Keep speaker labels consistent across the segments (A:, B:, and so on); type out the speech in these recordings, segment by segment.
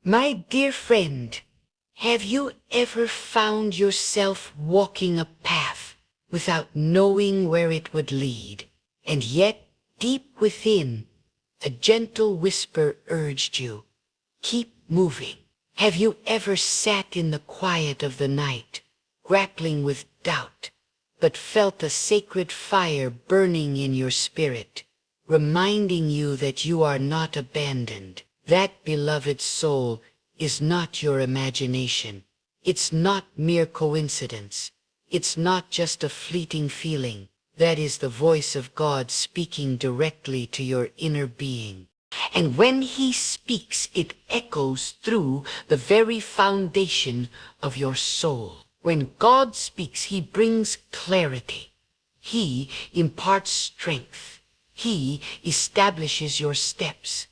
A: My dear friend, have you ever found yourself walking a path without knowing where it would lead, and yet deep within, a gentle whisper urged you, keep moving? Have you ever sat in the quiet of the night, grappling with doubt, but felt a sacred fire burning in your spirit, reminding you that you are not abandoned? That beloved soul is not your imagination. It's not mere coincidence. It's not just a fleeting feeling. That is the voice of God speaking directly to your inner being. And when He speaks, it echoes through the very foundation of your soul. When God speaks, He brings clarity. He imparts strength. He establishes your steps.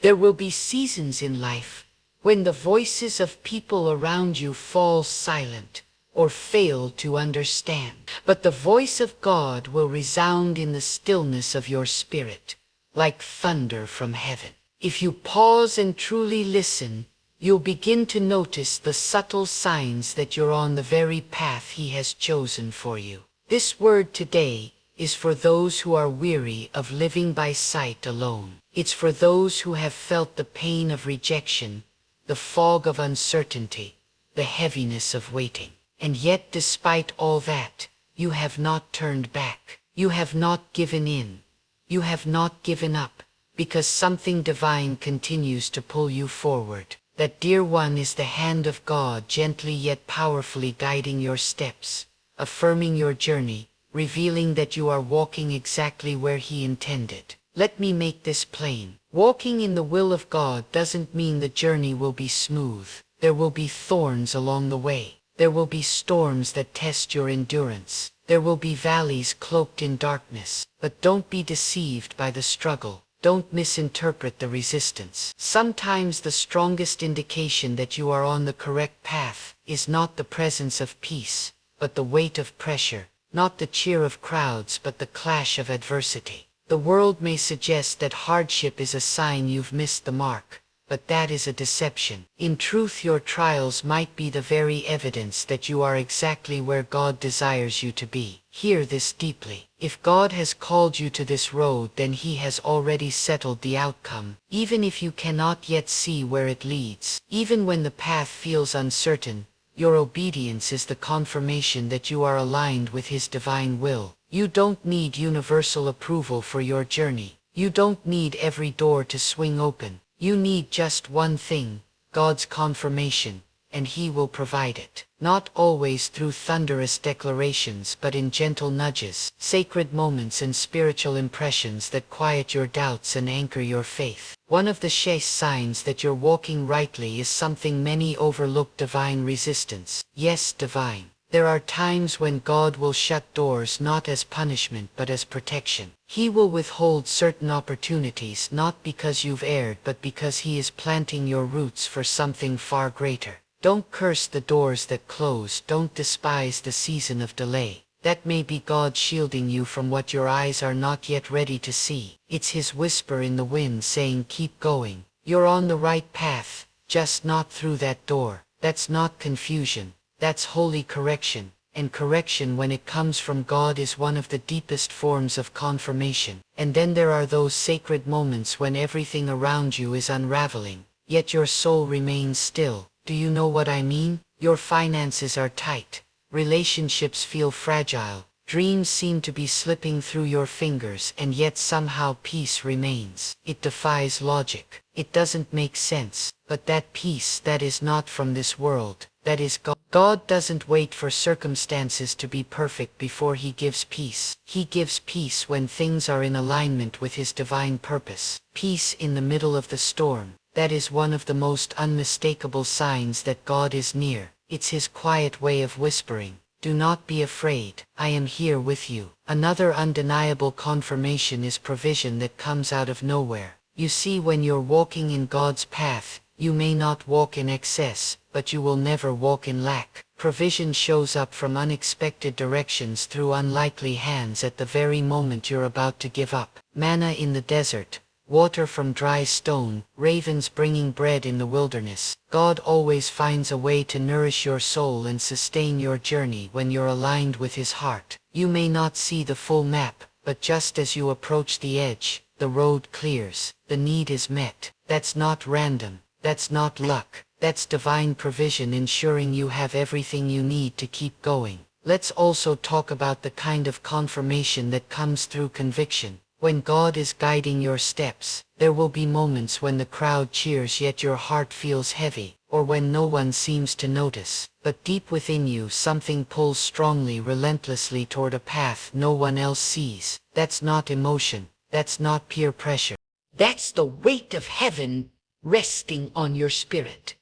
A: There will be seasons in life when the voices of people around you fall silent or fail to understand. But the voice of God will resound in the stillness of your spirit, like thunder from heaven. If you pause and truly listen, you'll begin to notice the subtle signs that you're on the very path He has chosen for you. This word today is for those who are weary of living by sight alone. It's for those who have felt the pain of rejection, the fog of uncertainty, the heaviness of waiting. And yet, despite all that, you have not turned back. You have not given in. You have not given up, because something divine continues to pull you forward. That dear one is the hand of God gently yet powerfully guiding your steps, affirming your journey, revealing that you are walking exactly where He intended. Let me make this plain. Walking in the will of God doesn't mean the journey will be smooth. There will be thorns along the way. There will be storms that test your endurance. There will be valleys cloaked in darkness. But don't be deceived by the struggle. Don't misinterpret the resistance. Sometimes the strongest indication that you are on the correct path is not the presence of peace, but the weight of pressure. Not the cheer of crowds, but the clash of adversity. The world may suggest that hardship is a sign you've missed the mark, but that is a deception. In truth, your trials might be the very evidence that you are exactly where God desires you to be. Hear this deeply. If God has called you to this road, then He has already settled the outcome. Even if you cannot yet see where it leads, even when the path feels uncertain, your obedience is the confirmation that you are aligned with His divine will. You don't need universal approval for your journey. You don't need every door to swing open. You need just one thing, God's confirmation, and He will provide it. Not always through thunderous declarations, but in gentle nudges, sacred moments and spiritual impressions that quiet your doubts and anchor your faith. One of the surest signs that you're walking rightly is something many overlook: divine resistance. Yes, divine. There are times when God will shut doors not as punishment but as protection. He will withhold certain opportunities not because you've erred but because He is planting your roots for something far greater. Don't curse the doors that close. Don't despise the season of delay. That may be God shielding you from what your eyes are not yet ready to see. It's His whisper in the wind saying, keep going. You're on the right path, just not through that door. That's not confusion. That's holy correction, and correction when it comes from God is one of the deepest forms of confirmation. And then there are those sacred moments when everything around you is unraveling, yet your soul remains still. Do you know what I mean? Your finances are tight, relationships feel fragile, dreams seem to be slipping through your fingers, and yet somehow peace remains. It defies logic. It doesn't make sense, but that peace, that is not from this world. That is God. God doesn't wait for circumstances to be perfect before He gives peace. He gives peace when things are in alignment with His divine purpose. Peace in the middle of the storm. That is one of the most unmistakable signs that God is near. It's His quiet way of whispering, do not be afraid, I am here with you. Another undeniable confirmation is provision that comes out of nowhere. You see, when you're walking in God's path, you may not walk in excess, but you will never walk in lack. Provision shows up from unexpected directions through unlikely hands at the very moment you're about to give up. Manna in the desert, water from dry stone, ravens bringing bread in the wilderness. God always finds a way to nourish your soul and sustain your journey when you're aligned with His heart. You may not see the full map, but just as you approach the edge, the road clears, the need is met. That's not random, that's not luck, that's divine provision ensuring you have everything you need to keep going. Let's also talk about the kind of confirmation that comes through conviction. When God is guiding your steps, there will be moments when the crowd cheers yet your heart feels heavy, or when no one seems to notice. But deep within you something pulls strongly, relentlessly toward a path no one else sees. That's not emotion, that's not peer pressure. That's the weight of heaven resting on your spirit.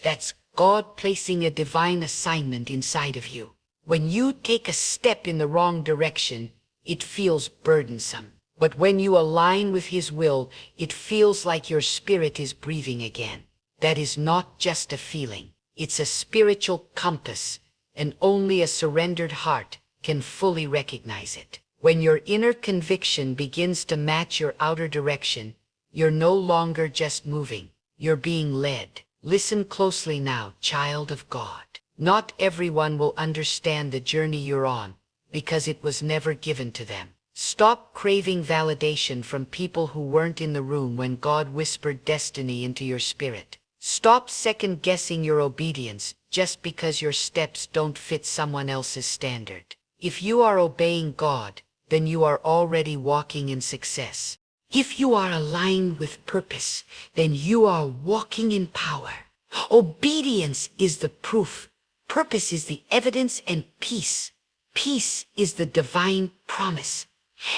A: That's God placing a divine assignment inside of you. When you take a step in the wrong direction, it feels burdensome. But when you align with His will, it feels like your spirit is breathing again. That is not just a feeling. It's a spiritual compass, and only a surrendered heart can fully recognize it. When your inner conviction begins to match your outer direction, you're no longer just moving, you're being led. Listen closely now, child of God. Not everyone will understand the journey you're on, because it was never given to them. Stop craving validation from people who weren't in the room when God whispered destiny into your spirit. Stop second-guessing your obedience just because your steps don't fit someone else's standard. If you are obeying God, then you are already walking in success. If you are aligned with purpose, then you are walking in power. Obedience is the proof. Purpose is the evidence, and peace is the divine promise.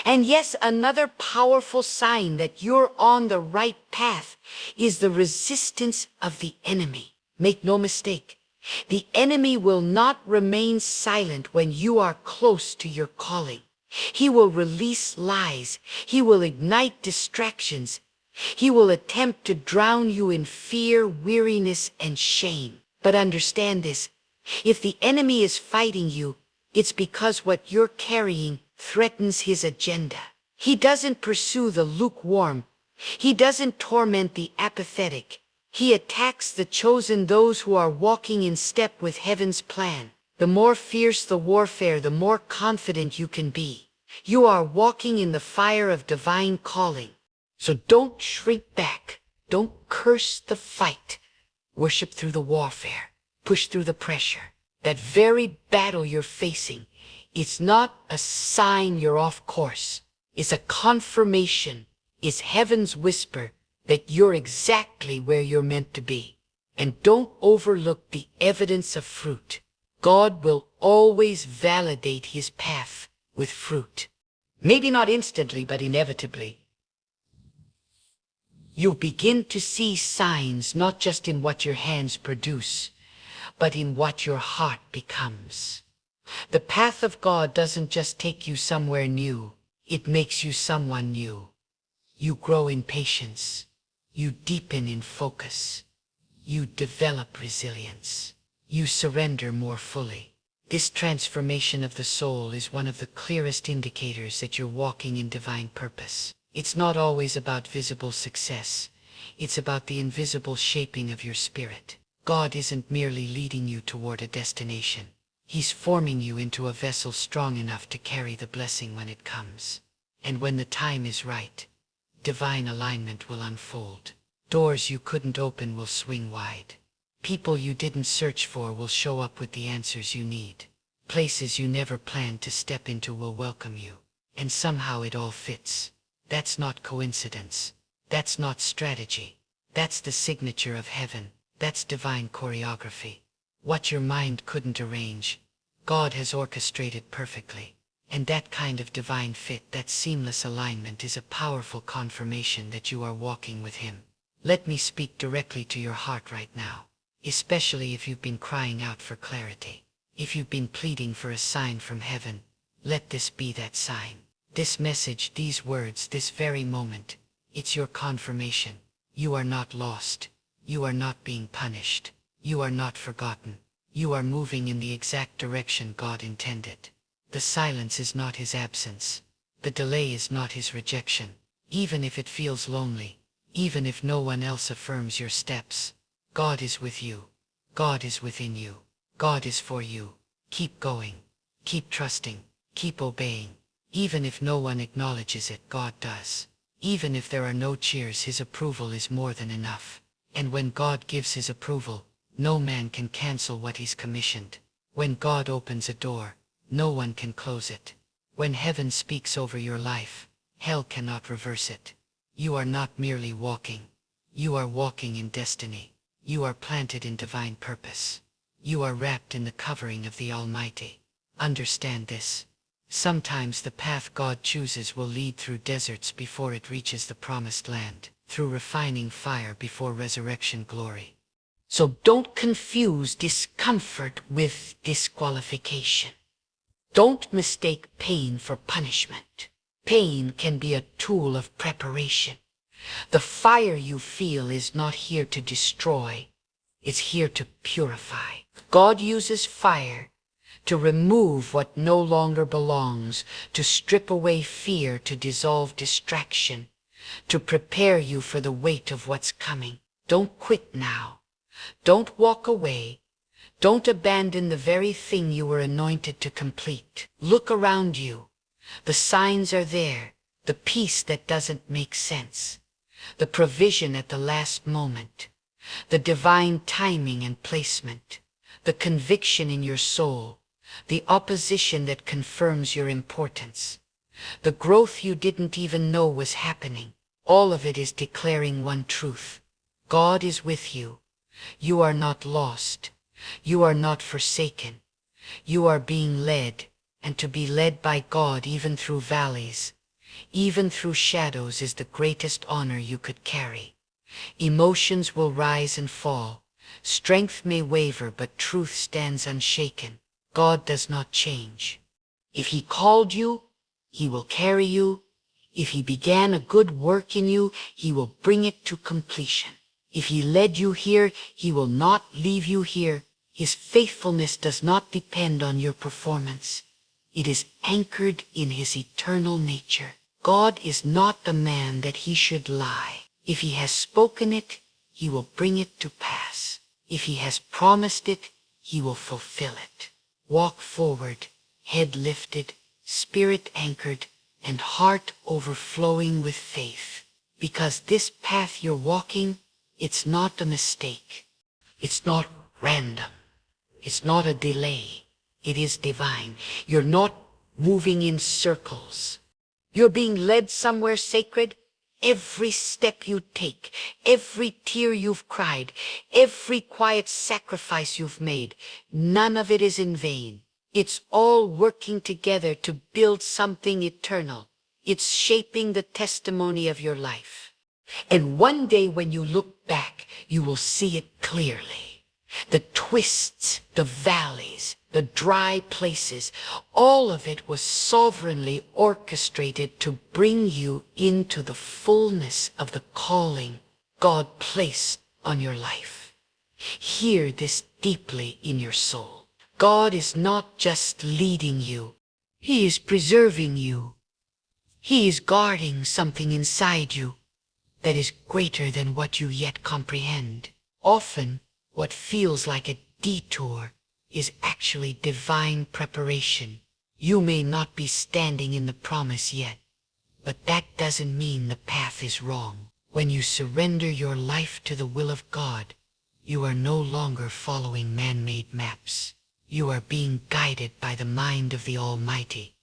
A: And yes, another powerful sign that you're on the right path is the resistance of the enemy. Make no mistake, the enemy will not remain silent when you are close to your calling. He will release lies. He will ignite distractions. He will attempt to drown you in fear, weariness, and shame. But understand this. If the enemy is fighting you, it's because what you're carrying threatens his agenda. He doesn't pursue the lukewarm. He doesn't torment the apathetic. He attacks the chosen, those who are walking in step with heaven's plan. The more fierce the warfare, the more confident you can be. You are walking in the fire of divine calling. So don't shrink back. Don't curse the fight. Worship through the warfare. Push through the pressure. That very battle you're facing, it's not a sign you're off course. It's a confirmation. It's heaven's whisper that you're exactly where you're meant to be. And don't overlook the evidence of fruit. God will always validate His path with fruit. Maybe not instantly, but inevitably. You'll begin to see signs not just in what your hands produce, but in what your heart becomes. The path of God doesn't just take you somewhere new, it makes you someone new. You grow in patience, you deepen in focus, you develop resilience, you surrender more fully. This transformation of the soul is one of the clearest indicators that you're walking in divine purpose. It's not always about visible success, it's about the invisible shaping of your spirit. God isn't merely leading you toward a destination. He's forming you into a vessel strong enough to carry the blessing when it comes. And when the time is right, divine alignment will unfold. Doors you couldn't open will swing wide. People you didn't search for will show up with the answers you need. Places you never planned to step into will welcome you. And somehow it all fits. That's not coincidence. That's not strategy. That's the signature of heaven. That's divine choreography. What your mind couldn't arrange, God has orchestrated perfectly. And that kind of divine fit, that seamless alignment, is a powerful confirmation that you are walking with Him. Let me speak directly to your heart right now, especially if you've been crying out for clarity. If you've been pleading for a sign from heaven, let this be that sign. This message, these words, this very moment, it's your confirmation. You are not lost. You are not being punished. You are not forgotten. You are moving in the exact direction God intended. The silence is not His absence. The delay is not His rejection. even if it feels lonely, even if no one else affirms your steps. God is with you. God is within you. God is for you. Keep going. Keep trusting. Keep obeying. Even if no one acknowledges it, God does. Even if there are no cheers, His approval is more than enough. And when God gives His approval, no man can cancel what He's commissioned. When God opens a door, no one can close it. When heaven speaks over your life, hell cannot reverse it. You are not merely walking. You are walking in destiny. You are planted in divine purpose. You are wrapped in the covering of the Almighty. Understand this. Sometimes the path God chooses will lead through deserts before it reaches the promised land, through refining fire before resurrection glory. So don't confuse discomfort with disqualification. Don't mistake pain for punishment. Pain can be a tool of preparation. The fire you feel is not here to destroy. It's here to purify. God uses fire to remove what no longer belongs, to strip away fear, to dissolve distraction, to prepare you for the weight of what's coming. Don't quit now. Don't walk away. Don't abandon the very thing you were anointed to complete. Look around you. The signs are there. The peace that doesn't make sense. The provision at the last moment. The divine timing and placement. The conviction in your soul. The opposition that confirms your importance. The growth you didn't even know was happening. All of it is declaring one truth. God is with you. You are not lost. You are not forsaken. You are being led, and to be led by God even through valleys, even through shadows, is the greatest honor you could carry. Emotions will rise and fall. Strength may waver, but truth stands unshaken. God does not change. If He called you, He will carry you. If He began a good work in you, He will bring it to completion. If He led you here, He will not leave you here. His faithfulness does not depend on your performance. It is anchored in His eternal nature. God is not a man that He should lie. If He has spoken it, He will bring it to pass. If He has promised it, He will fulfill it. Walk forward, head lifted, spirit anchored, and heart overflowing with faith. Because this path you're walking, it's not a mistake. It's not random. It's not a delay. It is divine. You're not moving in circles. You're being led somewhere sacred. Every step you take, every tear you've cried, every quiet sacrifice you've made, none of it is in vain. It's all working together to build something eternal. It's shaping the testimony of your life. And one day when you look back, you will see it clearly. The twists, the valleys, the dry places, all of it was sovereignly orchestrated to bring you into the fullness of the calling God placed on your life. Hear this deeply in your soul. God is not just leading you. He is preserving you. He is guarding something inside you that is greater than what you yet comprehend. Often, what feels like a detour is actually divine preparation. You may not be standing in the promise yet, but that doesn't mean the path is wrong. When you surrender your life to the will of God, you are no longer following man-made maps. You are being guided by the mind of the Almighty,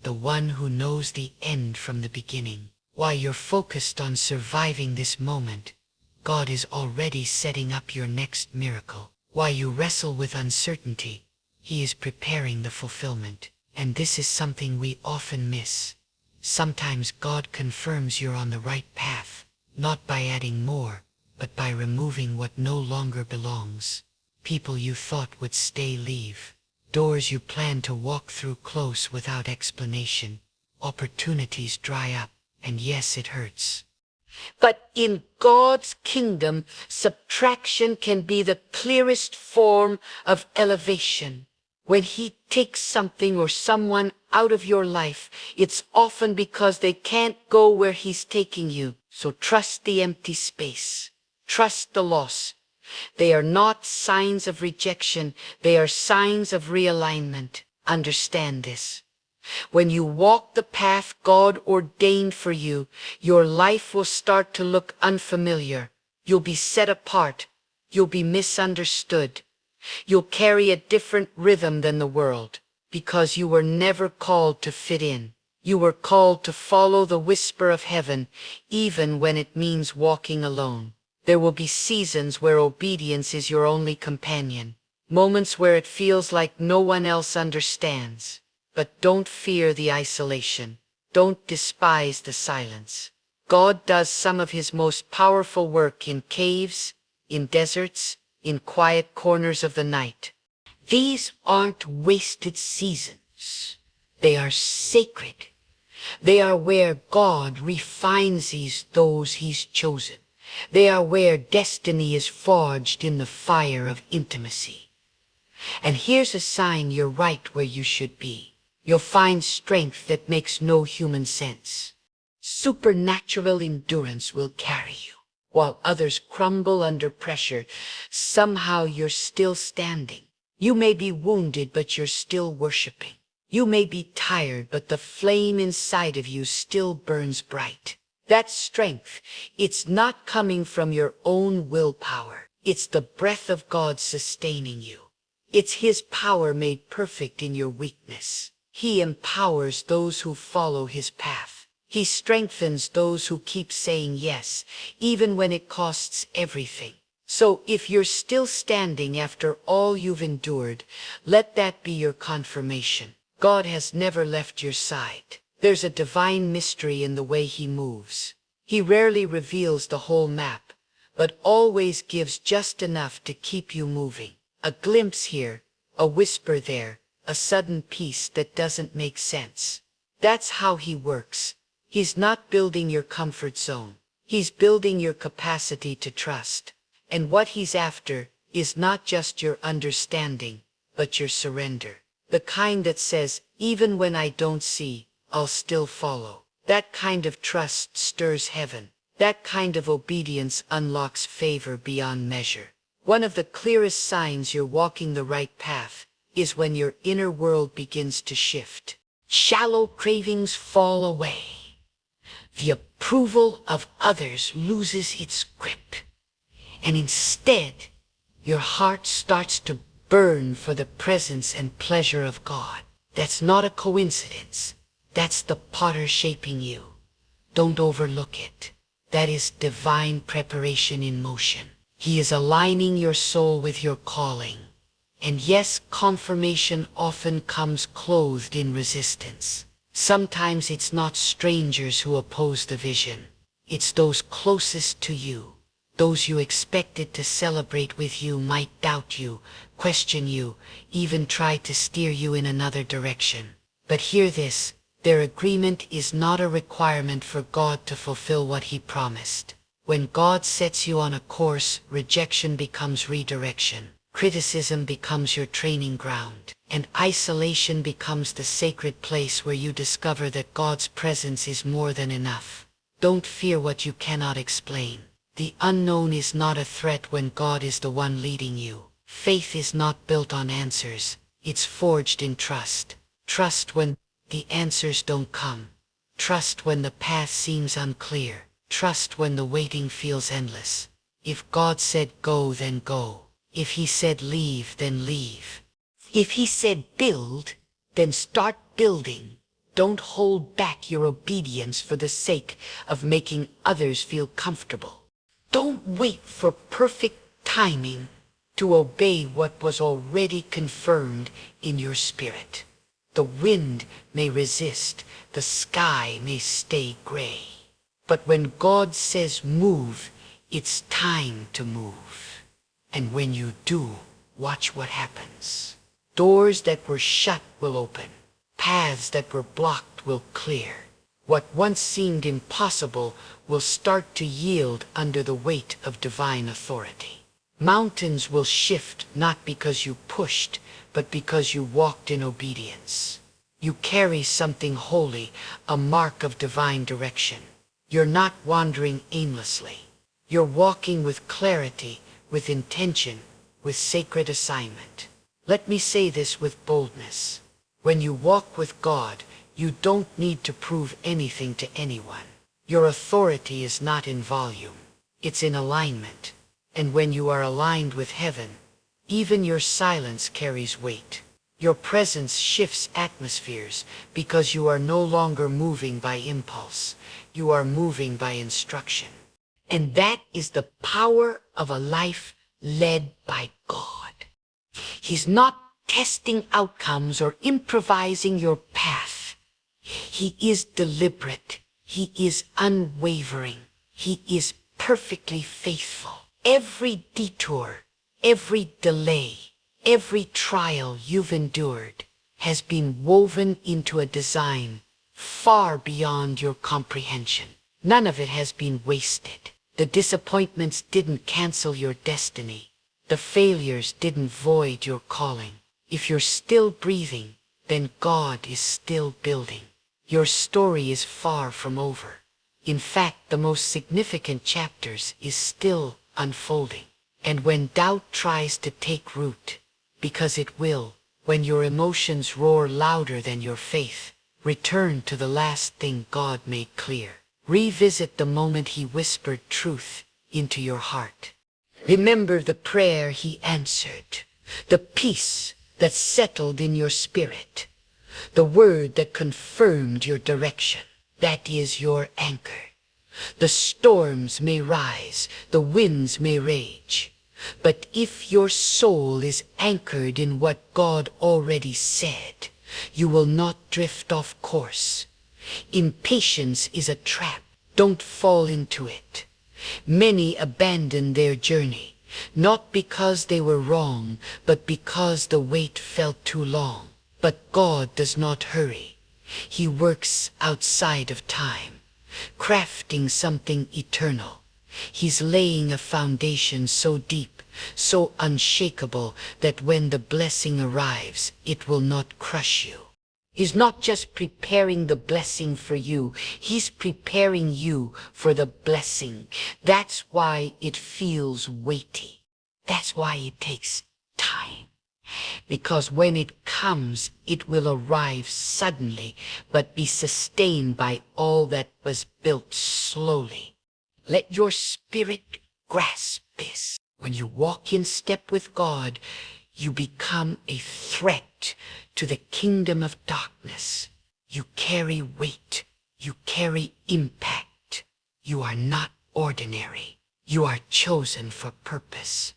A: the one who knows the end from the beginning. While you're focused on surviving this moment, God is already setting up your next miracle. While you wrestle with uncertainty, He is preparing the fulfillment. And this is something we often miss. Sometimes God confirms you're on the right path, not by adding more, but by removing what no longer belongs. People you thought would stay leave. Doors you planned to walk through close without explanation. Opportunities dry up, and yes, it hurts. But in God's kingdom, subtraction can be the clearest form of elevation. When he takes something or someone out of your life, it's often because they can't go where he's taking you. So trust the empty space. Trust the loss. They are not signs of rejection. They are signs of realignment. Understand this. When you walk the path God ordained for you, your life will start to look unfamiliar. You'll be set apart. You'll be misunderstood. You'll carry a different rhythm than the world, because you were never called to fit in. You were called to follow the whisper of heaven, even when it means walking alone. There will be seasons where obedience is your only companion, moments where it feels like no one else understands. But don't fear the isolation. Don't despise the silence. God does some of his most powerful work in caves, in deserts, in quiet corners of the night. These aren't wasted seasons. They are sacred. They are where God refines those he's chosen. They are where destiny is forged in the fire of intimacy. And here's a sign you're right where you should be. You'll find strength that makes no human sense. Supernatural endurance will carry you. While others crumble under pressure, somehow you're still standing. You may be wounded, but you're still worshiping. You may be tired, but the flame inside of you still burns bright. That strength, it's not coming from your own willpower. It's the breath of God sustaining you. It's his power made perfect in your weakness. He empowers those who follow his path. He strengthens those who keep saying yes, even when it costs everything. So if you're still standing after all you've endured, let that be your confirmation. God has never left your side. There's a divine mystery in the way he moves. He rarely reveals the whole map, but always gives just enough to keep you moving. A glimpse here, a whisper there, a sudden peace that doesn't make sense. That's how he works. He's not building your comfort zone. He's building your capacity to trust. And what he's after is not just your understanding, but your surrender. The kind that says, even when I don't see, I'll still follow. That kind of trust stirs heaven. That kind of obedience unlocks favor beyond measure. One of the clearest signs you're walking the right path is when your inner world begins to shift. Shallow cravings fall away. The approval of others loses its grip. And instead, your heart starts to burn for the presence and pleasure of God. That's not a coincidence. That's the potter shaping you. Don't overlook it. That is divine preparation in motion. He is aligning your soul with your calling. And yes, confirmation often comes clothed in resistance. Sometimes it's not strangers who oppose the vision. It's those closest to you. Those you expected to celebrate with you might doubt you, question you, even try to steer you in another direction. But hear this, their agreement is not a requirement for God to fulfill what he promised. When God sets you on a course, rejection becomes redirection. Criticism becomes your training ground, and isolation becomes the sacred place where you discover that God's presence is more than enough. Don't fear what you cannot explain. The unknown is not a threat when God is the one leading you. Faith is not built on answers. It's forged in trust. Trust when the answers don't come. Trust when the path seems unclear. Trust when the waiting feels endless. If God said go, then go. If he said leave, then leave. If he said build, then start building. Don't hold back your obedience for the sake of making others feel comfortable. Don't wait for perfect timing to obey what was already confirmed in your spirit. The wind may resist, the sky may stay gray. But when God says move, it's time to move. And when you do, watch what happens. Doors that were shut will open. Paths that were blocked will clear. What once seemed impossible will start to yield under the weight of divine authority. Mountains will shift not because you pushed, but because you walked in obedience. You carry something holy, a mark of divine direction. You're not wandering aimlessly. You're walking with clarity, with intention, with sacred assignment. Let me say this with boldness. When you walk with God, you don't need to prove anything to anyone. Your authority is not in volume. It's in alignment. And when you are aligned with heaven, even your silence carries weight. Your presence shifts atmospheres because you are no longer moving by impulse. You are moving by instruction. And that is the power of a life led by God. He's not testing outcomes or improvising your path. He is deliberate. He is unwavering. He is perfectly faithful. Every detour, every delay, every trial you've endured has been woven into a design far beyond your comprehension. None of it has been wasted. The disappointments didn't cancel your destiny. The failures didn't void your calling. If you're still breathing, then God is still building. Your story is far from over. In fact, the most significant chapters is still unfolding. And when doubt tries to take root, because it will, when your emotions roar louder than your faith, return to the last thing God made clear. Revisit the moment He whispered truth into your heart. Remember the prayer He answered, the peace that settled in your spirit, the word that confirmed your direction. That is your anchor. The storms may rise, the winds may rage, but if your soul is anchored in what God already said, you will not drift off course. Impatience is a trap. Don't fall into it. Many abandon their journey, not because they were wrong, but because the wait felt too long. But God does not hurry. He works outside of time, crafting something eternal. He's laying a foundation so deep, so unshakable, that when the blessing arrives, it will not crush you. He's not just preparing the blessing for you, He's preparing you for the blessing. That's why it feels weighty. That's why it takes time. Because when it comes, it will arrive suddenly, but be sustained by all that was built slowly. Let your spirit grasp this. When you walk in step with God, you become a threat to the kingdom of darkness. You carry weight. You carry impact. You are not ordinary. You are chosen for purpose.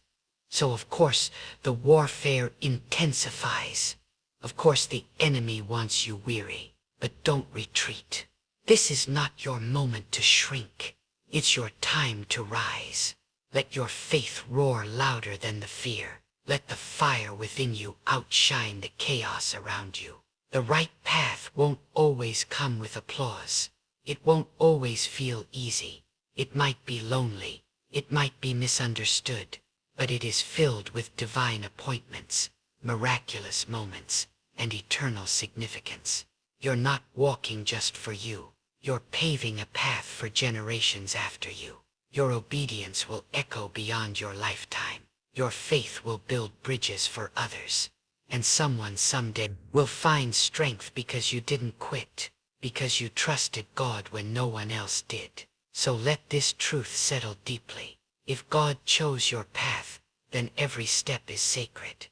A: So of course the warfare intensifies. Of course the enemy wants you weary. But don't retreat. This is not your moment to shrink. It's your time to rise. Let your faith roar louder than the fear. Let the fire within you outshine the chaos around you. The right path won't always come with applause. It won't always feel easy. It might be lonely. It might be misunderstood. But it is filled with divine appointments, miraculous moments, and eternal significance. You're not walking just for you. You're paving a path for generations after you. Your obedience will echo beyond your lifetime. Your faith will build bridges for others. And someone someday will find strength because you didn't quit, because you trusted God when no one else did. So let this truth settle deeply. If God chose your path, then every step is sacred.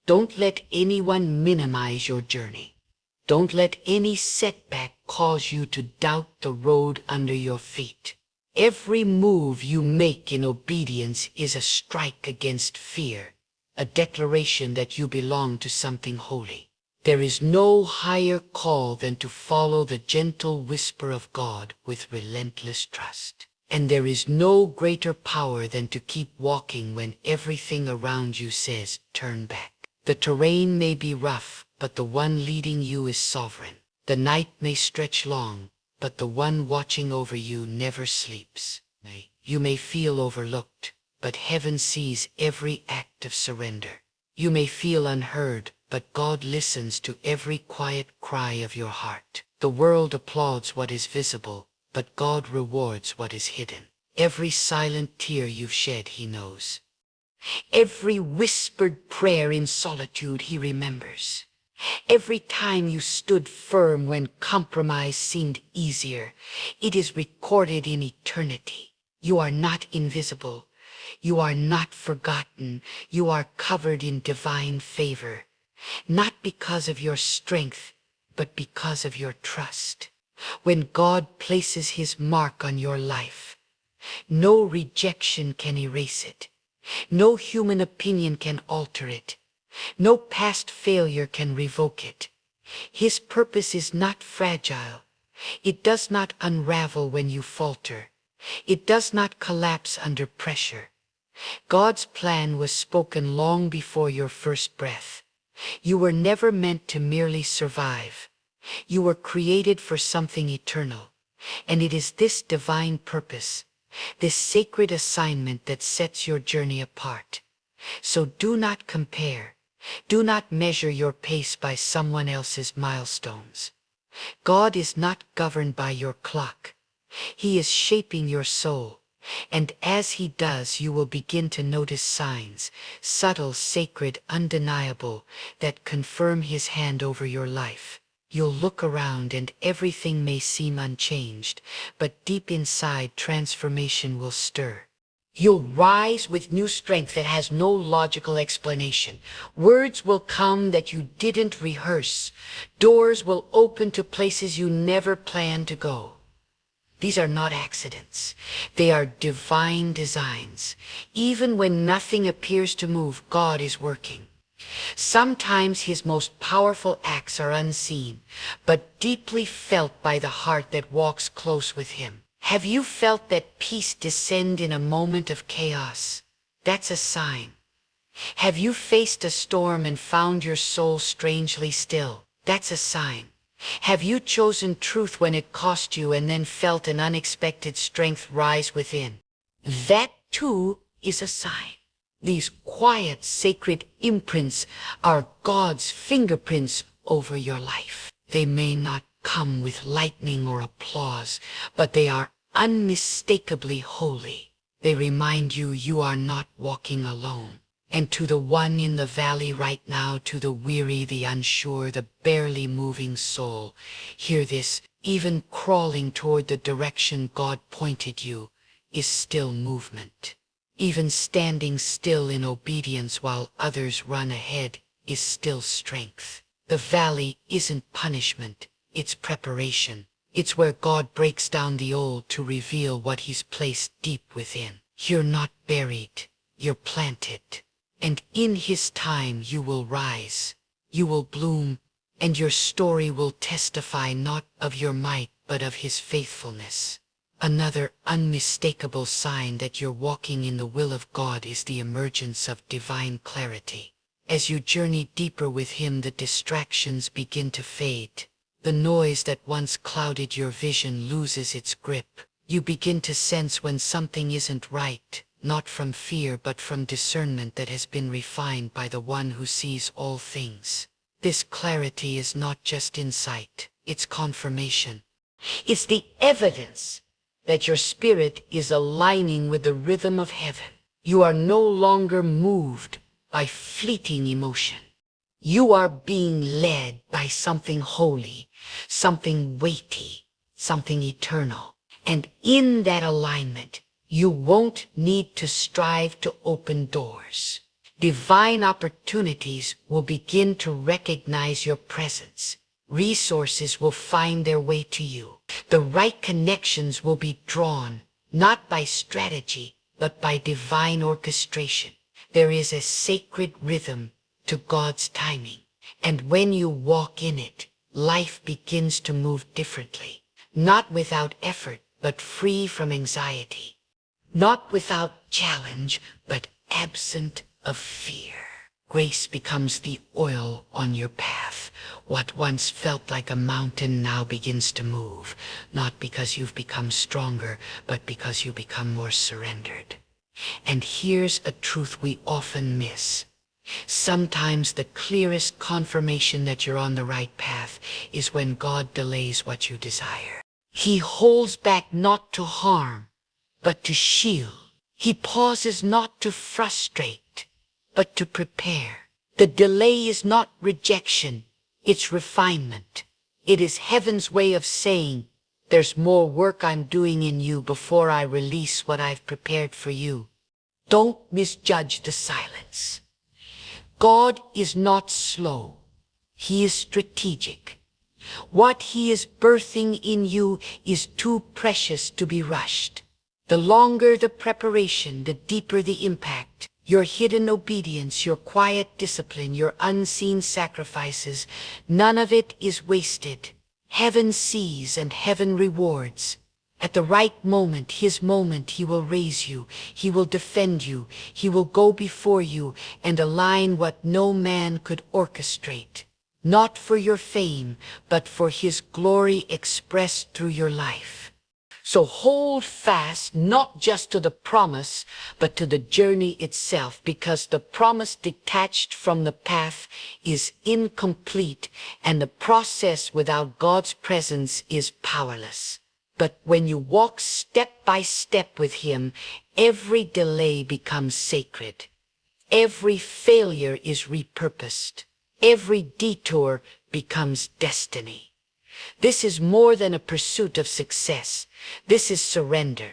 A: Don't let anyone minimize your journey. Don't let any setback cause you to doubt the road under your feet. Every move you make in obedience is a strike against fear, a declaration that you belong to something holy. There is no higher call than to follow the gentle whisper of God with relentless trust. And there is no greater power than to keep walking when everything around you says, turn back. The terrain may be rough, but the one leading you is sovereign. The night may stretch long, but the one watching over you never sleeps. You may feel overlooked, but heaven sees every act of surrender. You may feel unheard, but God listens to every quiet cry of your heart. The world applauds what is visible, but God rewards what is hidden. Every silent tear you've shed, He knows. Every whispered prayer in solitude, He remembers. Every time you stood firm when compromise seemed easier, it is recorded in eternity. You are not invisible. You are not forgotten. You are covered in divine favor, not because of your strength, but because of your trust. When God places His mark on your life, no rejection can erase it. No human opinion can alter it. No past failure can revoke it. His purpose is not fragile. It does not unravel when you falter. It does not collapse under pressure. God's plan was spoken long before your first breath. You were never meant to merely survive. You were created for something eternal. And it is this divine purpose, this sacred assignment that sets your journey apart. So do not compare. Do not measure your pace by someone else's milestones. God is not governed by your clock. He is shaping your soul. And as He does, you will begin to notice signs, subtle, sacred, undeniable, that confirm His hand over your life. You'll look around and everything may seem unchanged, but deep inside transformation will stir. You'll rise with new strength that has no logical explanation. Words will come that you didn't rehearse. Doors will open to places you never planned to go. These are not accidents. They are divine designs. Even when nothing appears to move, God is working. Sometimes His most powerful acts are unseen, but deeply felt by the heart that walks close with Him. Have you felt that peace descend in a moment of chaos? That's a sign. Have you faced a storm and found your soul strangely still? That's a sign. Have you chosen truth when it cost you and then felt an unexpected strength rise within? That too is a sign. These quiet, sacred imprints are God's fingerprints over your life. They may not come with lightning or applause, but they are unmistakably holy. They remind you you are not walking alone. And to the one in the valley right now, to the weary, the unsure, the barely moving soul, hear this: even crawling toward the direction God pointed you is still movement. Even standing still in obedience while others run ahead is still strength. The valley isn't punishment, it's preparation. It's where God breaks down the old to reveal what He's placed deep within. You're not buried, you're planted. And in His time you will rise, you will bloom, and your story will testify not of your might but of His faithfulness. Another unmistakable sign that you're walking in the will of God is the emergence of divine clarity. As you journey deeper with Him, the distractions begin to fade. The noise that once clouded your vision loses its grip. You begin to sense when something isn't right, not from fear but from discernment that has been refined by the One who sees all things. This clarity is not just insight, it's confirmation. It's the evidence that your spirit is aligning with the rhythm of heaven. You are no longer moved by fleeting emotion. You are being led by something holy, something weighty, something eternal. And in that alignment, you won't need to strive to open doors. Divine opportunities will begin to recognize your presence. Resources will find their way to you. The right connections will be drawn, not by strategy, but by divine orchestration. There is a sacred rhythm to God's timing. And when you walk in it, life begins to move differently. Not without effort, but free from anxiety. Not without challenge, but absent of fear. Grace becomes the oil on your path. What once felt like a mountain now begins to move, not because you've become stronger, but because you become more surrendered. And here's a truth we often miss. Sometimes the clearest confirmation that you're on the right path is when God delays what you desire. He holds back not to harm, but to shield. He pauses not to frustrate, but to prepare. The delay is not rejection, it's refinement. It is heaven's way of saying, there's more work I'm doing in you before I release what I've prepared for you. Don't misjudge the silence. God is not slow. He is strategic. What he is birthing in you is too precious to be rushed. The longer the preparation, the deeper the impact. Your hidden obedience, your quiet discipline, your unseen sacrifices, none of it is wasted. Heaven sees and heaven rewards. At the right moment, his moment, he will raise you. He will defend you. He will go before you and align what no man could orchestrate. Not for your fame, but for his glory expressed through your life. So hold fast, not just to the promise, but to the journey itself, because the promise detached from the path is incomplete, and the process without God's presence is powerless. But when you walk step by step with him, every delay becomes sacred. Every failure is repurposed. Every detour becomes destiny. This is more than a pursuit of success. This is surrender.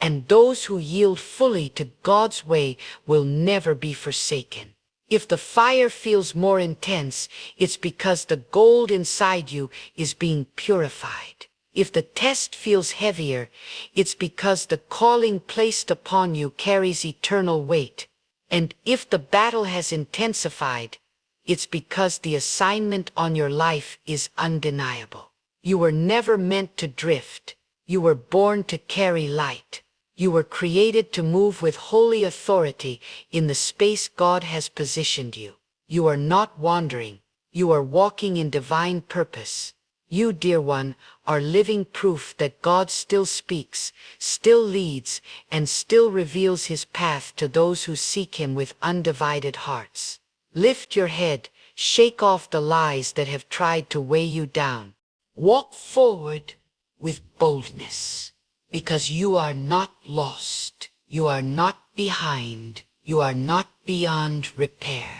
A: And those who yield fully to God's way will never be forsaken. If the fire feels more intense, it's because the gold inside you is being purified. If the test feels heavier, it's because the calling placed upon you carries eternal weight. And if the battle has intensified, it's because the assignment on your life is undeniable. You were never meant to drift. You were born to carry light. You were created to move with holy authority in the space God has positioned you. You are not wandering. You are walking in divine purpose. You, dear one, are living proof that God still speaks, still leads, and still reveals his path to those who seek him with undivided hearts. Lift your head, shake off the lies that have tried to weigh you down. Walk forward with boldness, because you are not lost. You are not behind. You are not beyond repair.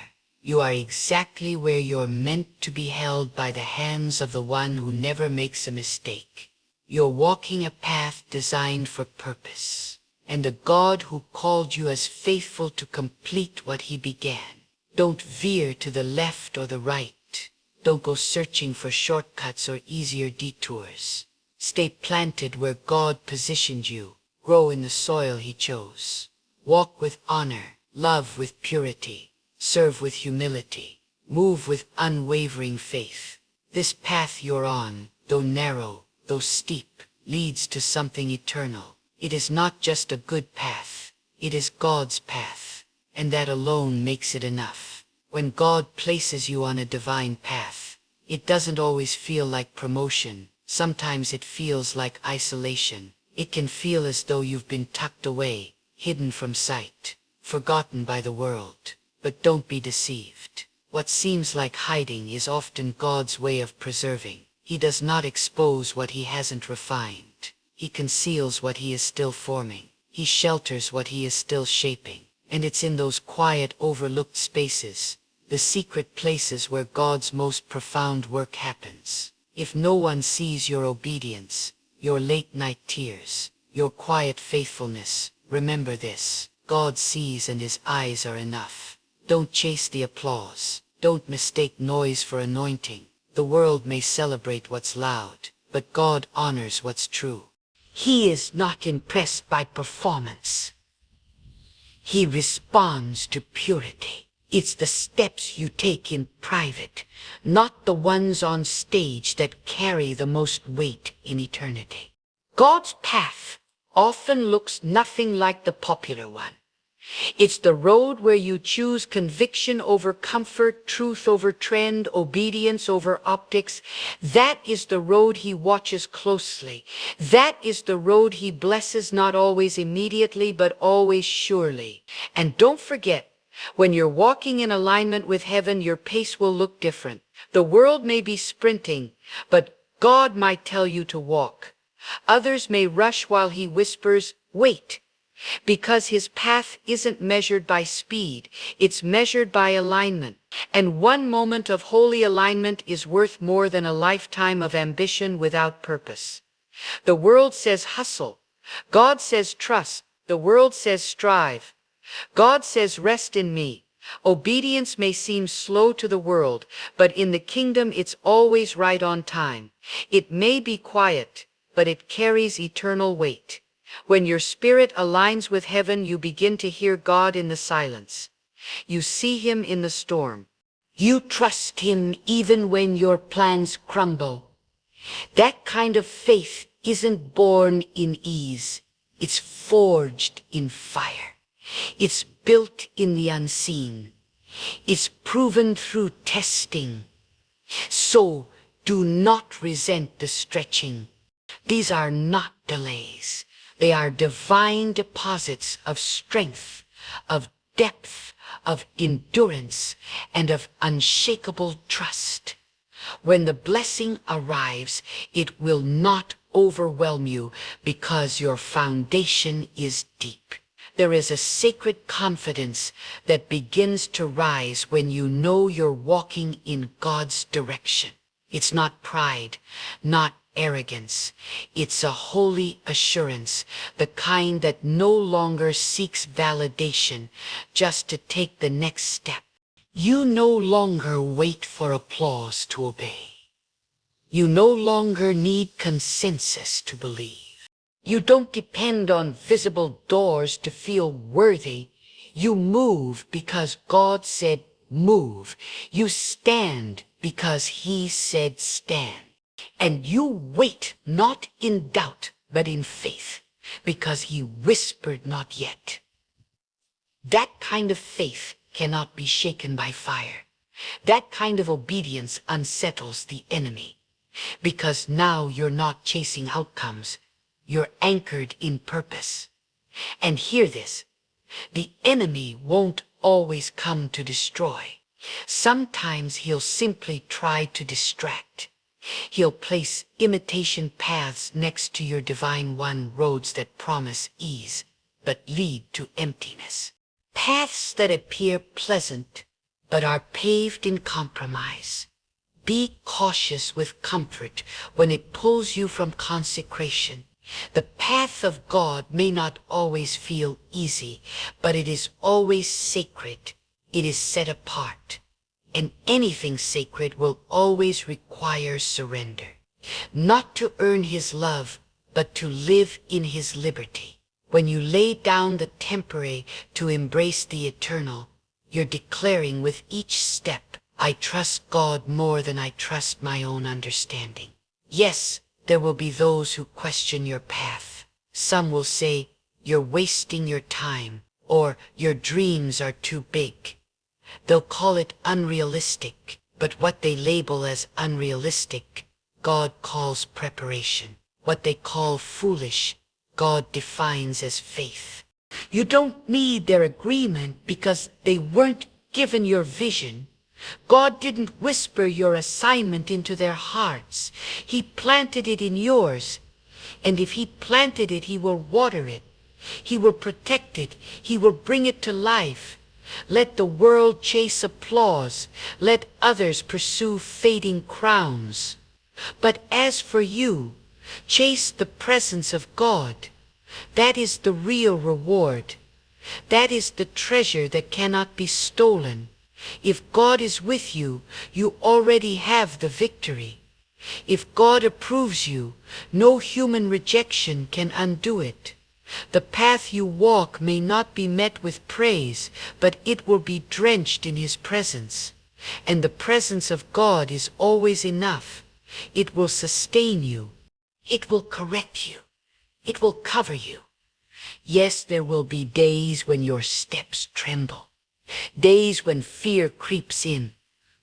A: You are exactly where you're meant to be, held by the hands of the one who never makes a mistake. You're walking a path designed for purpose, and the God who called you is faithful to complete what he began. Don't veer to the left or the right. Don't go searching for shortcuts or easier detours. Stay planted where God positioned you. Grow in the soil he chose. Walk with honor, love with purity, serve with humility, move with unwavering faith. This path you're on, though narrow, though steep, leads to something eternal. It is not just a good path. It is God's path, and that alone makes it enough. When God places you on a divine path, it doesn't always feel like promotion. Sometimes it feels like isolation. It can feel as though you've been tucked away, hidden from sight, forgotten by the world. But don't be deceived. What seems like hiding is often God's way of preserving. He does not expose what he hasn't refined. He conceals what he is still forming. He shelters what he is still shaping. And it's in those quiet, overlooked spaces, the secret places, where God's most profound work happens. If no one sees your obedience, your late-night tears, your quiet faithfulness, remember this: God sees and his eyes are enough. Don't chase the applause. Don't mistake noise for anointing. The world may celebrate what's loud, but God honors what's true. He is not impressed by performance. He responds to purity. It's the steps you take in private, not the ones on stage, that carry the most weight in eternity. God's path often looks nothing like the popular one. It's the road where you choose conviction over comfort, truth over trend, obedience over optics. That is the road he watches closely. That is the road he blesses, not always immediately, but always surely. And don't forget, When you're walking in alignment with heaven, your pace will look different. The world may be sprinting, but God might tell you to walk. Others may rush while he whispers, wait, because his path isn't measured by speed, it's measured by alignment. And one moment of holy alignment is worth more than a lifetime of ambition without purpose. The world says hustle. God says trust. The world says strive. God says rest in me. Obedience may seem slow to the world, but in the kingdom it's always right on time. It may be quiet, but it carries eternal weight. When your spirit aligns with heaven, you begin to hear God in the silence. You see him in the storm. You trust him even when your plans crumble. That kind of faith isn't born in ease. It's forged in fire. It's built in the unseen. It's proven through testing. So do not resent the stretching. These are not delays. They are divine deposits of strength, of depth, of endurance, and of unshakable trust. When the blessing arrives, it will not overwhelm you because your foundation is deep. There is a sacred confidence that begins to rise when you know you're walking in God's direction. It's not pride, not arrogance. It's a holy assurance, the kind that no longer seeks validation just to take the next step. You no longer wait for applause to obey. You no longer need consensus to believe. You don't depend on visible doors to feel worthy. You move because God said move. You stand because he said stand. And you wait not in doubt, but in faith, because he whispered not yet. That kind of faith cannot be shaken by fire. That kind of obedience unsettles the enemy, because now you're not chasing outcomes. You're anchored in purpose. And hear this, the enemy won't always come to destroy. Sometimes he'll simply try to distract. He'll place imitation paths next to your divine one, roads that promise ease, but lead to emptiness. Paths that appear pleasant, but are paved in compromise. Be cautious with comfort when it pulls you from consecration. The path of God may not always feel easy, but it is always sacred. It is set apart. And anything sacred will always require surrender. Not to earn his love, but to live in his liberty. When you lay down the temporary to embrace the eternal, you're declaring with each step, I trust God more than I trust my own understanding. Yes, there will be those who question your path. Some will say, you're wasting your time, or your dreams are too big. They'll call it unrealistic, but what they label as unrealistic, God calls preparation. What they call foolish, God defines as faith. You don't need their agreement because they weren't given your vision. God didn't whisper your assignment into their hearts. He planted it in yours. And if he planted it, he will water it. He will protect it. He will bring it to life. Let the world chase applause. Let others pursue fading crowns. But as for you, chase the presence of God. That is the real reward. That is the treasure that cannot be stolen. If God is with you, you already have the victory. If God approves you, no human rejection can undo it. The path you walk may not be met with praise, but it will be drenched in his presence. And the presence of God is always enough. It will sustain you. It will correct you. It will cover you. Yes, there will be days when your steps tremble. Days when fear creeps in,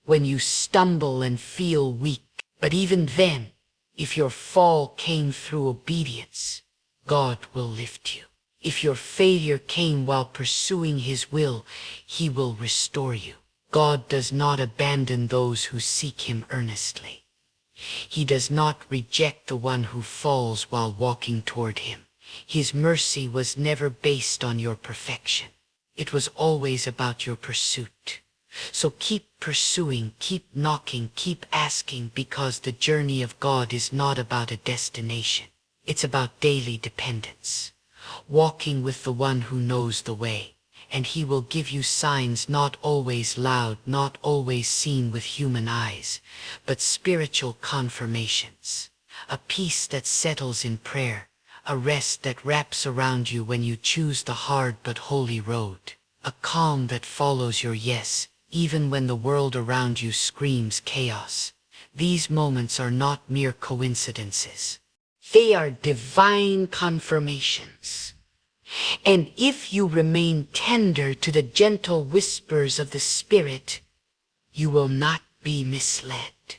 A: when you stumble and feel weak. But even then, if your fall came through obedience, God will lift you. If your failure came while pursuing His will, He will restore you. God does not abandon those who seek Him earnestly. He does not reject the one who falls while walking toward Him. His mercy was never based on your perfection. It was always about your pursuit. So keep pursuing, keep knocking, keep asking, because the journey of God is not about a destination. It's about daily dependence, walking with the one who knows the way, and He will give you signs not always loud, not always seen with human eyes, but spiritual confirmations, a peace that settles in prayer, a rest that wraps around you when you choose the hard but holy road, a calm that follows your yes, even when the world around you screams chaos. These moments are not mere coincidences. They are divine confirmations. And if you remain tender to the gentle whispers of the Spirit, you will not be misled.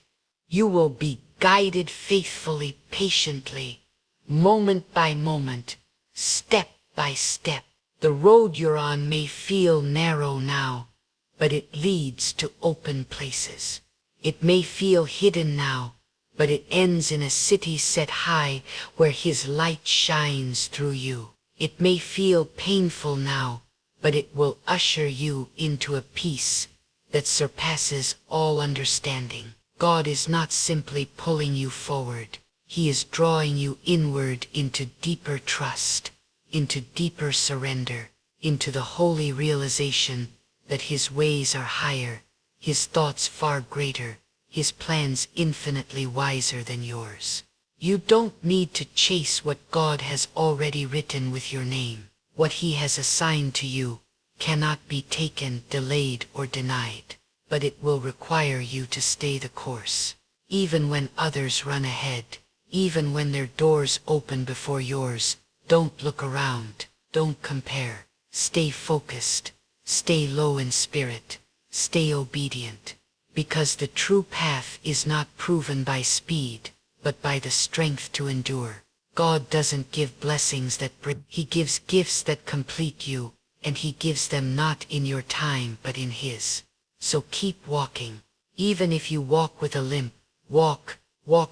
A: You will be guided faithfully, patiently, moment by moment, step by step. The road you're on may feel narrow now, but it leads to open places. It may feel hidden now, but it ends in a city set high where His light shines through you. It may feel painful now, but it will usher you into a peace that surpasses all understanding. God is not simply pulling you forward. He is drawing you inward into deeper trust, into deeper surrender, into the holy realization that His ways are higher, His thoughts far greater, His plans infinitely wiser than yours. You don't need to chase what God has already written with your name. What He has assigned to you cannot be taken, delayed, or denied, but it will require you to stay the course. Even when others run ahead, even when their doors open before yours, don't look around, don't compare. Stay focused, stay low in spirit, stay obedient, because the true path is not proven by speed, but by the strength to endure. God doesn't give blessings that bring, He gives gifts that complete you, and He gives them not in your time but in His. So keep walking. Even if you walk with a limp, walk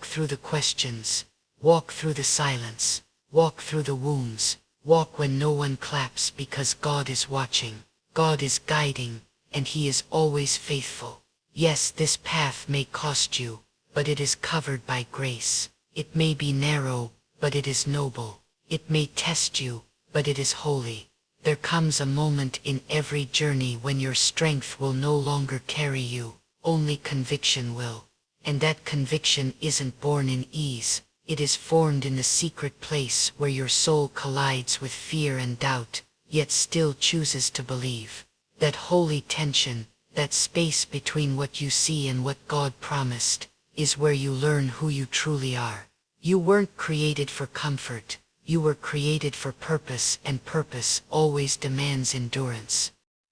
A: through the questions, walk through the silence, walk through the wounds, walk when no one claps, because God is watching, God is guiding, and He is always faithful. Yes, this path may cost you, but it is covered by grace. It may be narrow, but it is noble. It may test you, but it is holy. There comes a moment in every journey when your strength will no longer carry you, only conviction will. And that conviction isn't born in ease. It is formed in the secret place where your soul collides with fear and doubt, yet still chooses to believe. That holy tension, that space between what you see and what God promised, is where you learn who you truly are. You weren't created for comfort. You were created for purpose, and purpose always demands endurance.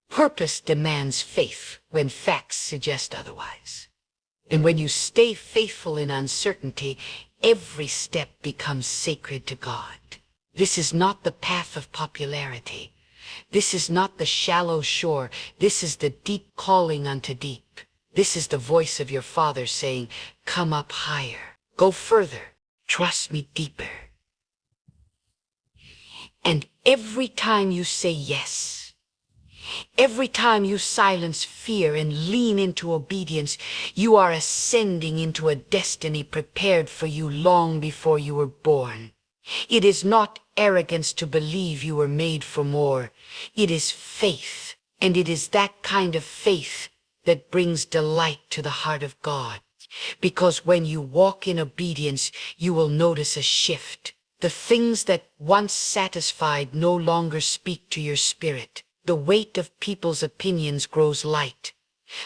A: Purpose demands faith when facts suggest otherwise. And when you stay faithful in uncertainty, every step becomes sacred to God. This is not the path of popularity. This is not the shallow shore. This is the deep calling unto deep. This is the voice of your Father saying, come up higher, go further, trust me deeper. And every time you say yes, every time you silence fear and lean into obedience, you are ascending into a destiny prepared for you long before you were born. It is not arrogance to believe you were made for more. It is faith, and it is that kind of faith that brings delight to the heart of God. Because when you walk in obedience, you will notice a shift. The things that once satisfied no longer speak to your spirit. The weight of people's opinions grows light.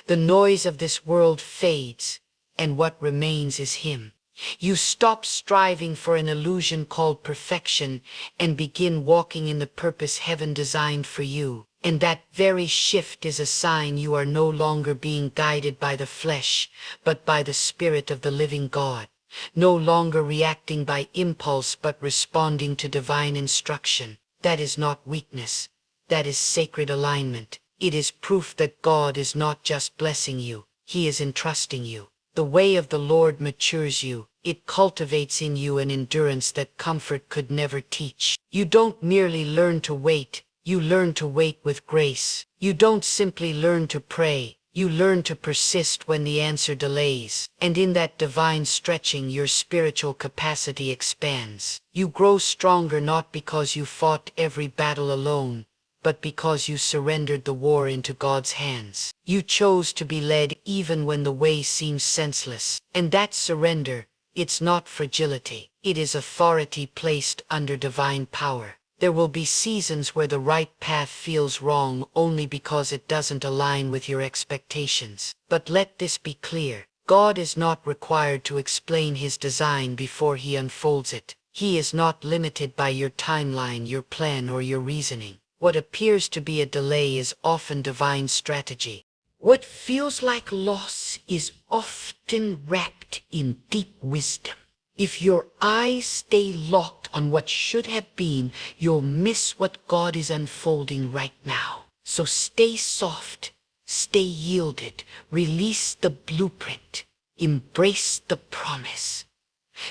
A: The noise of this world fades, and what remains is Him. You stop striving for an illusion called perfection and begin walking in the purpose heaven designed for you. And that very shift is a sign you are no longer being guided by the flesh, but by the Spirit of the living God. No longer reacting by impulse, but responding to divine instruction. That is not weakness. That is sacred alignment. It is proof that God is not just blessing you, He is entrusting you. The way of the Lord matures you. It cultivates in you an endurance that comfort could never teach. You don't merely learn to wait, you learn to wait with grace. You don't simply learn to pray, you learn to persist when the answer delays. And in that divine stretching, your spiritual capacity expands. You grow stronger not because you fought every battle alone, but because you surrendered the war into God's hands. You chose to be led even when the way seems senseless. And that surrender, it's not fragility. It is authority placed under divine power. There will be seasons where the right path feels wrong only because it doesn't align with your expectations. But let this be clear. God is not required to explain His design before He unfolds it. He is not limited by your timeline, your plan, or your reasoning. What appears to be a delay is often divine strategy. What feels like loss is often wrapped in deep wisdom. If your eyes stay locked on what should have been, you'll miss what God is unfolding right now. So stay soft, stay yielded, release the blueprint, embrace the promise.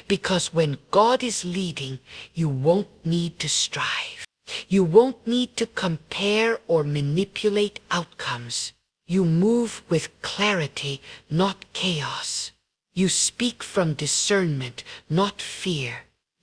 A: Because when God is leading, you won't need to strive. You won't need to compare or manipulate outcomes. You move with clarity, not chaos. You speak from discernment, not fear.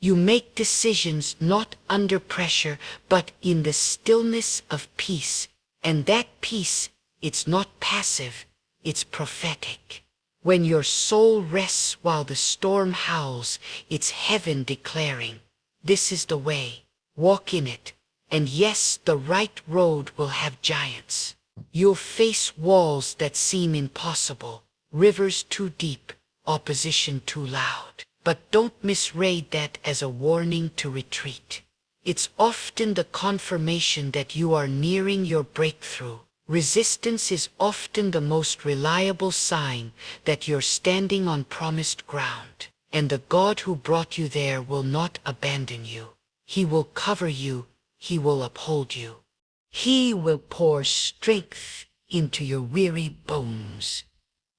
A: You make decisions not under pressure, but in the stillness of peace. And that peace, it's not passive, it's prophetic. When your soul rests while the storm howls, it's heaven declaring, "This is the way, walk in it." And yes, the right road will have giants. You'll face walls that seem impossible, rivers too deep, opposition too loud. But don't misread that as a warning to retreat. It's often the confirmation that you are nearing your breakthrough. Resistance is often the most reliable sign that you're standing on promised ground. And the God who brought you there will not abandon you. He will cover you. He will uphold you. He will pour strength into your weary bones.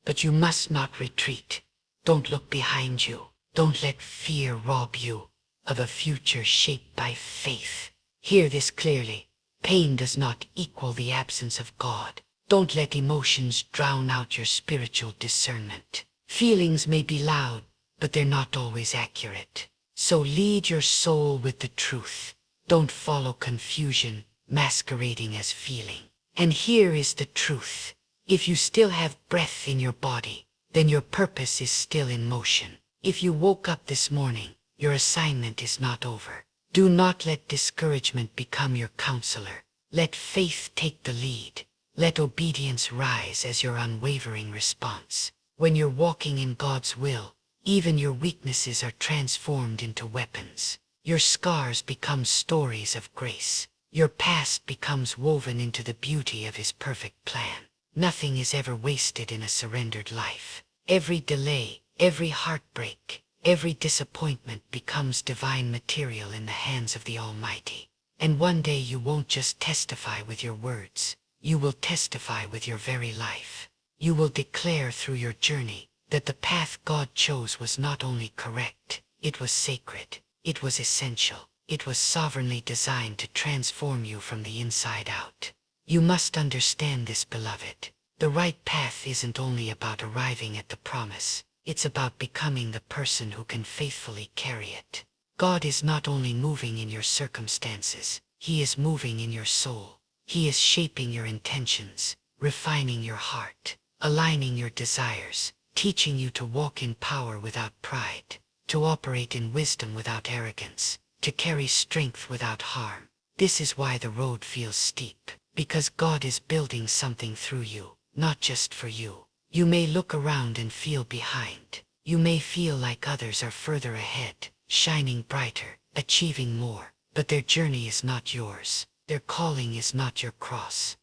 A: But you must not retreat. Don't look behind you. Don't let fear rob you of a future shaped by faith. Hear this clearly. Pain does not equal the absence of God. Don't let emotions drown out your spiritual discernment. Feelings may be loud, but they're not always accurate. So lead your soul with the truth. Don't follow confusion masquerading as feeling. And here is the truth. If you still have breath in your body, then your purpose is still in motion. If you woke up this morning, your assignment is not over. Do not let discouragement become your counselor. Let faith take the lead. Let obedience rise as your unwavering response. When you're walking in God's will, even your weaknesses are transformed into weapons. Your scars become stories of grace. Your past becomes woven into the beauty of His perfect plan. Nothing is ever wasted in a surrendered life. Every delay, every heartbreak, every disappointment becomes divine material in the hands of the Almighty. And one day you won't just testify with your words. You will testify with your very life. You will declare through your journey that the path God chose was not only correct, it was sacred, it was essential, it was sovereignly designed to transform you from the inside out. You must understand this, beloved. The right path isn't only about arriving at the promise. It's about becoming the person who can faithfully carry it. God is not only moving in your circumstances, He is moving in your soul. He is shaping your intentions, refining your heart, aligning your desires, teaching you to walk in power without pride, to operate in wisdom without arrogance, to carry strength without harm. This is why the road feels steep, because God is building something through you, not just for you. You may look around and feel behind. You may feel like others are further ahead, shining brighter, achieving more, but their journey is not yours. Their calling is not your cross.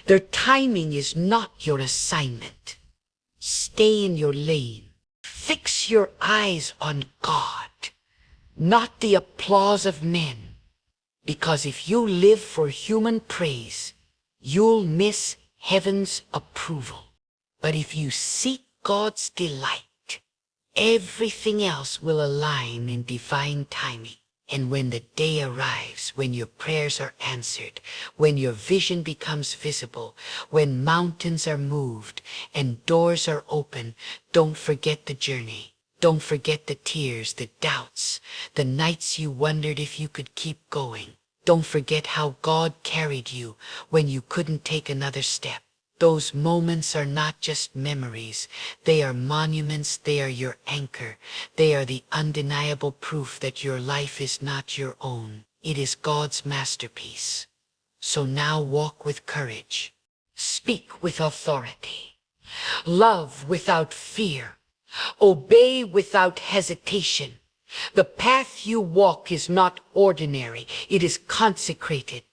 A: Their timing is not your assignment. Stay in your lane. Fix your eyes on God, not the applause of men. Because if you live for human praise, you'll miss heaven's approval. But if you seek God's delight, everything else will align in divine timing. And when the day arrives, when your prayers are answered, when your vision becomes visible, when mountains are moved and doors are open, don't forget the journey. Don't forget the tears, the doubts, the nights you wondered if you could keep going. Don't forget how God carried you when you couldn't take another step. Those moments are not just memories. They are monuments. They are your anchor. They are the undeniable proof that your life is not your own. It is God's masterpiece. So now walk with courage. Speak with authority. Love without fear. Obey without hesitation. The path you walk is not ordinary. It is consecrated.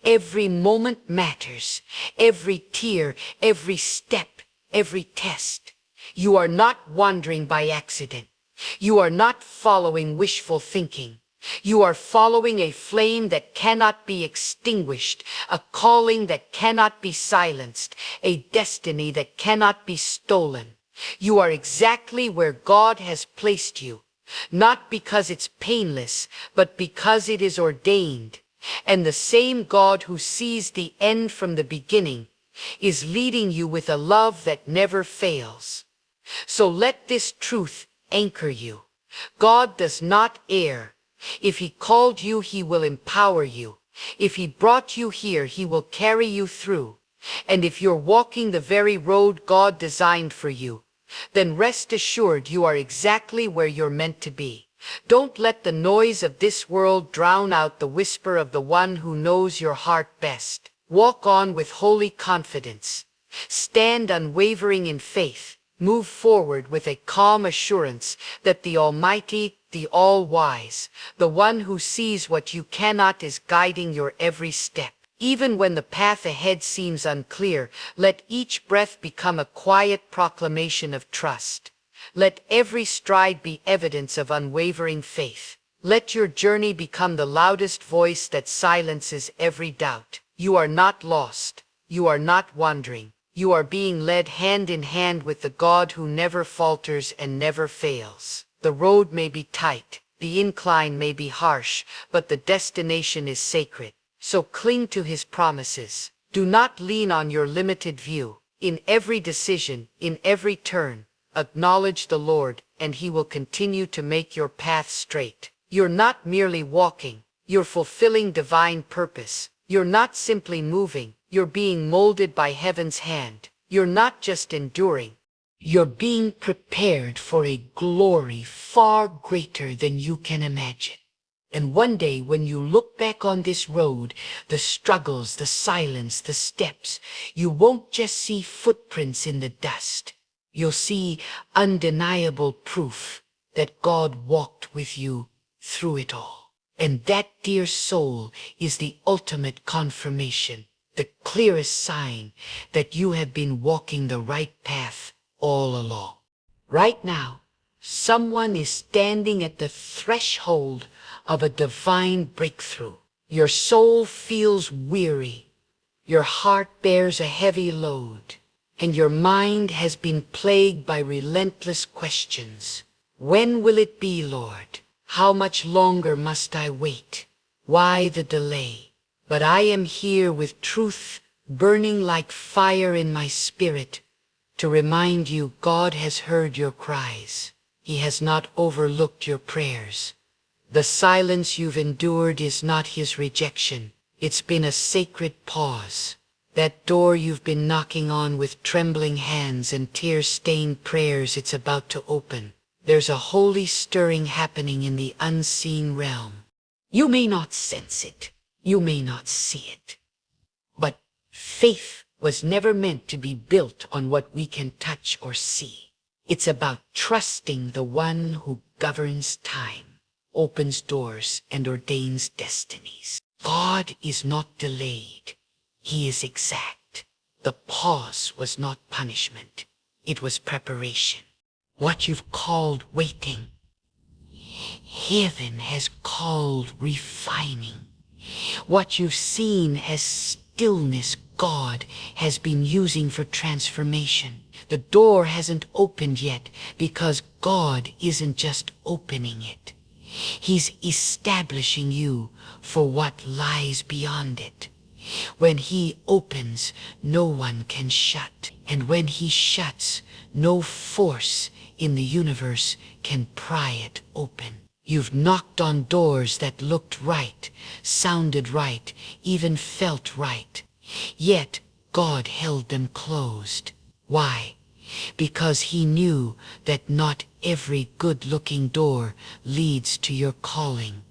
A: Every moment matters. Every tear, every step, every test. You are not wandering by accident. You are not following wishful thinking. You are following a flame that cannot be extinguished, a calling that cannot be silenced, a destiny that cannot be stolen. You are exactly where God has placed you, not because it's painless, but because it is ordained. And the same God who sees the end from the beginning is leading you with a love that never fails. So let this truth anchor you. God does not err. If He called you, He will empower you. If He brought you here, He will carry you through. And if you're walking the very road God designed for you, then rest assured you are exactly where you're meant to be. Don't let the noise of this world drown out the whisper of the one who knows your heart best. Walk on with holy confidence. Stand unwavering in faith. Move forward with a calm assurance that the Almighty, the All-Wise, the one who sees what you cannot, is guiding your every step. Even when the path ahead seems unclear, let each breath become a quiet proclamation of trust. Let every stride be evidence of unwavering faith. Let your journey become the loudest voice that silences every doubt. You are not lost. You are not wandering. You are being led hand in hand with the God who never falters and never fails. The road may be tight, the incline may be harsh, but the destination is sacred. So cling to His promises. Do not lean on your limited view. In every decision, in every turn, acknowledge the Lord, and He will continue to make your path straight. You're not merely walking. You're fulfilling divine purpose. You're not simply moving. You're being molded by heaven's hand. You're not just enduring. You're being prepared for a glory far greater than you can imagine. And one day when you look back on this road, the struggles, the silence, the steps, you won't just see footprints in the dust. You'll see undeniable proof that God walked with you through it all. And that, dear soul, is the ultimate confirmation, the clearest sign that you have been walking the right path all along. Right now, someone is standing at the threshold of a divine breakthrough. Your soul feels weary. Your heart bears a heavy load. And your mind has been plagued by relentless questions. When will it be, Lord? How much longer must I wait? Why the delay? But I am here with truth burning like fire in my spirit to remind you God has heard your cries. He has not overlooked your prayers. The silence you've endured is not His rejection. It's been a sacred pause. That door you've been knocking on with trembling hands and tear-stained prayers, it's about to open. There's a holy stirring happening in the unseen realm. You may not sense it. You may not see it. But faith was never meant to be built on what we can touch or see. It's about trusting the one who governs time, opens doors, and ordains destinies. God is not delayed. He is exact. The pause was not punishment. It was preparation. What you've called waiting, heaven has called refining. What you've seen as stillness, God has been using for transformation. The door hasn't opened yet because God isn't just opening it. He's establishing you for what lies beyond it. When He opens, no one can shut. And when He shuts, no force in the universe can pry it open. You've knocked on doors that looked right, sounded right, even felt right. Yet God held them closed. Why? Because He knew that not every good-looking door leads to your calling.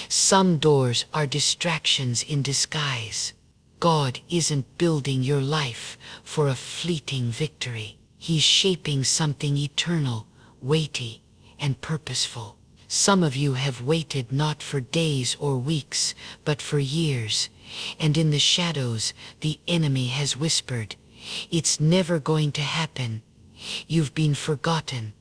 A: Some doors are distractions in disguise. God isn't building your life for a fleeting victory. He's shaping something eternal, weighty, and purposeful. Some of you have waited not for days or weeks, but for years, and in the shadows the enemy has whispered, "It's never going to happen. You've been forgotten.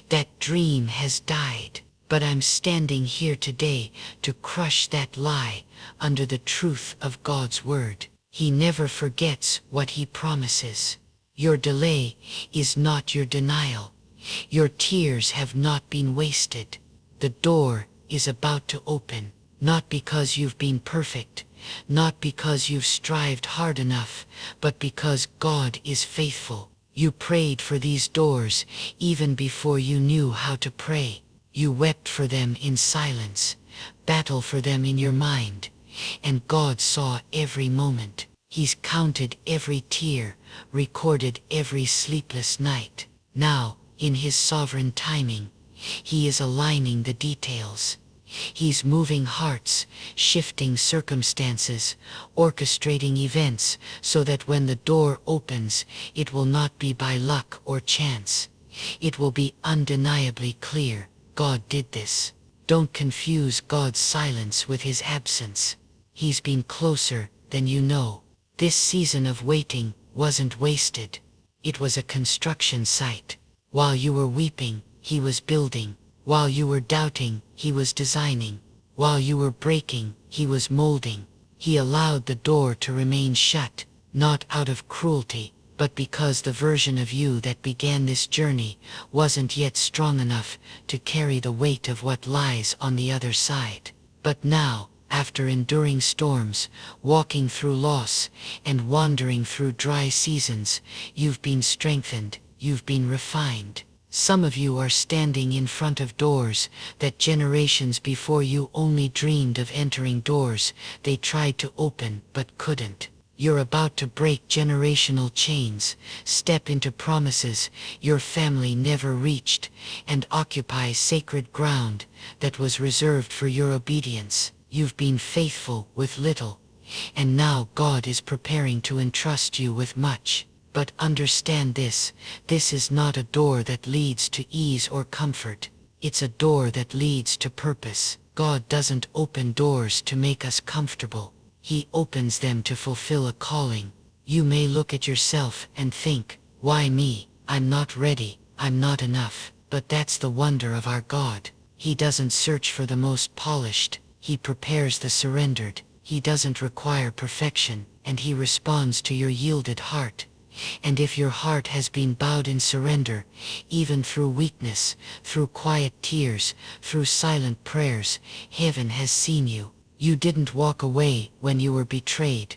A: That dream has died." But I'm standing here today to crush that lie under the truth of God's word. He never forgets what He promises. Your delay is not your denial. Your tears have not been wasted. The door is about to open, not because you've been perfect, not because you've strived hard enough, but because God is faithful. You prayed for these doors even before you knew how to pray. You wept for them in silence, battled for them in your mind, and God saw every moment. He's counted every tear, recorded every sleepless night. Now, in His sovereign timing, He is aligning the details. He's moving hearts, shifting circumstances, orchestrating events so that when the door opens, it will not be by luck or chance. It will be undeniably clear. God did this. Don't confuse God's silence with His absence. He's been closer than you know. This season of waiting wasn't wasted. It was a construction site. While you were weeping, He was building. While you were doubting, He was designing. While you were breaking, He was molding. He allowed the door to remain shut, not out of cruelty, but because the version of you that began this journey wasn't yet strong enough to carry the weight of what lies on the other side. But now, after enduring storms, walking through loss, and wandering through dry seasons, you've been strengthened, you've been refined. Some of you are standing in front of doors that generations before you only dreamed of entering, doors they tried to open but couldn't. You're about to break generational chains, step into promises your family never reached, and occupy sacred ground that was reserved for your obedience. You've been faithful with little, and now God is preparing to entrust you with much. But understand this is not a door that leads to ease or comfort. It's a door that leads to purpose. God doesn't open doors to make us comfortable. He opens them to fulfill a calling. You may look at yourself and think, "Why me? I'm not ready, I'm not enough." But that's the wonder of our God. He doesn't search for the most polished. He prepares the surrendered. He doesn't require perfection, and He responds to your yielded heart. And if your heart has been bowed in surrender, even through weakness, through quiet tears, through silent prayers, heaven has seen you. You didn't walk away when you were betrayed.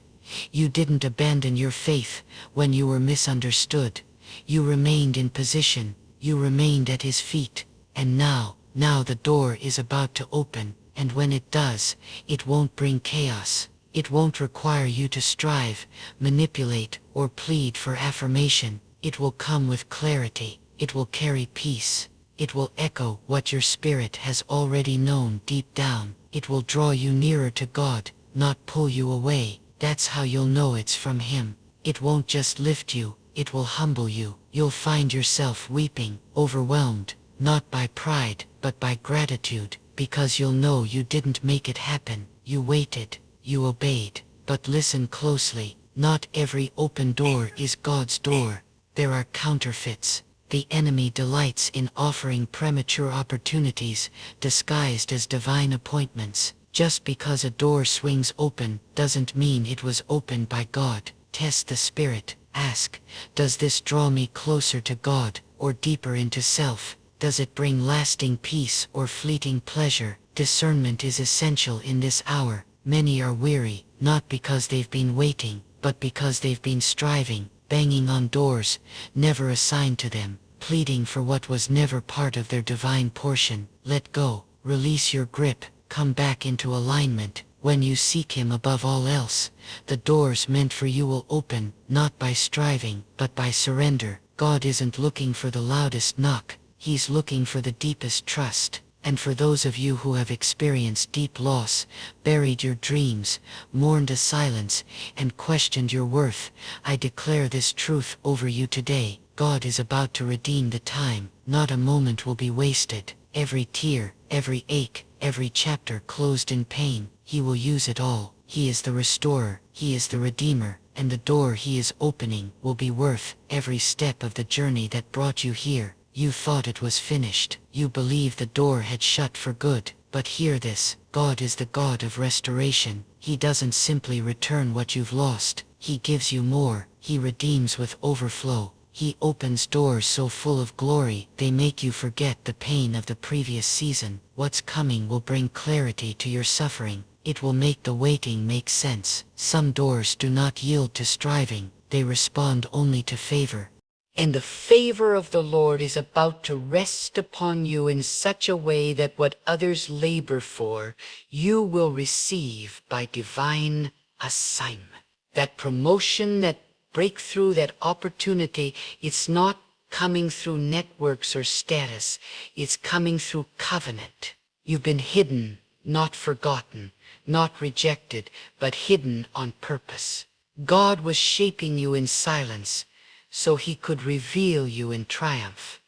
A: You didn't abandon your faith when you were misunderstood. You remained in position. You remained at His feet. And now the door is about to open, and when it does, it won't bring chaos. It won't require you to strive, manipulate, or plead for affirmation. It will come with clarity. It will carry peace. It will echo what your spirit has already known deep down. It will draw you nearer to God, not pull you away. That's how you'll know it's from Him. It won't just lift you, it will humble you. You'll find yourself weeping, overwhelmed, not by pride, but by gratitude, because you'll know you didn't make it happen. You waited, you obeyed. But listen closely, not every open door is God's door. There are counterfeits. The enemy delights in offering premature opportunities disguised as divine appointments. Just because a door swings open doesn't mean it was opened by God. Test the spirit. Ask, does this draw me closer to God or deeper into self? Does it bring lasting peace or fleeting pleasure? Discernment is essential in this hour. Many are weary, not because they've been waiting, but because they've been striving, banging on doors never assigned to them, pleading for what was never part of their divine portion. Let go, release your grip, come back into alignment. When you seek Him above all else, the doors meant for you will open, not by striving, but by surrender. God isn't looking for the loudest knock, He's looking for the deepest trust. And for those of you who have experienced deep loss, buried your dreams, mourned a silence, and questioned your worth, I declare this truth over you today. God is about to redeem the time. Not a moment will be wasted. Every tear, every ache, every chapter closed in pain, He will use it all. He is the restorer, He is the redeemer, and the door He is opening will be worth every step of the journey that brought you here. You thought it was finished. You believed the door had shut for good. But hear this, God is the God of restoration. He doesn't simply return what you've lost. He gives you more. He redeems with overflow. He opens doors so full of glory, they make you forget the pain of the previous season. What's coming will bring clarity to your suffering. It will make the waiting make sense. Some doors do not yield to striving. They respond only to favor. And the favor of the Lord is about to rest upon you in such a way that what others labor for, you will receive by divine assignment. That promotion, that breakthrough, that opportunity, it's not coming through networks or status. It's coming through covenant. You've been hidden, not forgotten, not rejected, but hidden on purpose. God was shaping you in silence, so He could reveal you in triumph.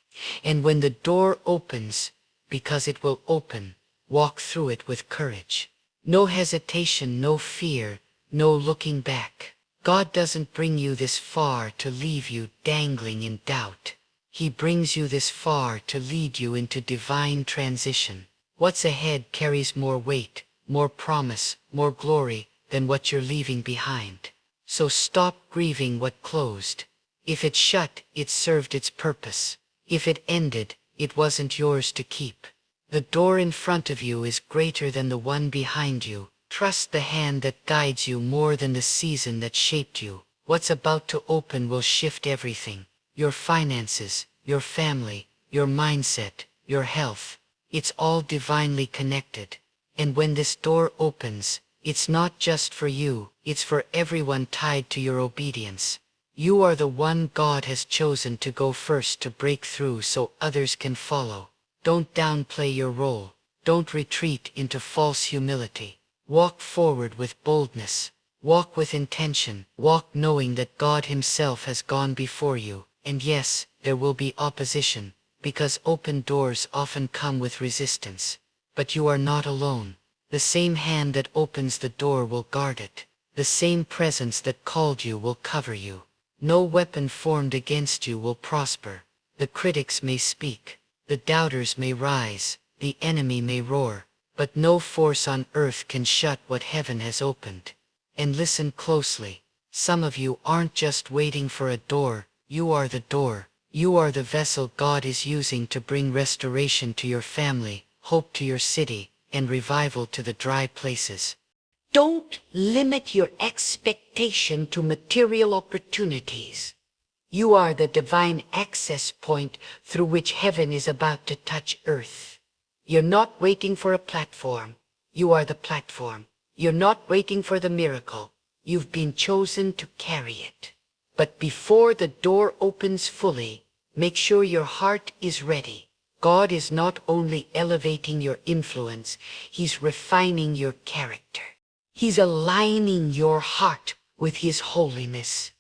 A: And when the door opens, because it will open, walk through it with courage. No hesitation, no fear, no looking back. God doesn't bring you this far to leave you dangling in doubt. He brings you this far to lead you into divine transition. What's ahead carries more weight, more promise, more glory than what you're leaving behind. So stop grieving what closed. If it shut, it served its purpose. If it ended, it wasn't yours to keep. The door in front of you is greater than the one behind you. Trust the hand that guides you more than the season that shaped you. What's about to open will shift everything. Your finances, your family, your mindset, your health. It's all divinely connected. And when this door opens, it's not just for you, it's for everyone tied to your obedience. You are the one God has chosen to go first to break through so others can follow. Don't downplay your role. Don't retreat into false humility. Walk forward with boldness. Walk with intention. Walk knowing that God Himself has gone before you. And yes, there will be opposition, because open doors often come with resistance. But you are not alone. The same hand that opens the door will guard it. The same presence that called you will cover you. No weapon formed against you will prosper. The critics may speak, the doubters may rise, the enemy may roar, but no force on earth can shut what heaven has opened. And listen closely. Some of you aren't just waiting for a door, you are the door. You are the vessel God is using to bring restoration to your family, hope to your city, and revival to the dry places. Don't limit your expectation to material opportunities. You are the divine access point through which heaven is about to touch earth. You're not waiting for a platform. You are the platform. You're not waiting for the miracle. You've been chosen to carry it. But before the door opens fully, make sure your heart is ready. God is not only elevating your influence, He's refining your character. He's aligning your heart with His holiness.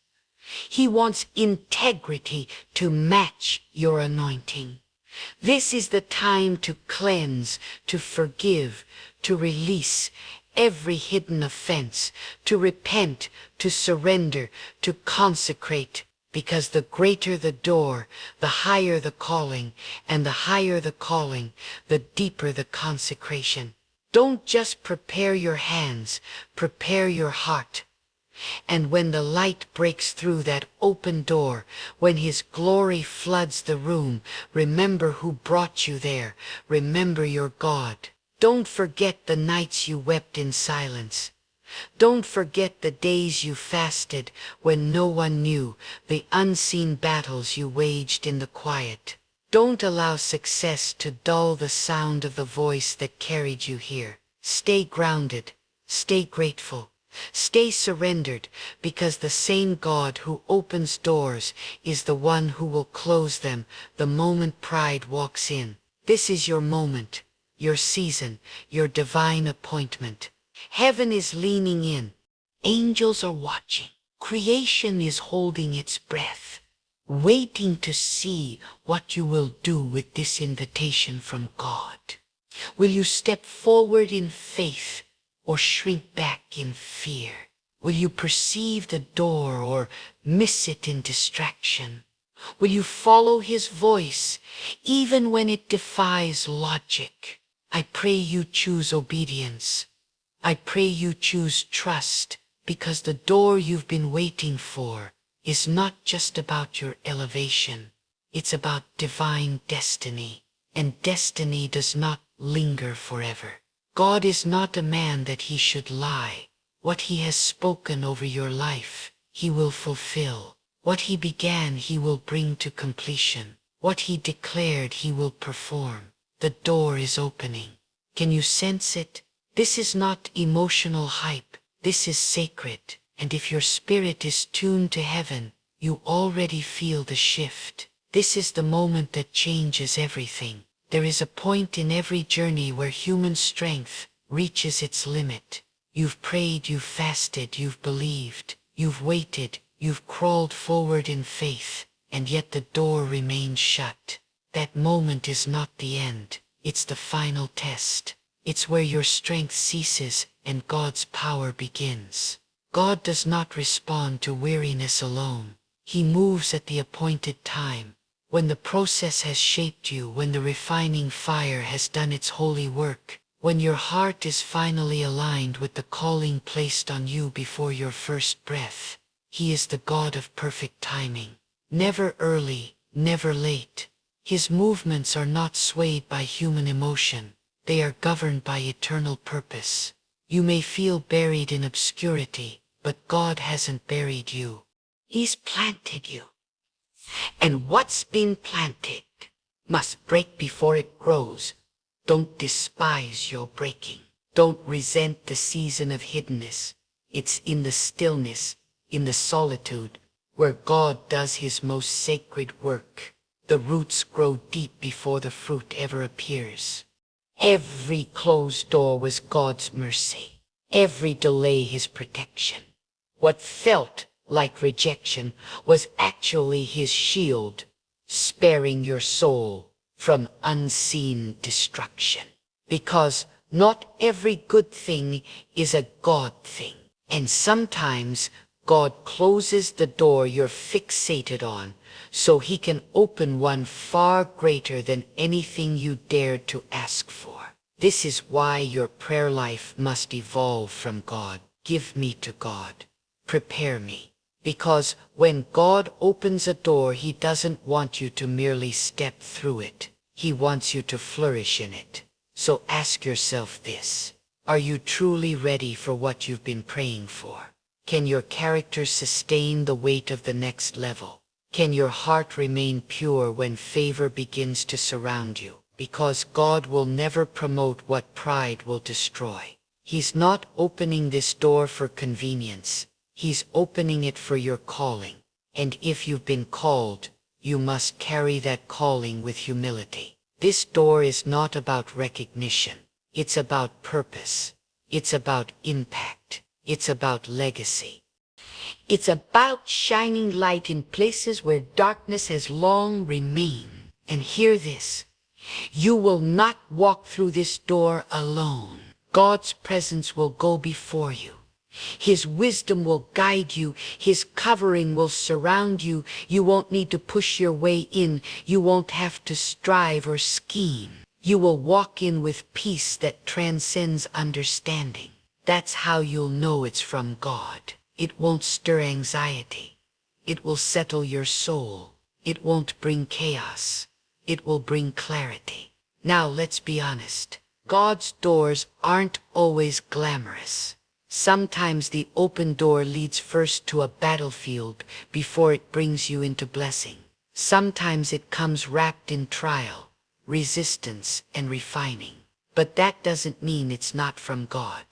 A: He wants integrity to match your anointing. This is the time to cleanse, to forgive, to release every hidden offense, to repent, to surrender, to consecrate, because the greater the door, the higher the calling, and the higher the calling, the deeper the consecration. Don't just prepare your hands, prepare your heart. And when the light breaks through that open door, when His glory floods the room, remember who brought you there. Remember your God. Don't forget the nights you wept in silence. Don't forget the days you fasted when no one knew, the unseen battles you waged in the quiet. Don't allow success to dull the sound of the voice that carried you here. Stay grounded, stay grateful. Stay surrendered, because the same God who opens doors is the one who will close them the moment pride walks in. This is your moment, your season, your divine appointment. Heaven is leaning in. Angels are watching. Creation is holding its breath, waiting to see what you will do with this invitation from God. Will you step forward in faith, or shrink back in fear? Will you perceive the door or miss it in distraction? Will you follow His voice even when it defies logic? I pray you choose obedience. I pray you choose trust, because the door you've been waiting for is not just about your elevation. It's about divine destiny, and destiny does not linger forever. God is not a man that He should lie. What He has spoken over your life, He will fulfill. What He began, He will bring to completion. What He declared, He will perform. The door is opening. Can you sense it? This is not emotional hype. This is sacred. And if your spirit is tuned to heaven, you already feel the shift. This is the moment that changes everything. There is a point in every journey where human strength reaches its limit. You've prayed, you've fasted, you've believed, you've waited, you've crawled forward in faith, and yet the door remains shut. That moment is not the end. It's the final test. It's where your strength ceases and God's power begins. God does not respond to weariness alone. He moves at the appointed time. When the process has shaped you, when the refining fire has done its holy work, when your heart is finally aligned with the calling placed on you before your first breath, He is the God of perfect timing. Never early, never late. His movements are not swayed by human emotion. They are governed by eternal purpose. You may feel buried in obscurity, but God hasn't buried you. He's planted you. And what's been planted must break before it grows. Don't despise your breaking. Don't resent the season of hiddenness. It's in the stillness, in the solitude, where God does His most sacred work. The roots grow deep before the fruit ever appears. Every closed door was God's mercy. Every delay His protection. What felt like rejection was actually His shield, sparing your soul from unseen destruction. Because not every good thing is a God thing. And sometimes God closes the door you're fixated on so He can open one far greater than anything you dared to ask for. This is why your prayer life must evolve from God. Give me to God. Prepare me. Because when God opens a door, He doesn't want you to merely step through it. He wants you to flourish in it. So ask yourself this. Are you truly ready for what you've been praying for? Can your character sustain the weight of the next level? Can your heart remain pure when favor begins to surround you? Because God will never promote what pride will destroy. He's not opening this door for convenience. He's opening it for your calling. And if you've been called, you must carry that calling with humility. This door is not about recognition. It's about purpose. It's about impact. It's about legacy. It's about shining light in places where darkness has long remained. And hear this. You will not walk through this door alone. God's presence will go before you. His wisdom will guide you. His covering will surround you. You won't need to push your way in. You won't have to strive or scheme. You will walk in with peace that transcends understanding. That's how you'll know it's from God. It won't stir anxiety. It will settle your soul. It won't bring chaos. It will bring clarity. Now let's be honest. God's doors aren't always glamorous. Sometimes the open door leads first to a battlefield before it brings you into blessing. Sometimes it comes wrapped in trial, resistance, and refining. But that doesn't mean it's not from God.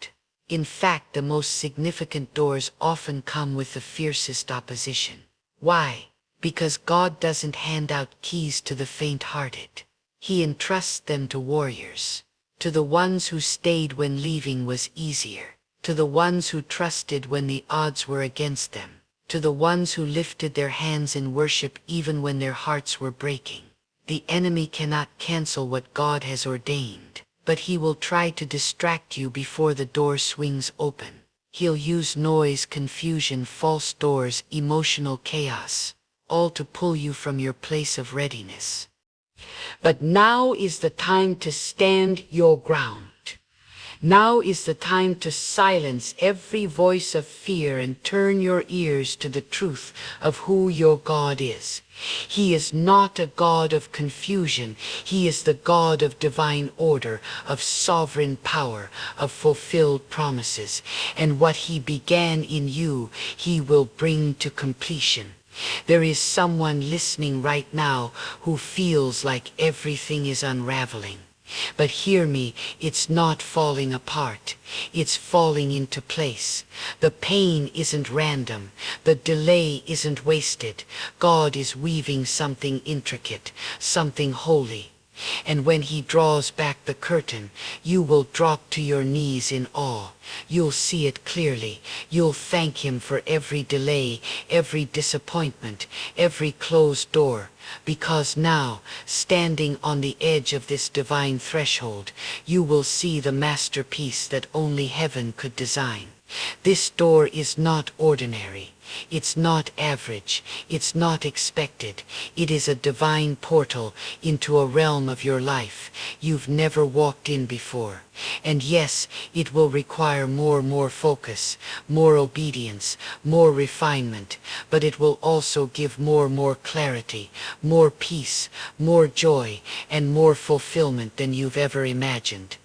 A: In fact, the most significant doors often come with the fiercest opposition. Why? Because God doesn't hand out keys to the faint-hearted. He entrusts them to warriors, to the ones who stayed when leaving was easier, to the ones who trusted when the odds were against them, to the ones who lifted their hands in worship even when their hearts were breaking. The enemy cannot cancel what God has ordained, but he will try to distract you before the door swings open. He'll use noise, confusion, false doors, emotional chaos, all to pull you from your place of readiness. But now is the time to stand your ground. Now is the time to silence every voice of fear and turn your ears to the truth of who your God is. He is not a God of confusion. He is the God of divine order, of sovereign power, of fulfilled promises. And what he began in you, he will bring to completion. There is someone listening right now who feels like everything is unraveling. But hear me, it's not falling apart. It's falling into place. The pain isn't random. The delay isn't wasted. God is weaving something intricate, something holy. And when he draws back the curtain, you will drop to your knees in awe. You'll see it clearly. You'll thank him for every delay, every disappointment, every closed door. Because now, standing on the edge of this divine threshold, you will see the masterpiece that only heaven could design. This door is not ordinary. It's not average. It's not expected. It is a divine portal into a realm of your life you've never walked in before. And yes, it will require more focus, more obedience, more refinement, but it will also give more clarity, more peace, more joy, and more fulfillment than you've ever imagined.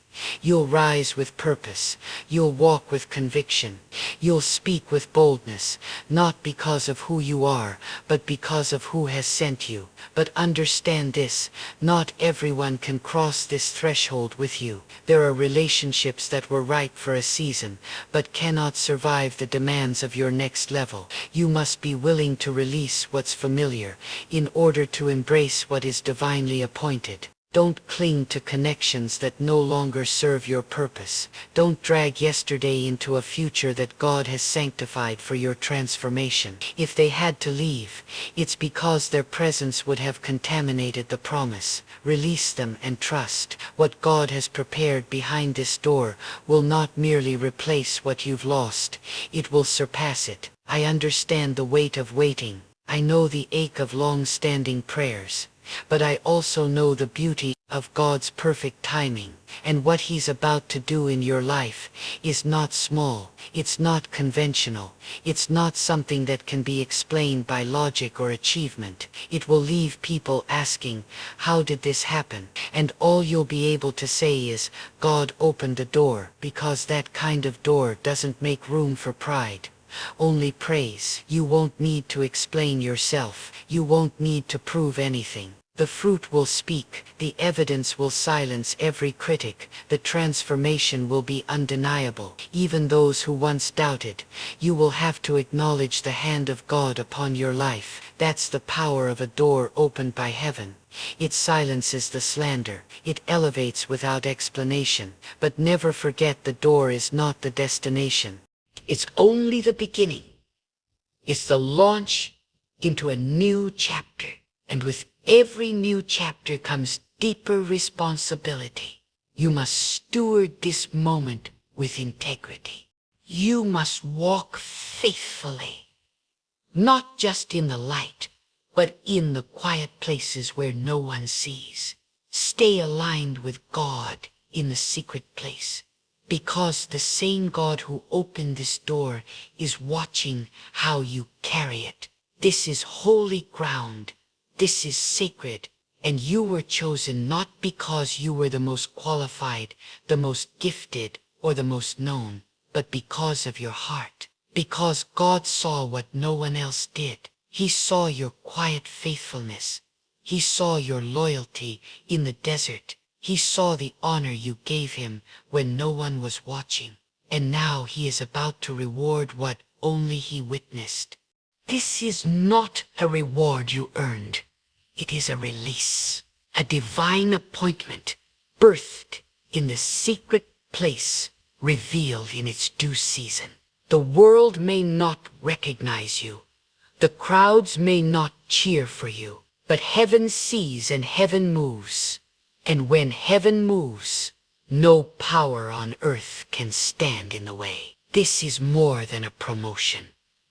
A: You'll rise with purpose. You'll walk with conviction. You'll speak with boldness, not because of who you are, but because of who has sent you. But understand this, not everyone can cross this threshold with you. There are relationships that were right for a season, but cannot survive the demands of your next level. You must be willing to release what's familiar in order to embrace what is divinely appointed. Don't cling to connections that no longer serve your purpose. Don't drag yesterday into a future that God has sanctified for your transformation. If they had to leave, it's because their presence would have contaminated the promise. Release them and trust. What God has prepared behind this door will not merely replace what you've lost. It will surpass it. I understand the weight of waiting. I know the ache of long-standing prayers. But I also know the beauty of God's perfect timing, and what he's about to do in your life is not small, it's not conventional, it's not something that can be explained by logic or achievement. It will leave people asking, how did this happen? And all you'll be able to say is, God opened the door, because that kind of door doesn't make room for pride. Only praise. You won't need to explain yourself. You won't need to prove anything. The fruit will speak. The evidence will silence every critic. The transformation will be undeniable. Even those who once doubted, you will have to acknowledge the hand of God upon your life. That's the power of a door opened by heaven. It silences the slander. It elevates without explanation. But never forget, the door is not the destination. It's only the beginning. It's the launch into a new chapter. And with every new chapter comes deeper responsibility. You must steward this moment with integrity. You must walk faithfully, not just in the light, but in the quiet places where no one sees. Stay aligned with God in the secret place, because the same God who opened this door is watching how you carry it. This is holy ground. This is sacred. And you were chosen not because you were the most qualified, the most gifted, or the most known, but because of your heart. Because God saw what no one else did. He saw your quiet faithfulness. He saw your loyalty in the desert. He saw the honor you gave him when no one was watching. And now he is about to reward what only he witnessed. This is not a reward you earned. It is a release, a divine appointment, birthed in the secret place, revealed in its due season. The world may not recognize you. The crowds may not cheer for you, but heaven sees and heaven moves. And when heaven moves, no power on earth can stand in the way. This is more than a promotion.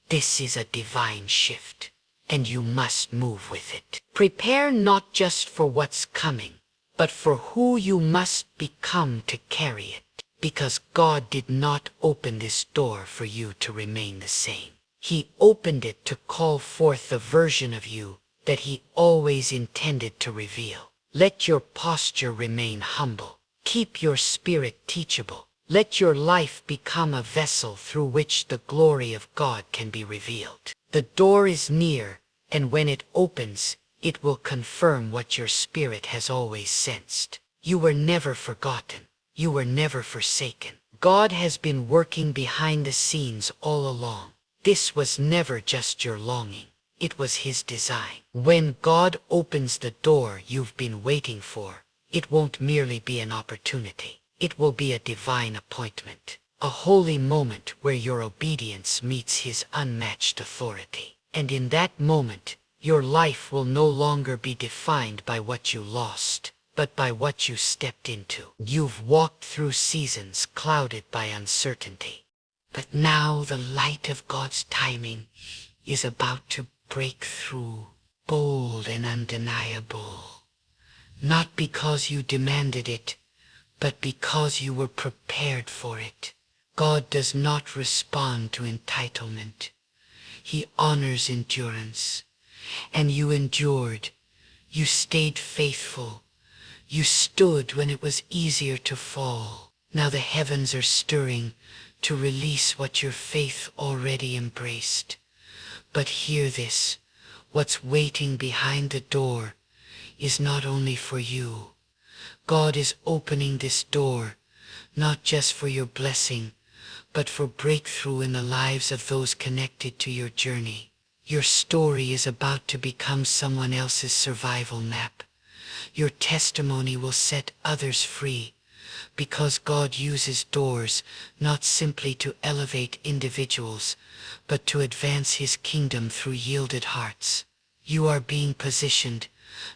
A: This is a divine shift, and you must move with it. Prepare not just for what's coming, but for who you must become to carry it. Because God did not open this door for you to remain the same. He opened it to call forth the version of you that he always intended to reveal. Let your posture remain humble. Keep your spirit teachable. Let your life become a vessel through which the glory of God can be revealed. The door is near, and when it opens, it will confirm what your spirit has always sensed. You were never forgotten. You were never forsaken. God has been working behind the scenes all along. This was never just your longing. It was his design. When God opens the door you've been waiting for, it won't merely be an opportunity. It will be a divine appointment, a holy moment where your obedience meets his unmatched authority. And in that moment, your life will no longer be defined by what you lost, but by what you stepped into. You've walked through seasons clouded by uncertainty. But now the light of God's timing is about to break through, bold and undeniable. Not because you demanded it, but because you were prepared for it. God does not respond to entitlement. He honors endurance. And you endured. You stayed faithful. You stood when it was easier to fall. Now the heavens are stirring to release what your faith already embraced. But hear this, what's waiting behind the door is not only for you. God is opening this door, not just for your blessing, but for breakthrough in the lives of those connected to your journey. Your story is about to become someone else's survival map. Your testimony will set others free, because God uses doors not simply to elevate individuals, but to advance his kingdom through yielded hearts. You are being positioned,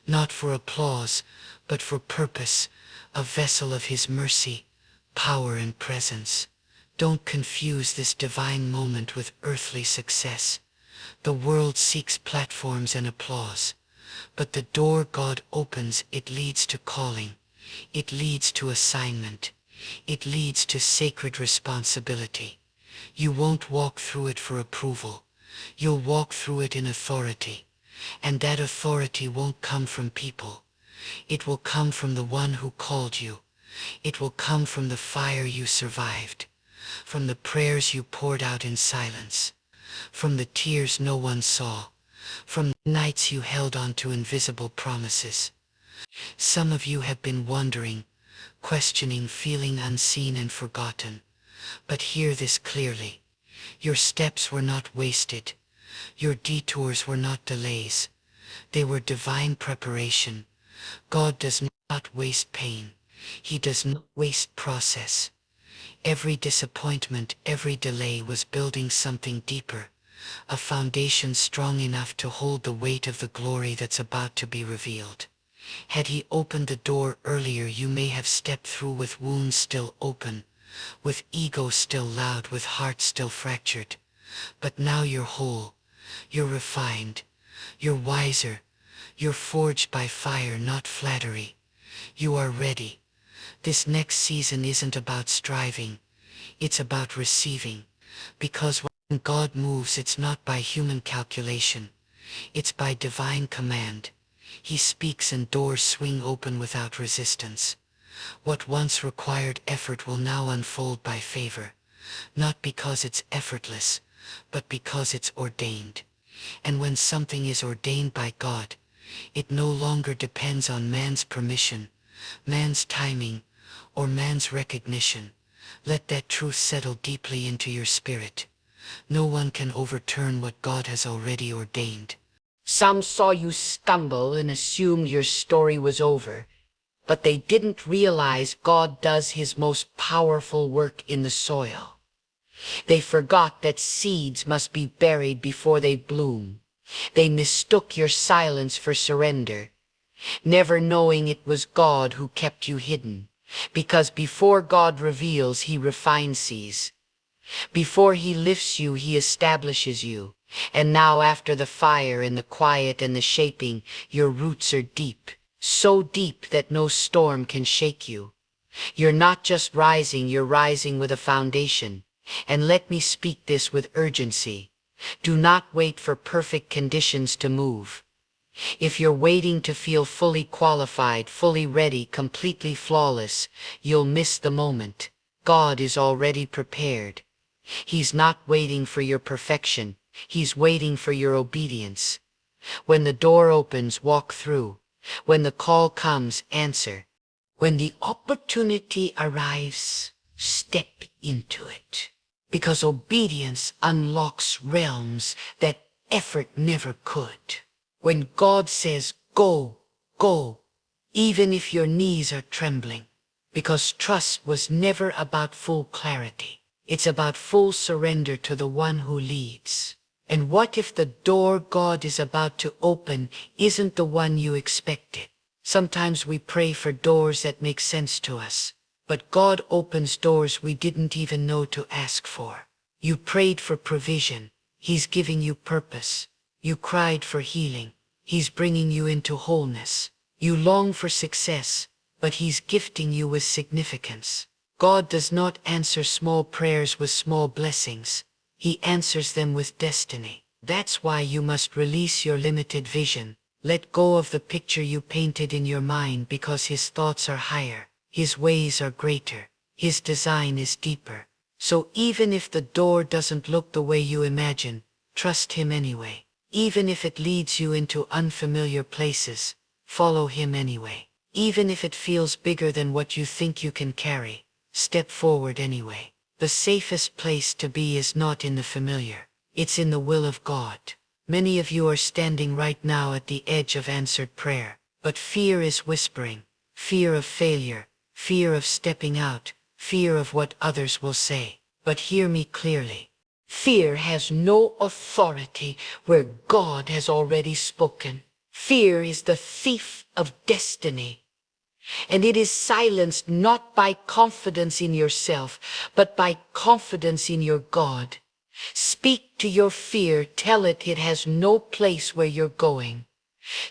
A: not for applause, but for purpose, a vessel of his mercy, power, and presence. Don't confuse this divine moment with earthly success. The world seeks platforms and applause, but the door God opens, it leads to calling. It leads to assignment. It leads to sacred responsibility. You won't walk through it for approval. You'll walk through it in authority. And that authority won't come from people. It will come from the one who called you. It will come from the fire you survived, from the prayers you poured out in silence, from the tears no one saw, from the nights you held on to invisible promises. Some of you have been wondering, questioning, feeling unseen and forgotten. But hear this clearly. Your steps were not wasted. Your detours were not delays. They were divine preparation. God does not waste pain. He does not waste process. Every disappointment, every delay was building something deeper, a foundation strong enough to hold the weight of the glory that's about to be revealed. Had he opened the door earlier, you may have stepped through with wounds still open, with ego still loud, with heart still fractured. But now you're whole, you're refined, you're wiser, you're forged by fire, not flattery. You are ready. This next season isn't about striving. It's about receiving. Because when God moves, it's not by human calculation. It's by divine command. He speaks and doors swing open without resistance. What once required effort will now unfold by favor, not because it's effortless, but because it's ordained. And when something is ordained by God, it no longer depends on man's permission, man's timing, or man's recognition. Let that truth settle deeply into your spirit. No one can overturn what God has already ordained. Some saw you stumble and assumed your story was over, but they didn't realize God does his most powerful work in the soil. They forgot that seeds must be buried before they bloom. They mistook your silence for surrender, never knowing it was God who kept you hidden. Because before God reveals, he refines. Before he lifts you, he establishes you. And now, after the fire and the quiet and the shaping, your roots are deep, so deep that no storm can shake you. You're not just rising, you're rising with a foundation. And let me speak this with urgency. Do not wait for perfect conditions to move. If you're waiting to feel fully qualified, fully ready, completely flawless, you'll miss the moment. God is already prepared. He's not waiting for your perfection. He's waiting for your obedience. When the door opens, walk through. When the call comes, answer. When the opportunity arrives, step into it. Because obedience unlocks realms that effort never could. When God says, go, go, even if your knees are trembling. Because trust was never about full clarity. It's about full surrender to the one who leads. And what if the door God is about to open isn't the one you expected? Sometimes we pray for doors that make sense to us, but God opens doors we didn't even know to ask for. You prayed for provision. He's giving you purpose. You cried for healing. He's bringing you into wholeness. You long for success, but he's gifting you with significance. God does not answer small prayers with small blessings. He answers them with destiny. That's why you must release your limited vision. Let go of the picture you painted in your mind, because his thoughts are higher. His ways are greater. His design is deeper. So even if the door doesn't look the way you imagine, trust him anyway. Even if it leads you into unfamiliar places, follow him anyway. Even if it feels bigger than what you think you can carry, step forward anyway. The safest place to be is not in the familiar. It's in the will of God. Many of you are standing right now at the edge of answered prayer, but fear is whispering. Fear of failure, fear of stepping out, fear of what others will say. But hear me clearly. Fear has no authority where God has already spoken. Fear is the thief of destiny. And it is silenced not by confidence in yourself, but by confidence in your God. Speak to your fear. Tell it it has no place where you're going.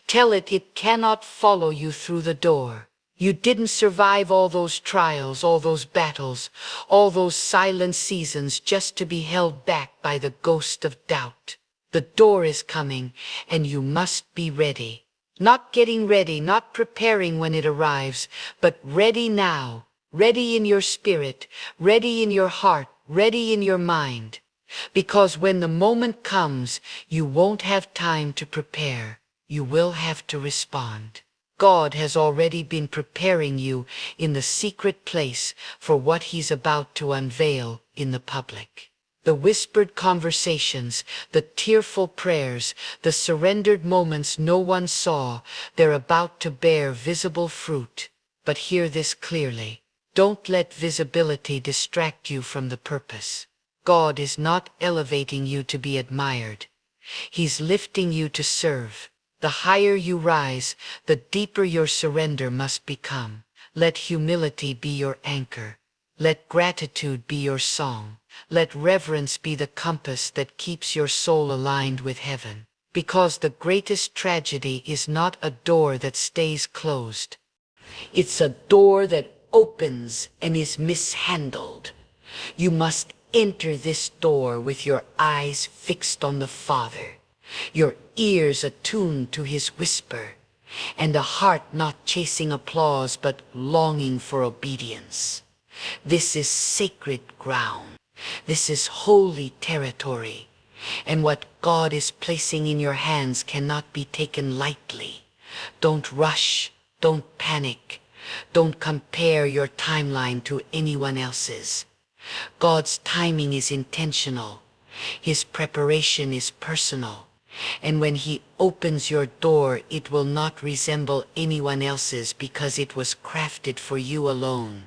A: Tell it it cannot follow you through the door. You didn't survive all those trials, all those battles, all those silent seasons just to be held back by the ghost of doubt. The door is coming, and you must be ready. Not getting ready, not preparing when it arrives, but ready now. Ready in your spirit, ready in your heart, ready in your mind. Because when the moment comes, you won't have time to prepare. You will have to respond. God has already been preparing you in the secret place for what he's about to unveil in the public. The whispered conversations, the tearful prayers, the surrendered moments no one saw, they're about to bear visible fruit. But hear this clearly. Don't let visibility distract you from the purpose. God is not elevating you to be admired. He's lifting you to serve. The higher you rise, the deeper your surrender must become. Let humility be your anchor. Let gratitude be your song. Let reverence be the compass that keeps your soul aligned with heaven. Because the greatest tragedy is not a door that stays closed, It's a door that opens and is mishandled. You must enter this door with your eyes fixed on the Father, your ears attuned to his whisper, and a heart not chasing applause but longing for obedience. This is sacred ground. This is holy territory. And what God is placing in your hands cannot be taken lightly. Don't rush. Don't panic. Don't compare your timeline to anyone else's. God's timing is intentional. His preparation is personal. And when he opens your door, it will not resemble anyone else's because it was crafted for you alone.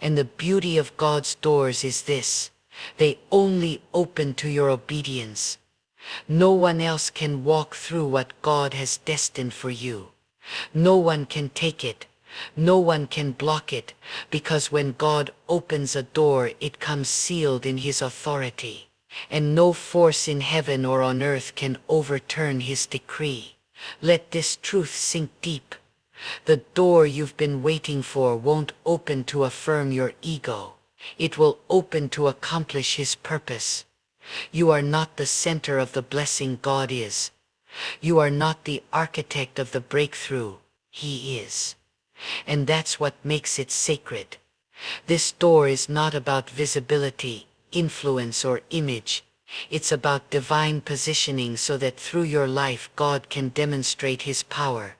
A: And the beauty of God's doors is this: they only open to your obedience. No one else can walk through what God has destined for you. No one can take it. No one can block it, because when God opens a door, it comes sealed in his authority. And no force in heaven or on earth can overturn his decree. Let this truth sink deep. The door you've been waiting for won't open to affirm your ego. It will open to accomplish his purpose. You are not the center of the blessing God is. You are not the architect of the breakthrough. He is. And that's what makes it sacred. This door is not about visibility, influence, or image. It's about divine positioning so that through your life God can demonstrate his power.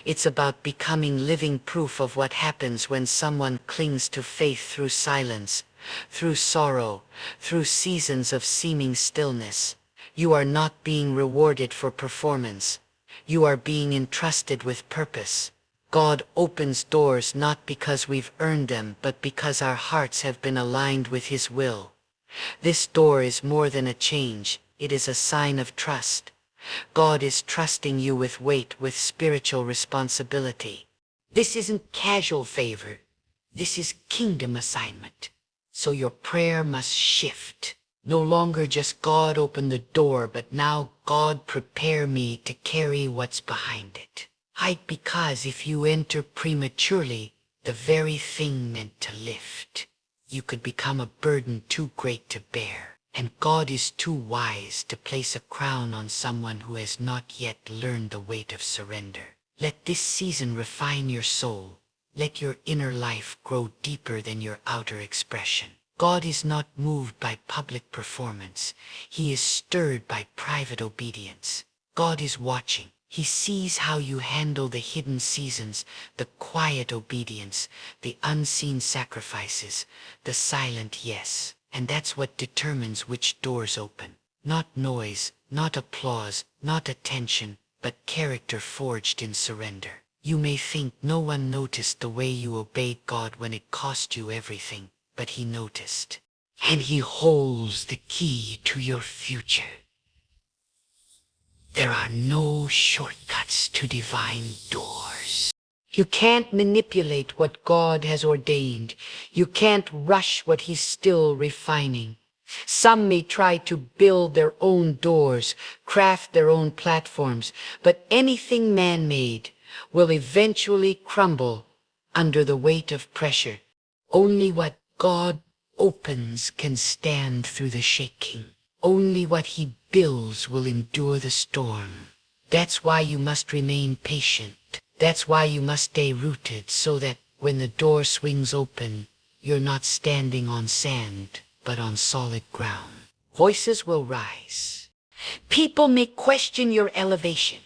A: It's about becoming living proof of what happens when someone clings to faith through silence, through sorrow, through seasons of seeming stillness. You are not being rewarded for performance. You are being entrusted with purpose. God opens doors not because we've earned them, but because our hearts have been aligned with his will. This door is more than a change. It is a sign of trust. God is trusting you with weight, with spiritual responsibility. This isn't casual favor. This is kingdom assignment. So your prayer must shift. No longer just God open the door, but now God prepare me to carry what's behind it. Because if you enter prematurely, the very thing meant to lift, you could become a burden too great to bear. And God is too wise to place a crown on someone who has not yet learned the weight of surrender. Let this season refine your soul. Let your inner life grow deeper than your outer expression. God is not moved by public performance. He is stirred by private obedience. God is watching. He sees how you handle the hidden seasons, the quiet obedience, the unseen sacrifices, the silent yes. And that's what determines which doors open. Not noise, not applause, not attention, but character forged in surrender. You may think no one noticed the way you obeyed God when it cost you everything, but he noticed. And he holds the key to your future. There are no shortcuts to divine doors. You can't manipulate what God has ordained. You can't rush what he's still refining. Some may try to build their own doors, craft their own platforms, but anything man-made will eventually crumble under the weight of pressure. Only what God opens can stand through the shaking. Only what he builds will endure the storm. That's why you must remain patient. That's why you must stay rooted, so that when the door swings open, you're not standing on sand, but on solid ground. Voices will rise. People may question your elevation.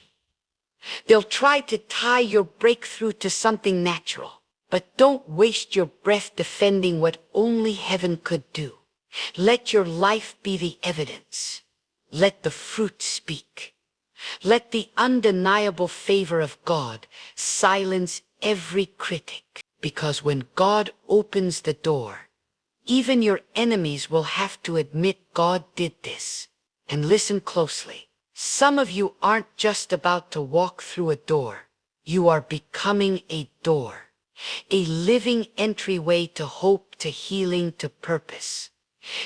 A: They'll try to tie your breakthrough to something natural. But don't waste your breath defending what only heaven could do. Let your life be the evidence. Let the fruit speak. Let the undeniable favor of God silence every critic. Because when God opens the door, even your enemies will have to admit God did this. And listen closely. Some of you aren't just about to walk through a door. You are becoming a door. A living entryway to hope, to healing, to purpose.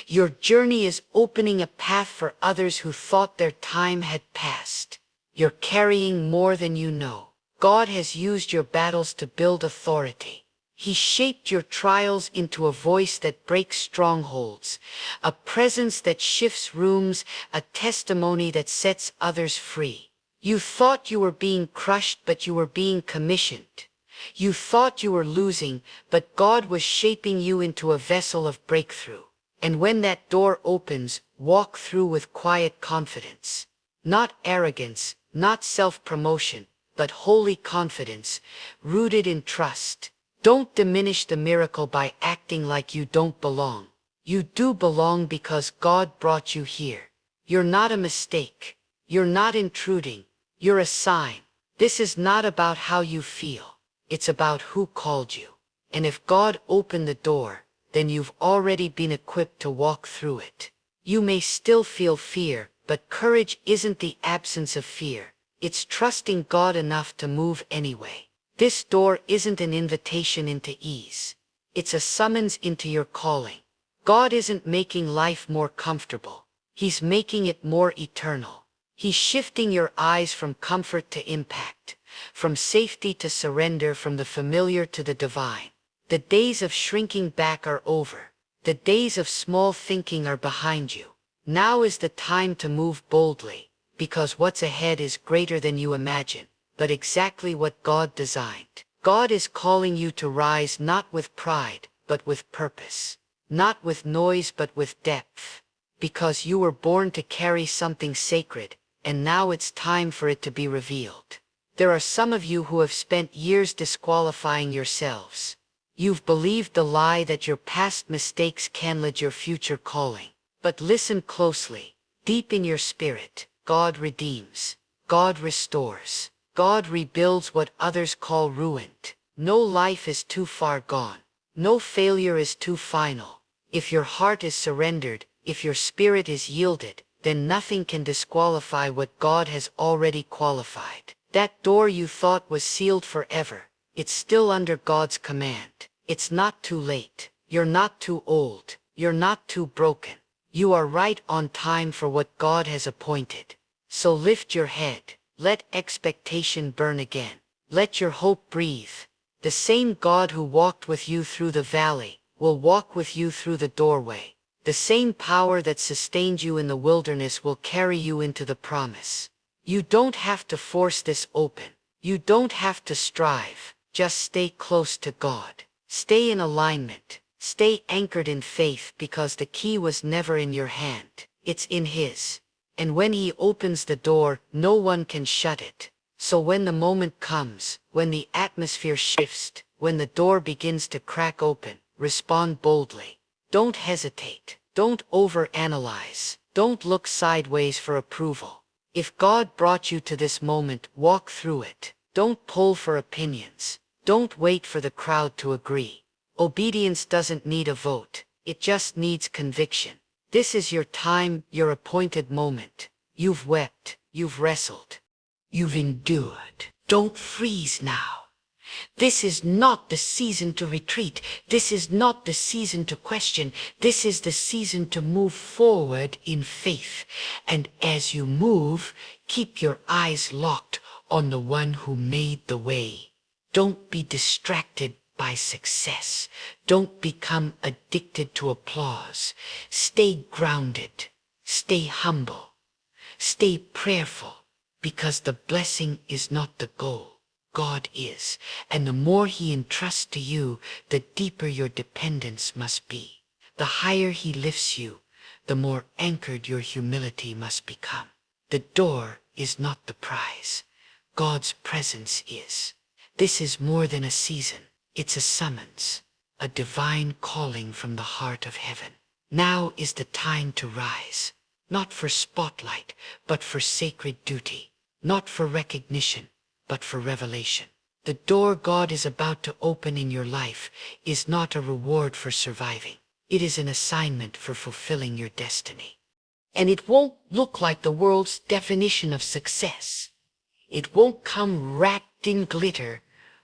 A: Your journey is opening a path for others who thought their time had passed. You're carrying more than you know. God has used your battles to build authority. He shaped your trials into a voice that breaks strongholds, a presence that shifts rooms, a testimony that sets others free. You thought you were being crushed, but you were being commissioned. You thought you were losing, but God was shaping you into a vessel of breakthrough. And when that door opens, walk through with quiet confidence. Not arrogance, not self-promotion, but holy confidence, rooted in trust. Don't diminish the miracle by acting like you don't belong. You do belong because God brought you here. You're not a mistake. You're not intruding. You're a sign. This is not about how you feel. It's about who called you. And if God opened the door, then you've already been equipped to walk through it. You may still feel fear, but courage isn't the absence of fear. It's trusting God enough to move anyway. This door isn't an invitation into ease. It's a summons into your calling. God isn't making life more comfortable. He's making it more eternal. He's shifting your eyes from comfort to impact, from safety to surrender, from the familiar to the divine. The days of shrinking back are over. The days of small thinking are behind you. Now is the time to move boldly, because what's ahead is greater than you imagine, but exactly what God designed. God is calling you to rise not with pride, but with purpose. Not with noise, but with depth. Because you were born to carry something sacred, and now it's time for it to be revealed. There are some of you who have spent years disqualifying yourselves. You've believed the lie that your past mistakes can lead your future calling. But listen closely. Deep in your spirit, God redeems. God restores. God rebuilds what others call ruined. No life is too far gone. No failure is too final. If your heart is surrendered, if your spirit is yielded, then nothing can disqualify what God has already qualified. That door you thought was sealed forever, it's still under God's command. It's not too late. You're not too old. You're not too broken. You are right on time for what God has appointed. So lift your head. Let expectation burn again. Let your hope breathe. The same God who walked with you through the valley will walk with you through the doorway. The same power that sustained you in the wilderness will carry you into the promise. You don't have to force this open. You don't have to strive. Just stay close to God. Stay in alignment. Stay anchored in faith, because the key was never in your hand. It's in His. And when He opens the door, no one can shut it. So when the moment comes, when the atmosphere shifts, when the door begins to crack open, respond boldly. Don't hesitate. Don't overanalyze. Don't look sideways for approval. If God brought you to this moment, walk through it. Don't poll for opinions. Don't wait for the crowd to agree. Obedience doesn't need a vote. It just needs conviction. This is your time, your appointed moment. You've wept. You've wrestled. You've endured. Don't freeze now. This is not the season to retreat. This is not the season to question. This is the season to move forward in faith. And as you move, keep your eyes locked on the one who made the way. Don't be distracted by success. Don't become addicted to applause. Stay grounded. Stay humble. Stay prayerful, because the blessing is not the goal. God is, and the more He entrusts to you, the deeper your dependence must be. The higher He lifts you, the more anchored your humility must become. The door is not the prize. God's presence is. This is more than a season. It's a summons, a divine calling from the heart of heaven. Now is the time to rise, not for spotlight, but for sacred duty, not for recognition, but for revelation. The door God is about to open in your life is not a reward for surviving. It is an assignment for fulfilling your destiny. And it won't look like the world's definition of success. It won't come wrapped in glitter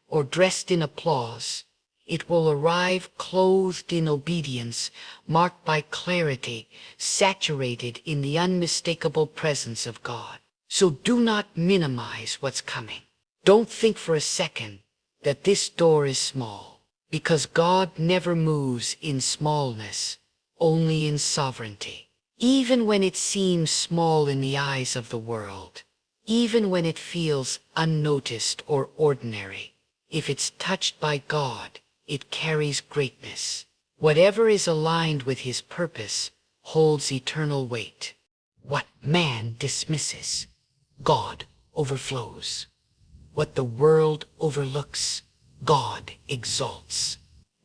A: or dressed in applause. It will arrive clothed in obedience, marked by clarity, saturated in the unmistakable presence of God. So do not minimize what's coming. Don't think for a second that this door is small, because God never moves in smallness, only in sovereignty. Even when it seems small in the eyes of the world, even when it feels unnoticed or ordinary, if it's touched by God, it carries greatness. Whatever is aligned with His purpose holds eternal weight. What man dismisses, God overflows. What the world overlooks, God exalts.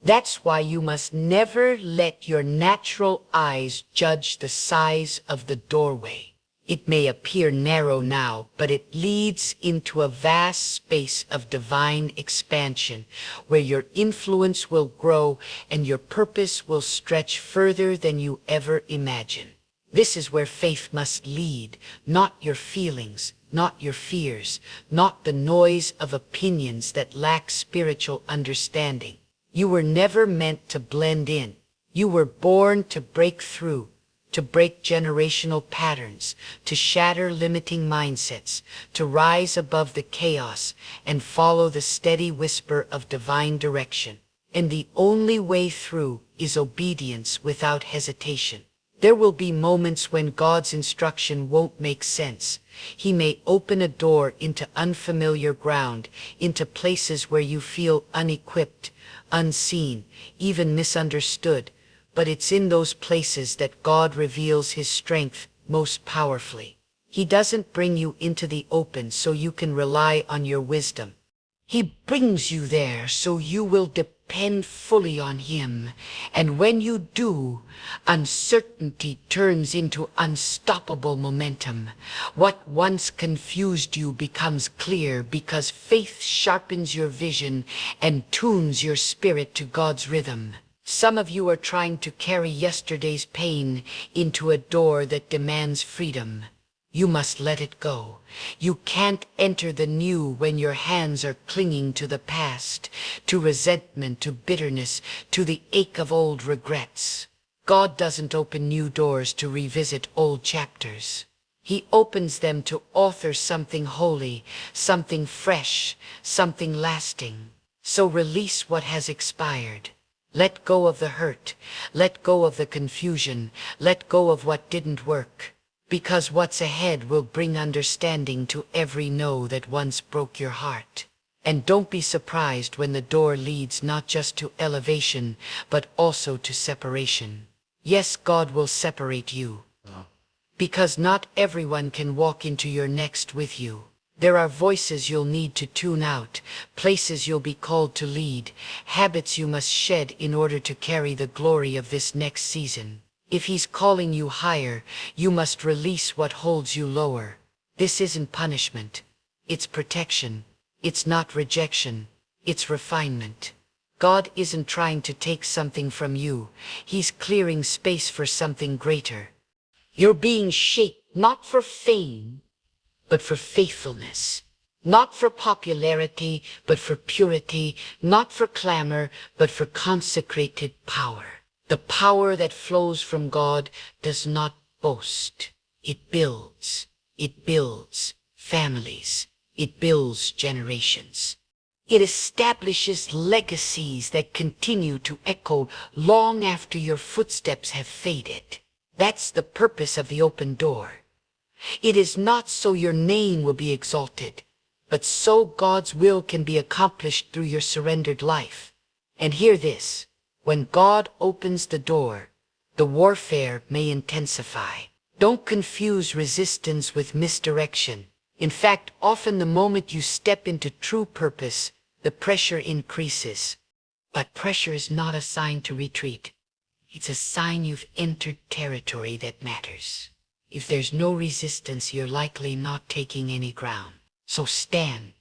A: That's why you must never let your natural eyes judge the size of the doorway. It may appear narrow now, but it leads into a vast space of divine expansion where your influence will grow and your purpose will stretch further than you ever imagined. This is where faith must lead, not your feelings, not your fears, not the noise of opinions that lack spiritual understanding. You were never meant to blend in. You were born to break through, to break generational patterns, to shatter limiting mindsets, to rise above the chaos and follow the steady whisper of divine direction. And the only way through is obedience without hesitation. There will be moments when God's instruction won't make sense. He may open a door into unfamiliar ground, into places where you feel unequipped, unseen, even misunderstood. But it's in those places that God reveals His strength most powerfully. He doesn't bring you into the open so you can rely on your wisdom. He brings you there so you will depend fully on Him. And when you do, uncertainty turns into unstoppable momentum. What once confused you becomes clear because faith sharpens your vision and tunes your spirit to God's rhythm. Some of you are trying to carry yesterday's pain into a door that demands freedom. You must let it go. You can't enter the new when your hands are clinging to the past, to resentment, to bitterness, to the ache of old regrets. God doesn't open new doors to revisit old chapters. He opens them to author something holy, something fresh, something lasting. So release what has expired. Let go of the hurt. Let go of the confusion. Let go of what didn't work. Because what's ahead will bring understanding to every no that once broke your heart. And don't be surprised when the door leads not just to elevation, but also to separation. Yes, God will separate you. Because not everyone can walk into your next with you. There are voices you'll need to tune out, places you'll be called to lead, habits you must shed in order to carry the glory of this next season. If He's calling you higher, you must release what holds you lower. This isn't punishment. It's protection. It's not rejection. It's refinement. God isn't trying to take something from you. He's clearing space for something greater. You're being shaped not for fame, but for faithfulness. Not for popularity, but for purity. Not for clamor, but for consecrated power. The power that flows from God does not boast. It builds. It builds families. It builds generations. It establishes legacies that continue to echo long after your footsteps have faded. That's the purpose of the open door. It is not so your name will be exalted, but so God's will can be accomplished through your surrendered life. And hear this. When God opens the door, the warfare may intensify. Don't confuse resistance with misdirection. In fact, often the moment you step into true purpose, the pressure increases. But pressure is not a sign to retreat. It's a sign you've entered territory that matters. If there's no resistance, you're likely not taking any ground. So stand.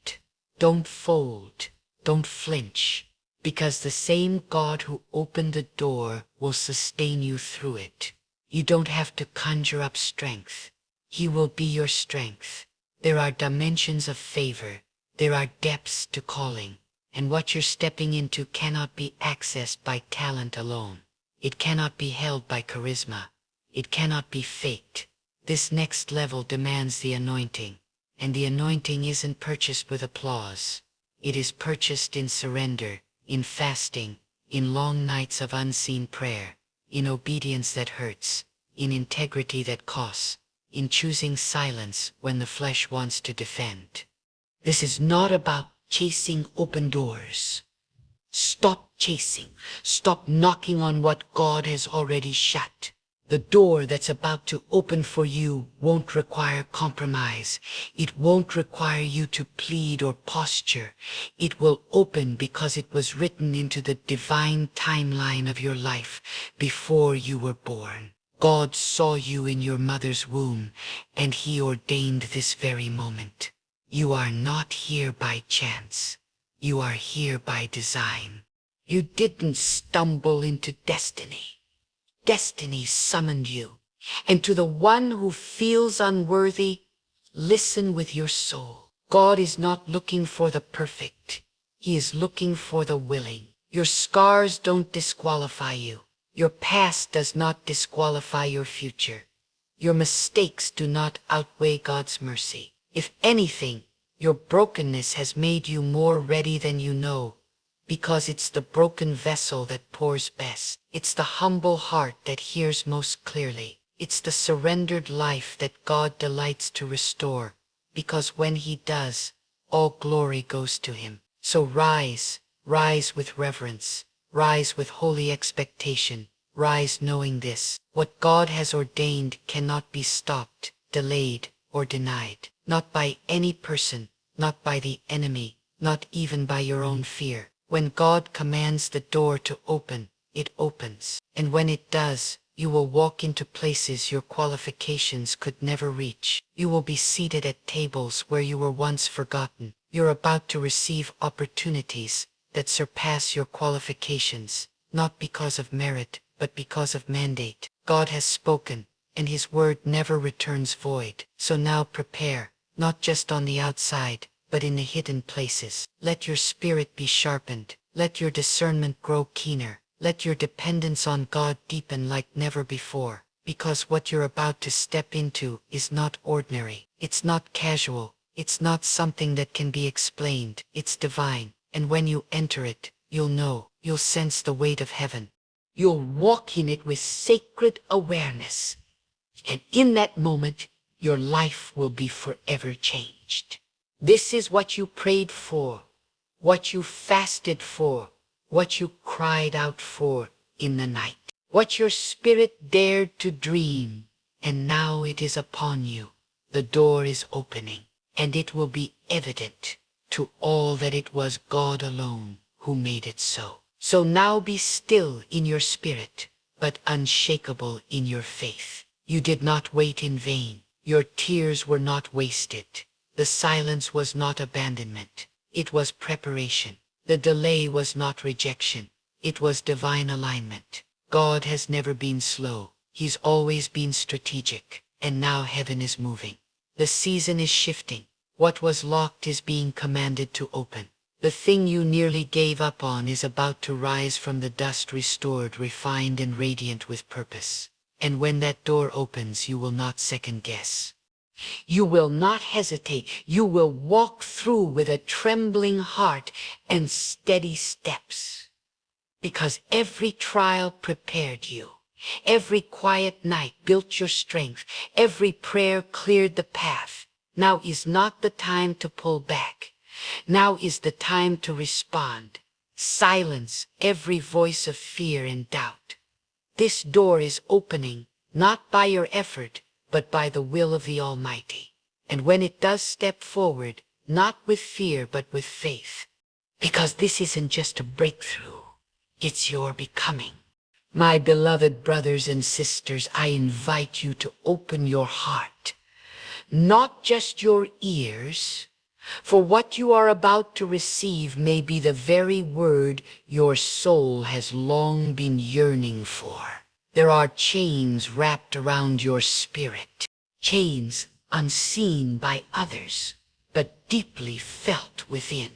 A: Don't fold. Don't flinch. Because the same God who opened the door will sustain you through it. You don't have to conjure up strength. He will be your strength. There are dimensions of favor. There are depths to calling. And what you're stepping into cannot be accessed by talent alone. It cannot be held by charisma. It cannot be faked. This next level demands the anointing. And the anointing isn't purchased with applause. It is purchased in surrender, in fasting, in long nights of unseen prayer, in obedience that hurts, in integrity that costs, in choosing silence when the flesh wants to defend. This is not about chasing open doors. Stop chasing. Stop knocking on what God has already shut. The door that's about to open for you won't require compromise. It won't require you to plead or posture. It will open because it was written into the divine timeline of your life before you were born. God saw you in your mother's womb, and He ordained this very moment. You are not here by chance. You are here by design. You didn't stumble into destiny. Destiny summoned you. And to the one who feels unworthy, listen with your soul. God is not looking for the perfect. He is looking for the willing. Your scars don't disqualify you. Your past does not disqualify your future. Your mistakes do not outweigh God's mercy. If anything, your brokenness has made you more ready than you know, because it's the broken vessel that pours best. It's the humble heart that hears most clearly. It's the surrendered life that God delights to restore, because when He does, all glory goes to Him. So rise, rise with reverence, rise with holy expectation, rise knowing this: what God has ordained cannot be stopped, delayed, or denied. Not by any person, not by the enemy, not even by your own fear. When God commands the door to open, it opens. And when it does, you will walk into places your qualifications could never reach. You will be seated at tables where you were once forgotten. You're about to receive opportunities that surpass your qualifications, not because of merit, but because of mandate. God has spoken, and His word never returns void. So now prepare, not just on the outside, but in the hidden places. Let your spirit be sharpened. Let your discernment grow keener. Let your dependence on God deepen like never before. Because what you're about to step into is not ordinary. It's not casual. It's not something that can be explained. It's divine. And when you enter it, you'll know. You'll sense the weight of heaven. You'll walk in it with sacred awareness. And in that moment, your life will be forever changed. This is what you prayed for, what you fasted for, what you cried out for in the night, what your spirit dared to dream, and now it is upon you. The door is opening, and it will be evident to all that it was God alone who made it so. So now be still in your spirit, but unshakable in your faith. You did not wait in vain. Your tears were not wasted. The silence was not abandonment. It was preparation. The delay was not rejection. It was divine alignment. God has never been slow. He's always been strategic. And now heaven is moving. The season is shifting. What was locked is being commanded to open. The thing you nearly gave up on is about to rise from the dust, restored, refined, and radiant with purpose. And when that door opens, you will not second guess. You will not hesitate. You will walk through with a trembling heart and steady steps. Because every trial prepared you. Every quiet night built your strength. Every prayer cleared the path. Now is not the time to pull back. Now is the time to respond. Silence every voice of fear and doubt. This door is opening, not by your effort, but by the will of the Almighty. And when it does step forward, not with fear, but with faith. Because this isn't just a breakthrough, it's your becoming. My beloved brothers and sisters, I invite you to open your heart, not just your ears, for what you are about to receive may be the very word your soul has long been yearning for. There are chains wrapped around your spirit, chains unseen by others, but deeply felt within.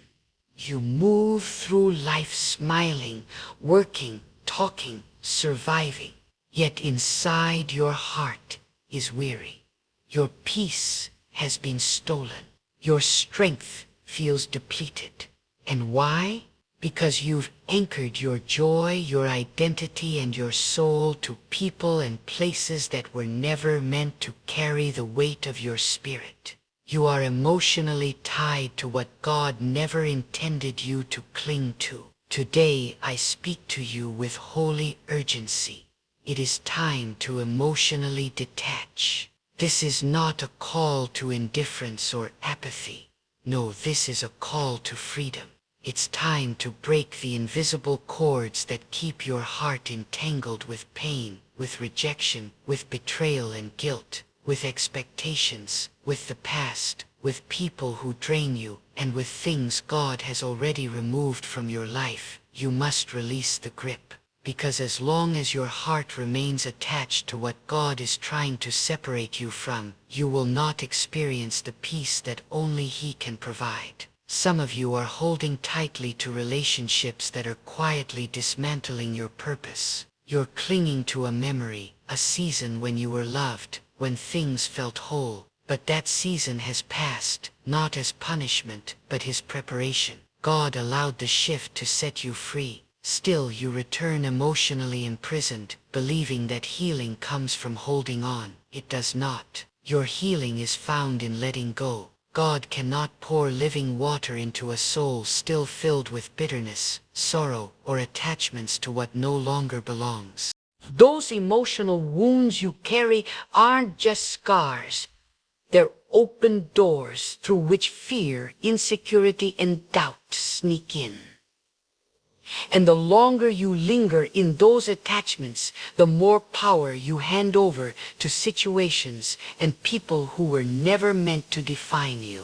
A: You move through life smiling, working, talking, surviving, yet inside your heart is weary. Your peace has been stolen. your strength feels depleted. And why? Because you've anchored your joy, your identity, and your soul to people and places that were never meant to carry the weight of your spirit. You are emotionally tied to what God never intended you to cling to. Today I speak to you with holy urgency. It is time to emotionally detach. This is not a call to indifference or apathy. No, this is a call to freedom. It's time to break the invisible cords that keep your heart entangled with pain, with rejection, with betrayal and guilt, with expectations, with the past, with people who drain you, and with things God has already removed from your life. You must release the grip, because as long as your heart remains attached to what God is trying to separate you from, you will not experience the peace that only He can provide. Some of you are holding tightly to relationships that are quietly dismantling your purpose. You're clinging to a memory, a season when you were loved, when things felt whole. But that season has passed, not as punishment, but His preparation. God allowed the shift to set you free. Still you return emotionally imprisoned, believing that healing comes from holding on. It does not. Your healing is found in letting go. God cannot pour living water into a soul still filled with bitterness, sorrow, or attachments to what no longer belongs. Those emotional wounds you carry aren't just scars. They're open doors through which fear, insecurity, and doubt sneak in. And the longer you linger in those attachments, the more power you hand over to situations and people who were never meant to define you.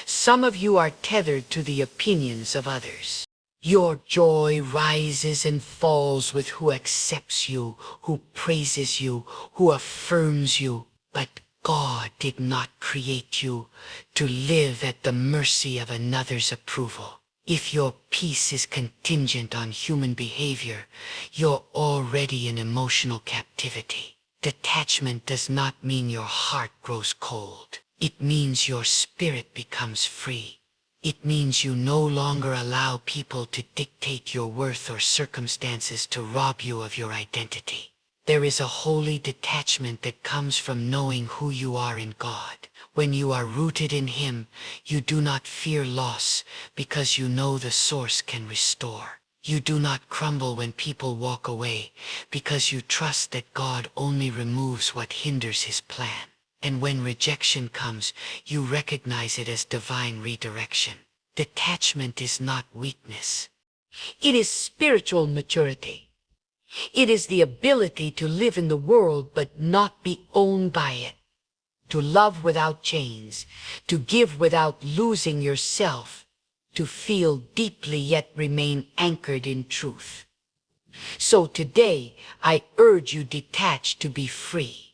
A: Some of you are tethered to the opinions of others. Your joy rises and falls with who accepts you, who praises you, who affirms you. But God did not create you to live at the mercy of another's approval. If your peace is contingent on human behavior, you're already in emotional captivity. Detachment does not mean your heart grows cold. It means your spirit becomes free. It means you no longer allow people to dictate your worth or circumstances to rob you of your identity. There is a holy detachment that comes from knowing who you are in God. When you are rooted in Him, you do not fear loss because you know the source can restore. You do not crumble when people walk away because you trust that God only removes what hinders His plan. And when rejection comes, you recognize it as divine redirection. Detachment is not weakness. It is spiritual maturity. It is the ability to live in the world but not be owned by it. To love without chains, to give without losing yourself, to feel deeply yet remain anchored in truth. So today, I urge you detach to be free.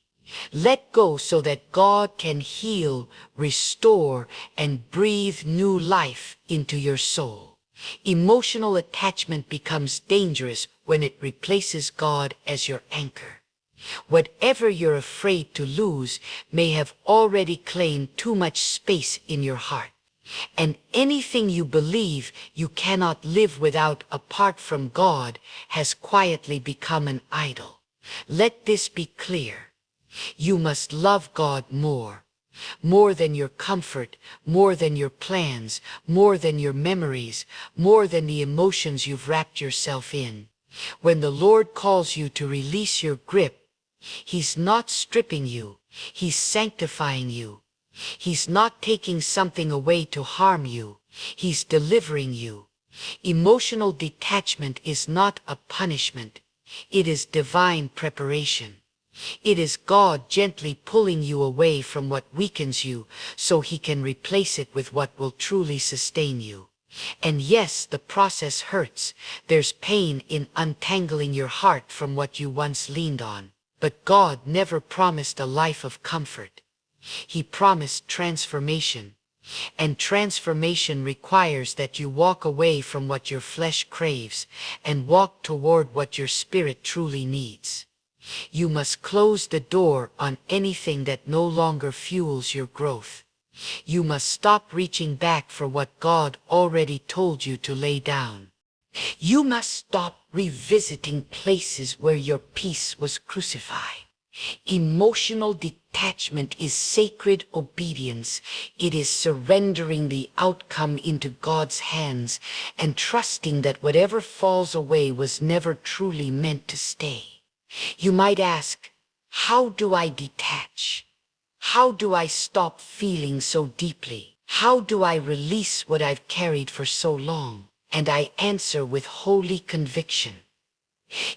A: Let go so that God can heal, restore, and breathe new life into your soul. Emotional attachment becomes dangerous when it replaces God as your anchor. Whatever you're afraid to lose may have already claimed too much space in your heart. And anything you believe you cannot live without apart from God has quietly become an idol. Let this be clear. You must love God more than your comfort, more than your plans, more than your memories, more than the emotions you've wrapped yourself in. When the Lord calls you to release your grip, He's not stripping you, He's sanctifying you. He's not taking something away to harm you, He's delivering you. Emotional detachment is not a punishment, it is divine preparation. It is God gently pulling you away from what weakens you so He can replace it with what will truly sustain you. And yes, the process hurts. There's pain in untangling your heart from what you once leaned on. But God never promised a life of comfort. He promised transformation. And transformation requires that you walk away from what your flesh craves and walk toward what your spirit truly needs. You must close the door on anything that no longer fuels your growth. You must stop reaching back for what God already told you to lay down. You must stop revisiting places where your peace was crucified. Emotional detachment is sacred obedience. It is surrendering the outcome into God's hands and trusting that whatever falls away was never truly meant to stay. You might ask, how do I detach? How do I stop feeling so deeply? How do I release what I've carried for so long? And I answer with holy conviction.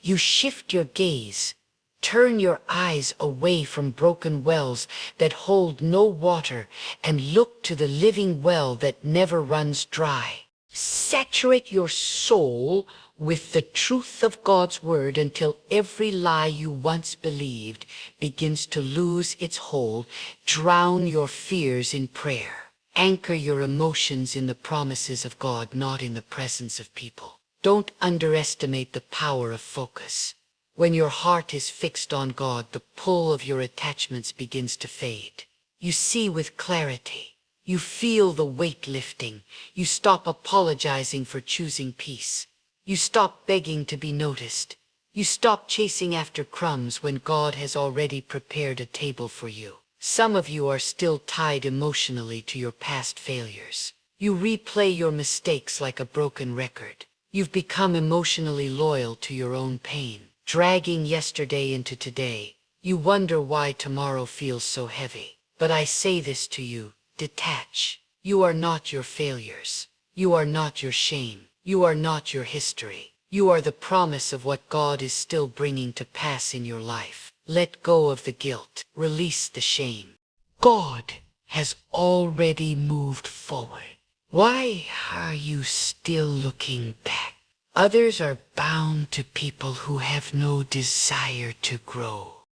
A: You shift your gaze. Turn your eyes away from broken wells that hold no water and look to the living well that never runs dry. Saturate your soul with the truth of God's word until every lie you once believed begins to lose its hold. Drown your fears in prayer. Anchor your emotions in the promises of God, not in the presence of people. Don't underestimate the power of focus. When your heart is fixed on God, the pull of your attachments begins to fade. You see with clarity. You feel the weight lifting. You stop apologizing for choosing peace. You stop begging to be noticed. You stop chasing after crumbs when God has already prepared a table for you. Some of you are still tied emotionally to your past failures. You replay your mistakes like a broken record. You've become emotionally loyal to your own pain, dragging yesterday into today. You wonder why tomorrow feels so heavy. But I say this to you, detach. You are not your failures. You are not your shame. You are not your history. You are the promise of what God is still bringing to pass in your life. Let go of the guilt. Release the shame. God has already moved forward. Why are you still looking back? Others are bound to people who have no desire to grow.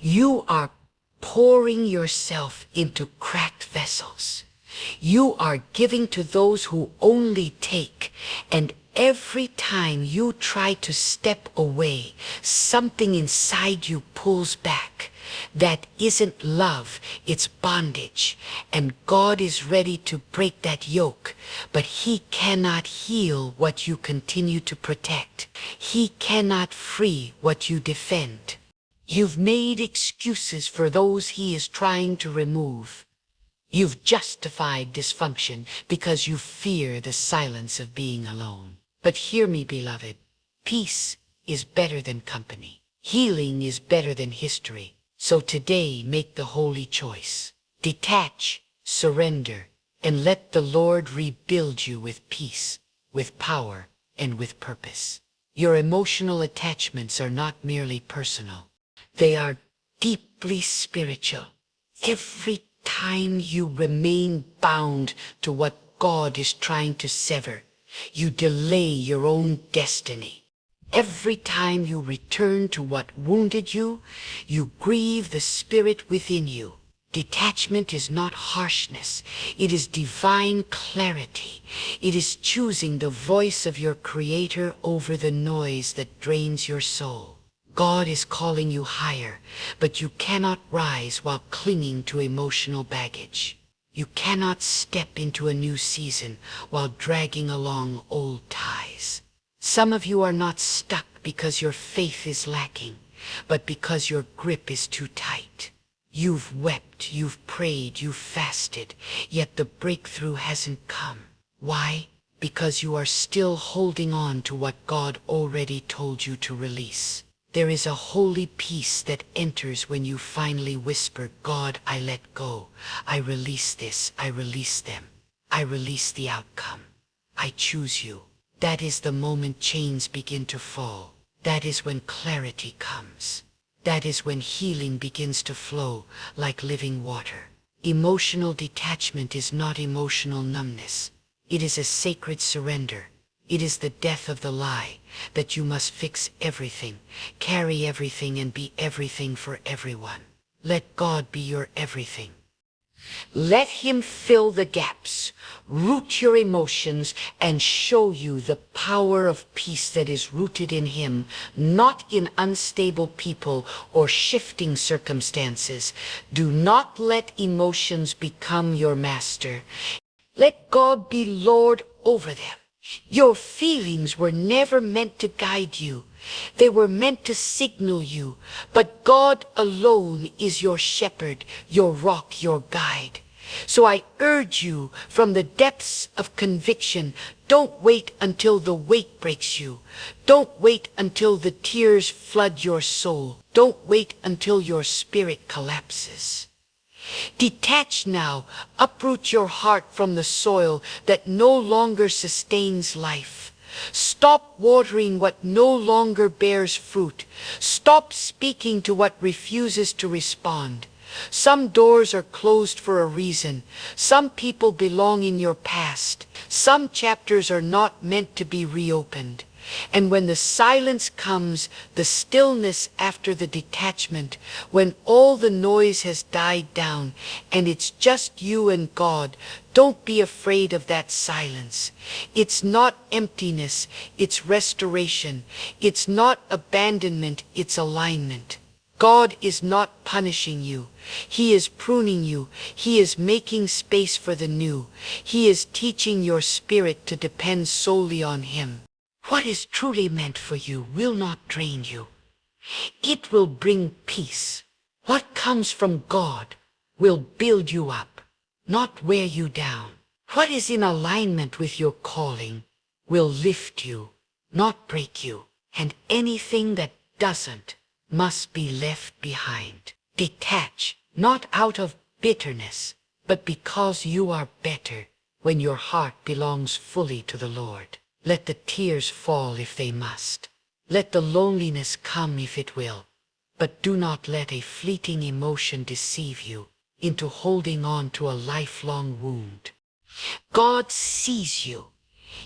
A: You are pouring yourself into cracked vessels. You are giving to those who only take, and every time you try to step away, something inside you pulls back. That isn't love, it's bondage. And God is ready to break that yoke, but He cannot heal what you continue to protect. He cannot free what you defend. You've made excuses for those He is trying to remove. You've justified dysfunction because you fear the silence of being alone. But hear me, beloved. Peace is better than company. Healing is better than history. So today, make the holy choice. Detach, surrender, and let the Lord rebuild you with peace, with power, and with purpose. Your emotional attachments are not merely personal. They are deeply spiritual. Every time you remain bound to what God is trying to sever, you delay your own destiny. Every time you return to what wounded you, you grieve the spirit within you. Detachment is not harshness. It is divine clarity. It is choosing the voice of your Creator over the noise that drains your soul. God is calling you higher, but you cannot rise while clinging to emotional baggage. You cannot step into a new season while dragging along old ties. Some of you are not stuck because your faith is lacking, but because your grip is too tight. You've wept, you've prayed, you've fasted, yet the breakthrough hasn't come. Why? Because you are still holding on to what God already told you to release. There is a holy peace that enters when you finally whisper, God, I let go. I release this. I release them. I release the outcome. I choose you. That is the moment chains begin to fall. That is when clarity comes. That is when healing begins to flow like living water. Emotional detachment is not emotional numbness. It is a sacred surrender. It is the death of the lie that you must fix everything, carry everything, and be everything for everyone. Let God be your everything. Let him fill the gaps, root your emotions, and show you the power of peace that is rooted in him, not in unstable people or shifting circumstances. Do not let emotions become your master. Let God be Lord over them. Your feelings were never meant to guide you. They were meant to signal you. But God alone is your shepherd, your rock, your guide. So I urge you from the depths of conviction, don't wait until the weight breaks you. Don't wait until the tears flood your soul. Don't wait until your spirit collapses. Detach now, uproot your heart from the soil that no longer sustains life. Stop watering what no longer bears fruit. Stop speaking to what refuses to respond. Some doors are closed for a reason. Some people belong in your past. Some chapters are not meant to be reopened. And when the silence comes, the stillness after the detachment, when all the noise has died down and it's just you and God, don't be afraid of that silence. It's not emptiness, it's restoration. It's not abandonment, it's alignment. God is not punishing you. He is pruning you. He is making space for the new. He is teaching your spirit to depend solely on him. What is truly meant for you will not drain you. It will bring peace. What comes from God will build you up, not wear you down. What is in alignment with your calling will lift you, not break you. And anything that doesn't must be left behind. Detach, not out of bitterness, but because you are better when your heart belongs fully to the Lord. Let the tears fall if they must. Let the loneliness come if it will. But do not let a fleeting emotion deceive you into holding on to a lifelong wound. God sees you.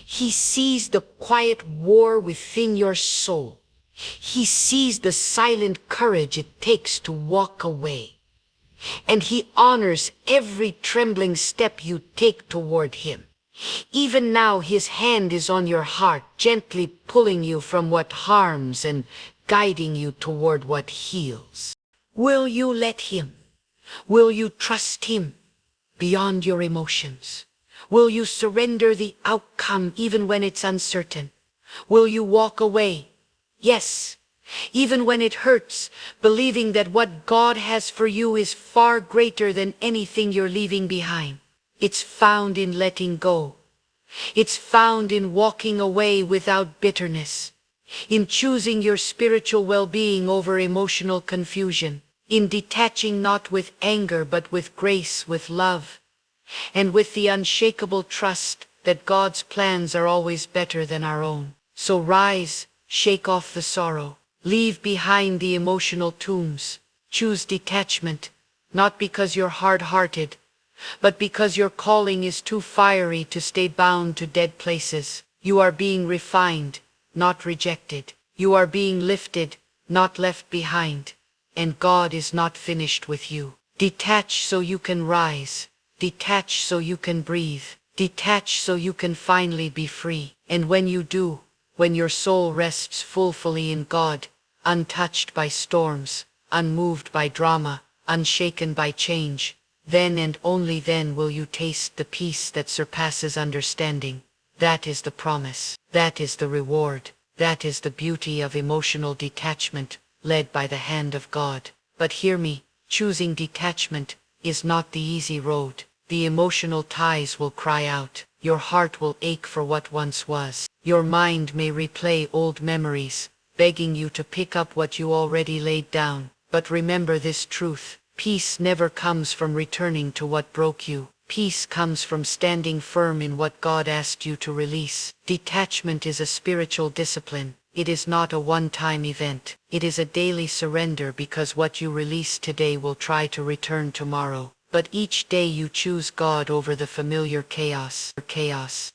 A: He sees the quiet war within your soul. He sees the silent courage it takes to walk away. And he honors every trembling step you take toward him. Even now his hand is on your heart, gently pulling you from what harms and guiding you toward what heals. Will you let him? Will you trust him beyond your emotions? Will you surrender the outcome even when it's uncertain? Will you walk away? Yes, even when it hurts, believing that what God has for you is far greater than anything you're leaving behind. It's found in letting go. It's found in walking away without bitterness, in choosing your spiritual well-being over emotional confusion, in detaching not with anger but with grace, with love, and with the unshakable trust that God's plans are always better than our own. So rise, shake off the sorrow, leave behind the emotional tombs, choose detachment, not because you're hard-hearted, but because your calling is too fiery to stay bound to dead places. You are being refined, not rejected. You are being lifted, not left behind. And God is not finished with you. Detach so you can rise. Detach so you can breathe. Detach so you can finally be free. And when you do, when your soul rests fully in God, untouched by storms, unmoved by drama, unshaken by change, then and only then will you taste the peace that surpasses understanding. That is the promise. That is the reward. That is the beauty of emotional detachment, led by the hand of God. But hear me, choosing detachment is not the easy road. The emotional ties will cry out. Your heart will ache for what once was. Your mind may replay old memories, begging you to pick up what you already laid down. But remember this truth. Peace never comes from returning to what broke you. Peace comes from standing firm in what God asked you to release. Detachment is a spiritual discipline. It is not a one-time event. It is a daily surrender, because what you release today will try to return tomorrow. But each day you choose God over the familiar chaos.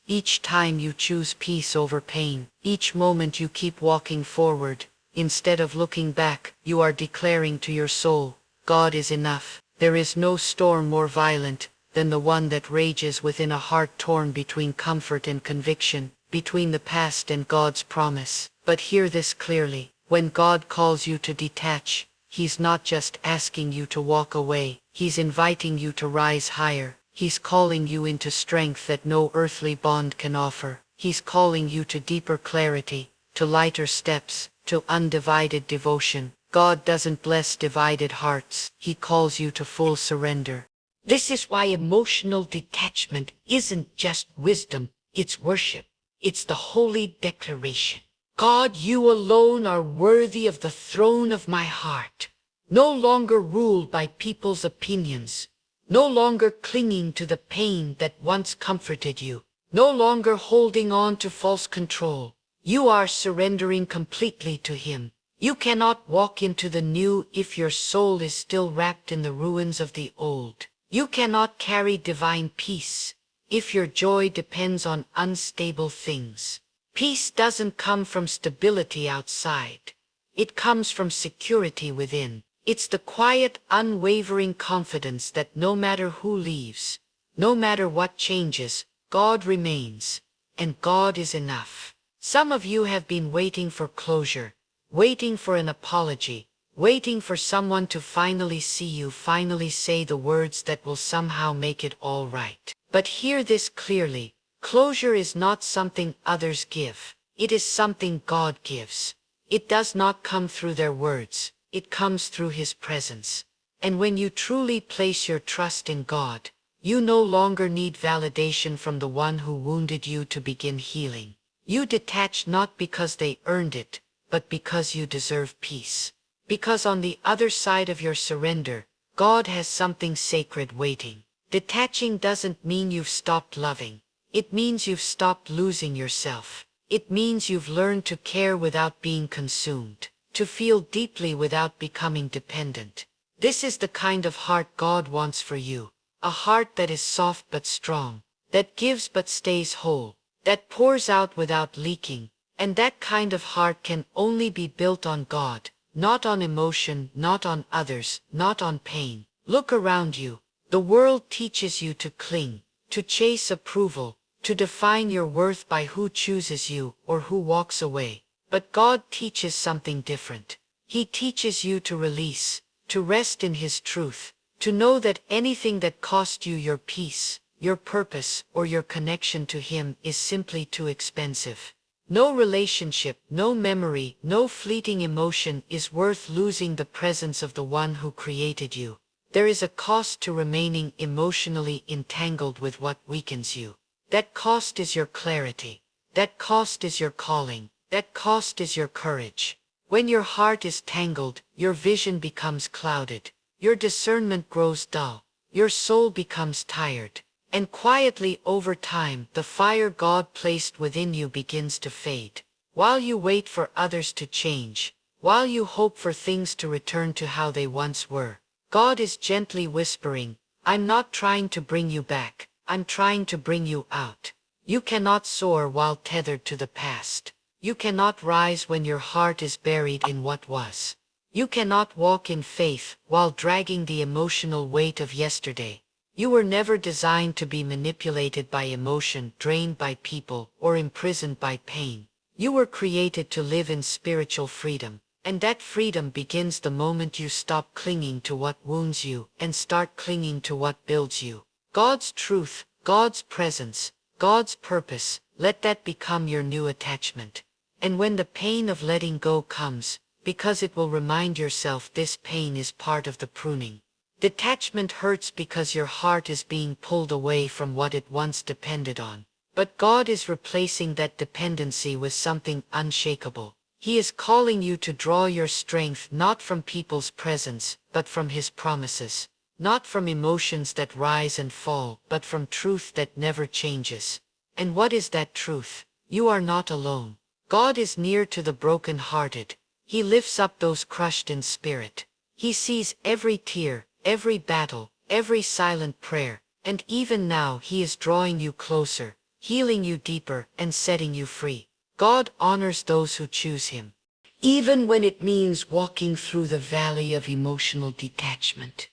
A: Each time you choose peace over pain. Each moment you keep walking forward. Instead of looking back, you are declaring to your soul, God is enough. There is no storm more violent than the one that rages within a heart torn between comfort and conviction, between the past and God's promise. But hear this clearly. When God calls you to detach, He's not just asking you to walk away. He's inviting you to rise higher. He's calling you into strength that no earthly bond can offer. He's calling you to deeper clarity, to lighter steps, to undivided devotion. God doesn't bless divided hearts. He calls you to full surrender. This is why emotional detachment isn't just wisdom, it's worship. It's the holy declaration. God, you alone are worthy of the throne of my heart. No longer ruled by people's opinions. No longer clinging to the pain that once comforted you. No longer holding on to false control. You are surrendering completely to Him. You cannot walk into the new if your soul is still wrapped in the ruins of the old. You cannot carry divine peace if your joy depends on unstable things. Peace doesn't come from stability outside. It comes from security within. It's the quiet, unwavering confidence that no matter who leaves, no matter what changes, God remains, and God is enough. Some of you have been waiting for closure, waiting for an apology, waiting for someone to finally see you, finally say the words that will somehow make it all right. But hear this clearly. Closure is not something others give. It is something God gives. It does not come through their words. It comes through His presence. And when you truly place your trust in God, you no longer need validation from the one who wounded you to begin healing. You detach not because they earned it, but because you deserve peace. Because on the other side of your surrender, God has something sacred waiting. Detaching doesn't mean you've stopped loving. It means you've stopped losing yourself. It means you've learned to care without being consumed, to feel deeply without becoming dependent. This is the kind of heart God wants for you. A heart that is soft but strong, that gives but stays whole, that pours out without leaking. And that kind of heart can only be built on God, not on emotion, not on others, not on pain. Look around you. The world teaches you to cling, to chase approval, to define your worth by who chooses you or who walks away. But God teaches something different. He teaches you to release, to rest in His truth, to know that anything that cost you your peace, your purpose, or your connection to Him is simply too expensive. No relationship, no memory, no fleeting emotion is worth losing the presence of the one who created you. There is a cost to remaining emotionally entangled with what weakens you. That cost is your clarity. That cost is your calling. That cost is your courage. When your heart is tangled, your vision becomes clouded. Your discernment grows dull. Your soul becomes tired. And quietly over time, the fire God placed within you begins to fade. While you wait for others to change, while you hope for things to return to how they once were, God is gently whispering, I'm not trying to bring you back. I'm trying to bring you out. You cannot soar while tethered to the past. You cannot rise when your heart is buried in what was. You cannot walk in faith while dragging the emotional weight of yesterday. You were never designed to be manipulated by emotion, drained by people, or imprisoned by pain. You were created to live in spiritual freedom. And that freedom begins the moment you stop clinging to what wounds you and start clinging to what builds you. God's truth, God's presence, God's purpose, let that become your new attachment. And when the pain of letting go comes, because it will remind yourself this pain is part of the pruning. Detachment hurts because your heart is being pulled away from what it once depended on. But God is replacing that dependency with something unshakable. He is calling you to draw your strength not from people's presence, but from His promises. Not from emotions that rise and fall, but from truth that never changes. And what is that truth? You are not alone. God is near to the broken-hearted. He lifts up those crushed in spirit. He sees every tear, every battle, every silent prayer, and even now He is drawing you closer, healing you deeper, and setting you free. God honors those who choose Him, even when it means walking through the valley of emotional detachment.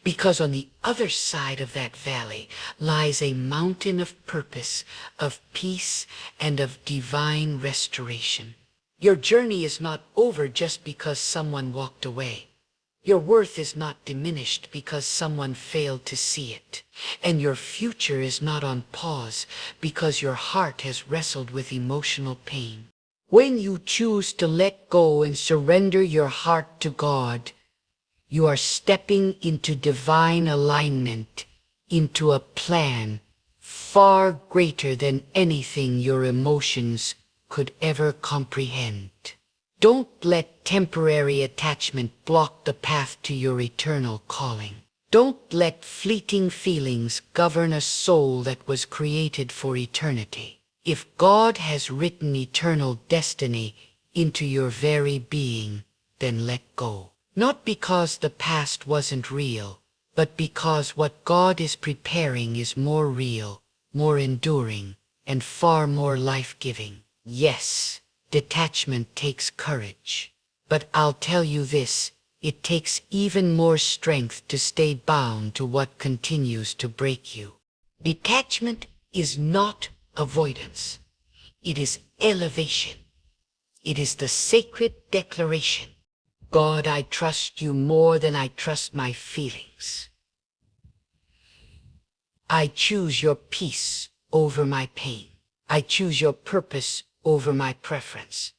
A: Because on the other side of that valley lies a mountain of purpose, of peace, and of divine restoration. Your journey is not over just because someone walked away. Your worth is not diminished because someone failed to see it. And your future is not on pause because your heart has wrestled with emotional pain. When you choose to let go and surrender your heart to God, you are stepping into divine alignment, into a plan far greater than anything your emotions could ever comprehend. Don't let temporary attachment block the path to your eternal calling. Don't let fleeting feelings govern a soul that was created for eternity. If God has written eternal destiny into your very being, then let go. Not because the past wasn't real, but because what God is preparing is more real, more enduring, and far more life-giving. Yes, detachment takes courage. But I'll tell you this, it takes even more strength to stay bound to what continues to break you. Detachment is not avoidance. It is elevation. It is the sacred declaration. God, I trust you more than I trust my feelings. I choose your peace over my pain. I choose your purpose over my preference.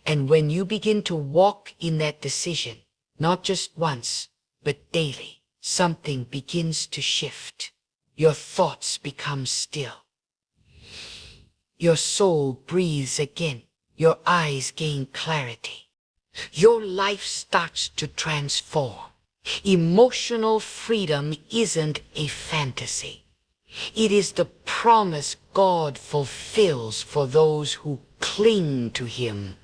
A: And when you begin to walk in that decision, not just once, but daily, something begins to shift. Your thoughts become still. Your soul breathes again. Your eyes gain clarity. Your life starts to transform. Emotional freedom isn't a fantasy. It is the promise God fulfills for those who cling to Him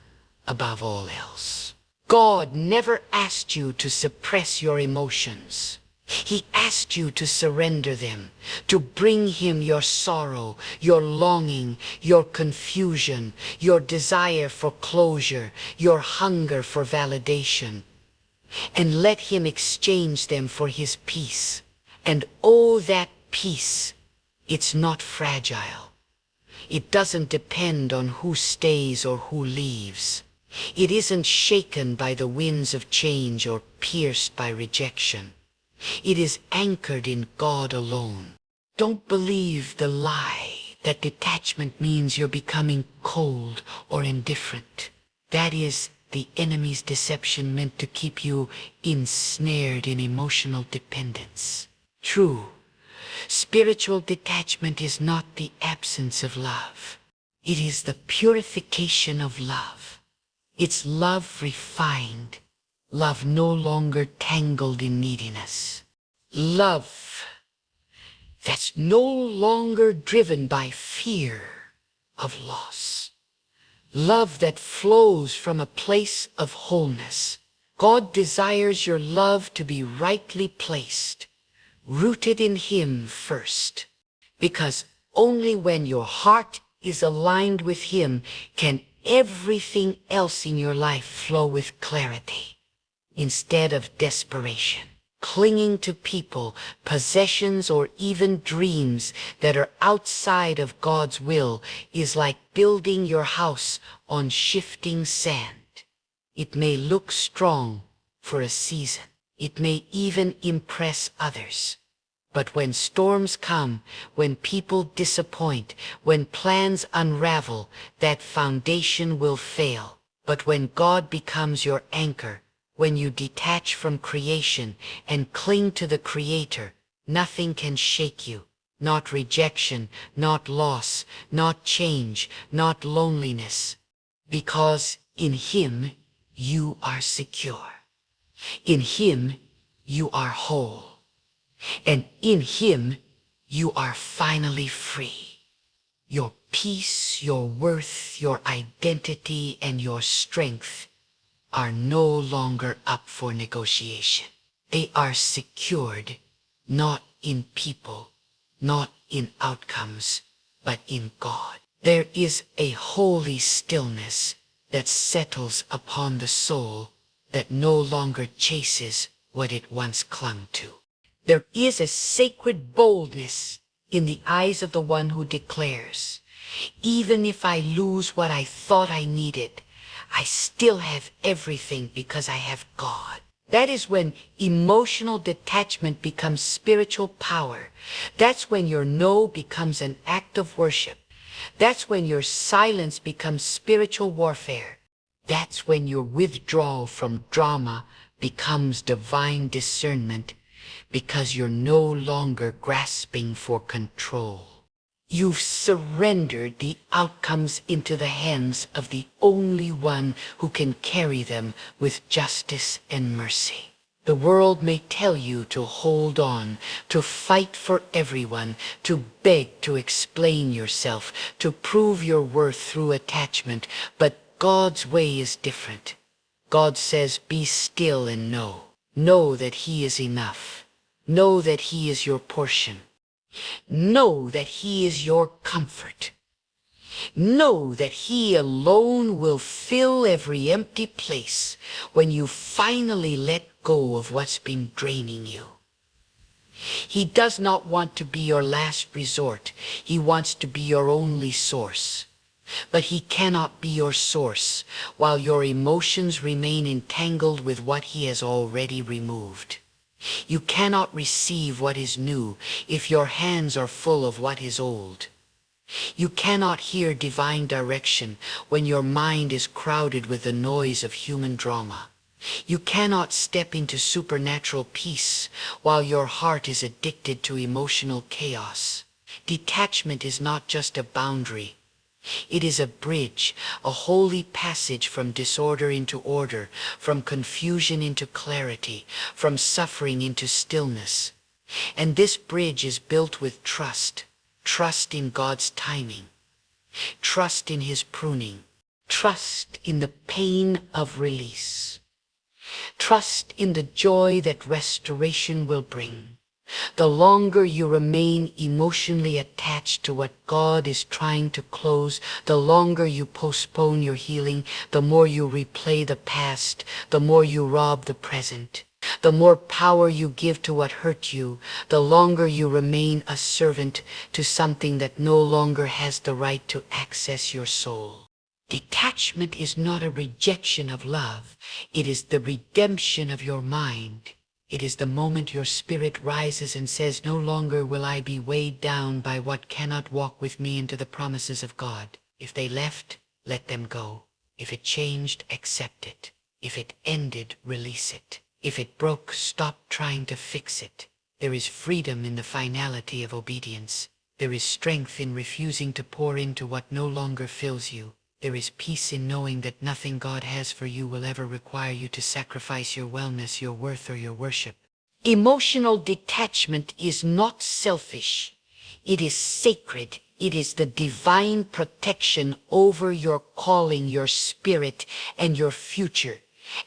A: above all else. God never asked you to suppress your emotions. He asked you to surrender them, to bring Him your sorrow, your longing, your confusion, your desire for closure, your hunger for validation, and let Him exchange them for His peace. And oh, that peace, it's not fragile. It doesn't depend on who stays or who leaves. It isn't shaken by the winds of change or pierced by rejection. It is anchored in God alone. Don't believe the lie that detachment means you're becoming cold or indifferent. That is the enemy's deception meant to keep you ensnared in emotional dependence. True, spiritual detachment is not the absence of love. It is the purification of love. It's love refined. Love no longer tangled in neediness. Love that's no longer driven by fear of loss. Love that flows from a place of wholeness. God desires your love to be rightly placed, rooted in Him first. Because only when your heart is aligned with Him can everything else in your life flow with clarity. Instead of desperation, clinging to people, possessions, or even dreams that are outside of God's will is like building your house on shifting sand. It may look strong for a season. It may even impress others. But when storms come, when people disappoint, when plans unravel, that foundation will fail. But when God becomes your anchor, when you detach from creation and cling to the Creator, nothing can shake you. Not rejection, not loss, not change, not loneliness. Because in Him you are secure. In Him you are whole. And in Him you are finally free. Your peace, your worth, your identity, and your strength are no longer up for negotiation. They are secured, not in people, not in outcomes, but in God. There is a holy stillness that settles upon the soul that no longer chases what it once clung to. There is a sacred boldness in the eyes of the one who declares, even if I lose what I thought I needed, I still have everything because I have God. That is when emotional detachment becomes spiritual power. That's when your no becomes an act of worship. That's when your silence becomes spiritual warfare. That's when your withdrawal from drama becomes divine discernment, because you're no longer grasping for control. You've surrendered the outcomes into the hands of the only one who can carry them with justice and mercy. The world may tell you to hold on, to fight for everyone, to beg to explain yourself, to prove your worth through attachment, but God's way is different. God says, be still and know. Know that He is enough. Know that He is your portion. Know that He is your comfort. Know that He alone will fill every empty place when you finally let go of what's been draining you. He does not want to be your last resort. He wants to be your only source. But He cannot be your source while your emotions remain entangled with what He has already removed. You cannot receive what is new if your hands are full of what is old. You cannot hear divine direction when your mind is crowded with the noise of human drama. You cannot step into supernatural peace while your heart is addicted to emotional chaos. Detachment is not just a boundary. It is a bridge, a holy passage from disorder into order, from confusion into clarity, from suffering into stillness. And this bridge is built with trust. Trust in God's timing. Trust in His pruning. Trust in the pain of release. Trust in the joy that restoration will bring. The longer you remain emotionally attached to what God is trying to close, the longer you postpone your healing, the more you replay the past, the more you rob the present. The more power you give to what hurt you, the longer you remain a servant to something that no longer has the right to access your soul. Detachment is not a rejection of love. It is the redemption of your mind. It is the moment your spirit rises and says, no longer will I be weighed down by what cannot walk with me into the promises of God. If they left, let them go. If it changed, accept it. If it ended, release it. If it broke, stop trying to fix it. There is freedom in the finality of obedience. There is strength in refusing to pour into what no longer fills you. There is peace in knowing that nothing God has for you will ever require you to sacrifice your wellness, your worth, or your worship. Emotional detachment is not selfish. It is sacred. It is the divine protection over your calling, your spirit, and your future.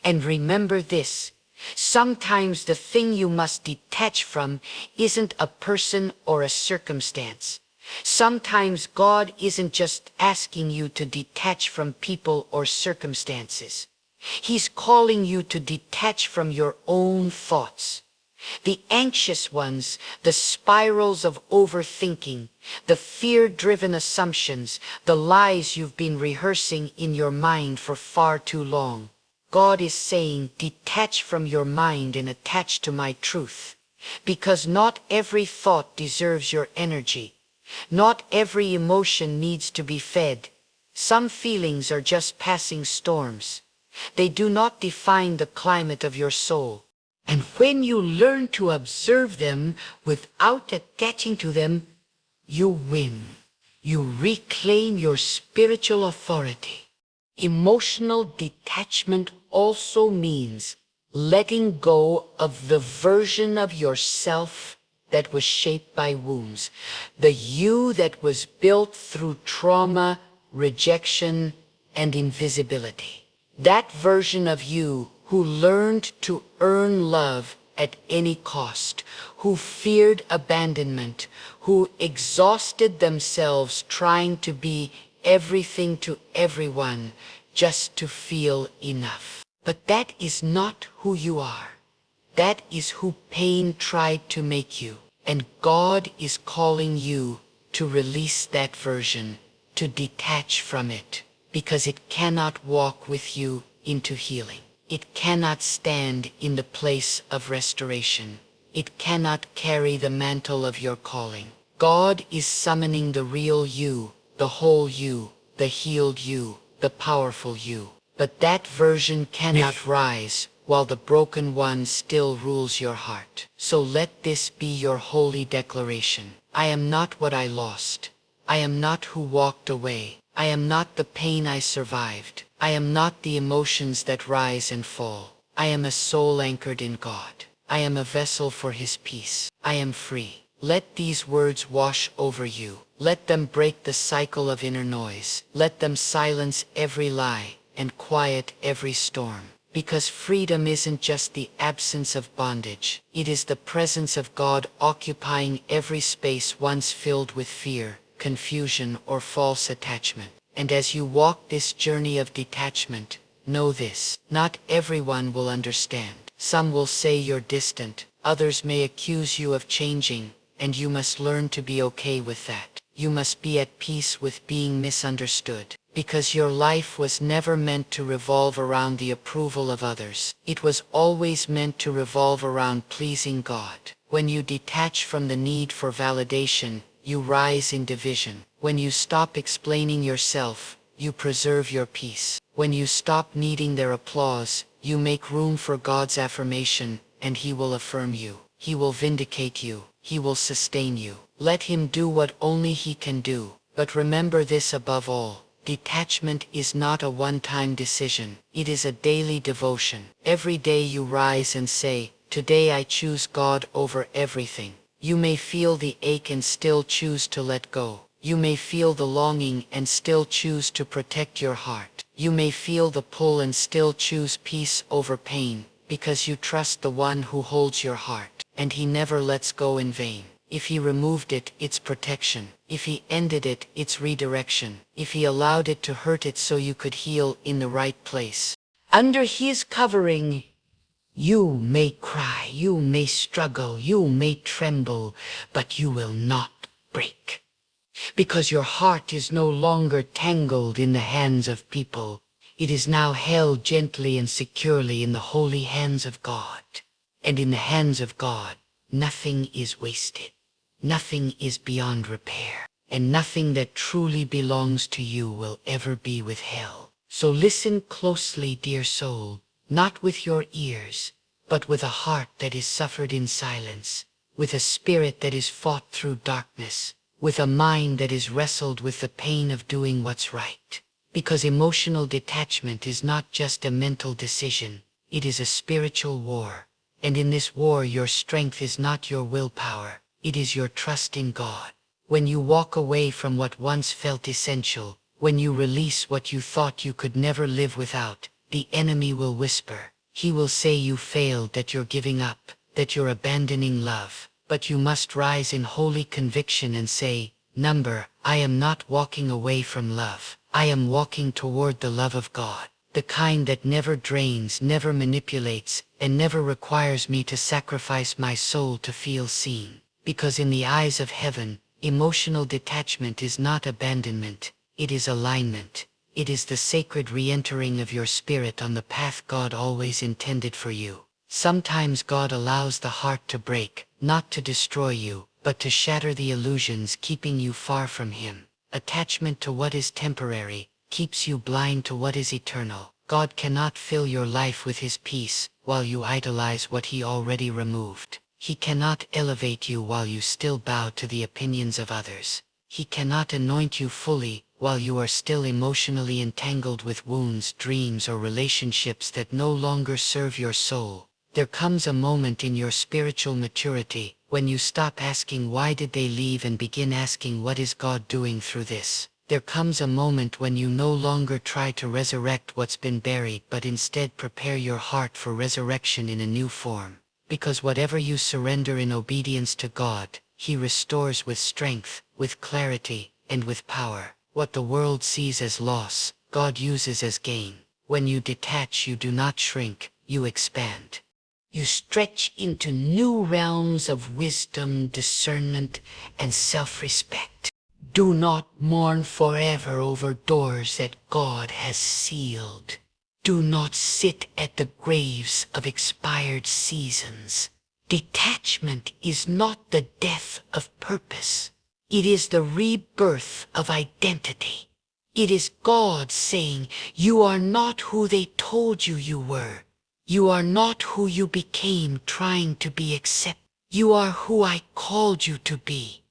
A: And remember this, sometimes the thing you must detach from isn't a person or a circumstance. Sometimes God isn't just asking you to detach from people or circumstances. He's calling you to detach from your own thoughts. The anxious ones, the spirals of overthinking, the fear-driven assumptions, the lies you've been rehearsing in your mind for far too long. God is saying, detach from your mind and attach to my truth. Because not every thought deserves your energy. Not every emotion needs to be fed. Some feelings are just passing storms. They do not define the climate of your soul. And when you learn to observe them without attaching to them, you win. You reclaim your spiritual authority. Emotional detachment also means letting go of the version of yourself that was shaped by wounds, the you that was built through trauma, rejection, and invisibility. That version of you who learned to earn love at any cost, who feared abandonment, who exhausted themselves trying to be everything to everyone just to feel enough. But that is not who you are. That is who pain tried to make you. And God is calling you to release that version, to detach from it, because it cannot walk with you into healing. It cannot stand in the place of restoration. It cannot carry the mantle of your calling. God is summoning the real you, the whole you, the healed you, the powerful you. But that version cannot rise while the broken one still rules your heart. So let this be your holy declaration. I am not what I lost. I am not who walked away. I am not the pain I survived. I am not the emotions that rise and fall. I am a soul anchored in God. I am a vessel for His peace. I am free. Let these words wash over you. Let them break the cycle of inner noise. Let them silence every lie and quiet every storm. Because freedom isn't just the absence of bondage. It is the presence of God occupying every space once filled with fear, confusion, or false attachment. And as you walk this journey of detachment, know this: not everyone will understand. Some will say you're distant, others may accuse you of changing, and you must learn to be okay with that. You must be at peace with being misunderstood, because your life was never meant to revolve around the approval of others. It was always meant to revolve around pleasing God. When you detach from the need for validation, you rise in division. When you stop explaining yourself, you preserve your peace. When you stop needing their applause, you make room for God's affirmation, and He will affirm you. He will vindicate you. He will sustain you. Let Him do what only He can do. But remember this above all: detachment is not a one-time decision. It is a daily devotion. Every day you rise and say, "Today I choose God over everything." You may feel the ache and still choose to let go. You may feel the longing and still choose to protect your heart. You may feel the pull and still choose peace over pain, because you trust the one who holds your heart, and He never lets go in vain. If He removed it, it's protection. If He ended it, it's redirection. If He allowed it to hurt, it so you could heal in the right place. Under His covering, you may cry, you may struggle, you may tremble, but you will not break. Because your heart is no longer tangled in the hands of people. It is now held gently and securely in the holy hands of God. And in the hands of God, nothing is wasted. Nothing is beyond repair. And nothing that truly belongs to you will ever be withheld. So listen closely, dear soul, not with your ears, but with a heart that is suffered in silence, with a spirit that is fought through darkness, with a mind that is wrestled with the pain of doing what's right. Because emotional detachment is not just a mental decision, it is a spiritual war. And in this war, your strength is not your willpower, it is your trust in God. When you walk away from what once felt essential, when you release what you thought you could never live without, the enemy will whisper. He will say you failed, that you're giving up, that you're abandoning love. But you must rise in holy conviction and say, I am not walking away from love. I am walking toward the love of God, the kind that never drains, never manipulates, and never requires me to sacrifice my soul to feel seen. Because in the eyes of heaven, emotional detachment is not abandonment, it is alignment. It is the sacred re-entering of your spirit on the path God always intended for you. Sometimes God allows the heart to break, not to destroy you, but to shatter the illusions keeping you far from Him. Attachment to what is temporary keeps you blind to what is eternal. God cannot fill your life with His peace while you idolize what He already removed. He cannot elevate you while you still bow to the opinions of others. He cannot anoint you fully while you are still emotionally entangled with wounds, dreams, or relationships that no longer serve your soul. There comes a moment in your spiritual maturity when you stop asking why did they leave and begin asking what is God doing through this. There comes a moment when you no longer try to resurrect what's been buried, but instead prepare your heart for resurrection in a new form. Because whatever you surrender in obedience to God, He restores with strength, with clarity, and with power. What the world sees as loss, God uses as gain. When you detach, you do not shrink, you expand. You stretch into new realms of wisdom, discernment, and self-respect. Do not mourn forever over doors that God has sealed. Do not sit at the graves of expired seasons. Detachment is not the death of purpose. It is the rebirth of identity. It is God saying, you are not who they told you you were. You are not who you became trying to be accepted. You are who I called you to be.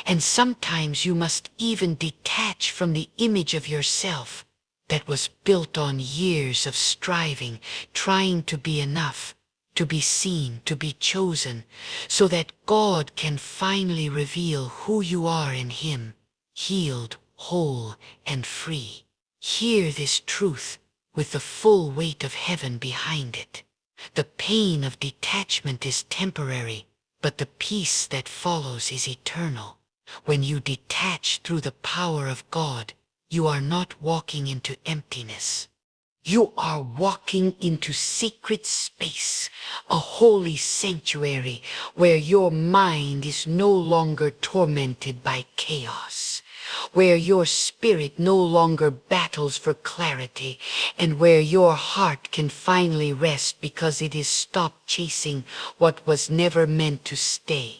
A: And sometimes you must even detach from the image of yourself that was built on years of striving, trying to be enough, to be seen, to be chosen, so that God can finally reveal who you are in Him, healed, whole, and free. Hear this truth with the full weight of heaven behind it. The pain of detachment is temporary, but the peace that follows is eternal. When you detach through the power of God, you are not walking into emptiness. You are walking into secret space, a holy sanctuary where your mind is no longer tormented by chaos, where your spirit no longer battles for clarity, and where your heart can finally rest because it is stopped chasing what was never meant to stay.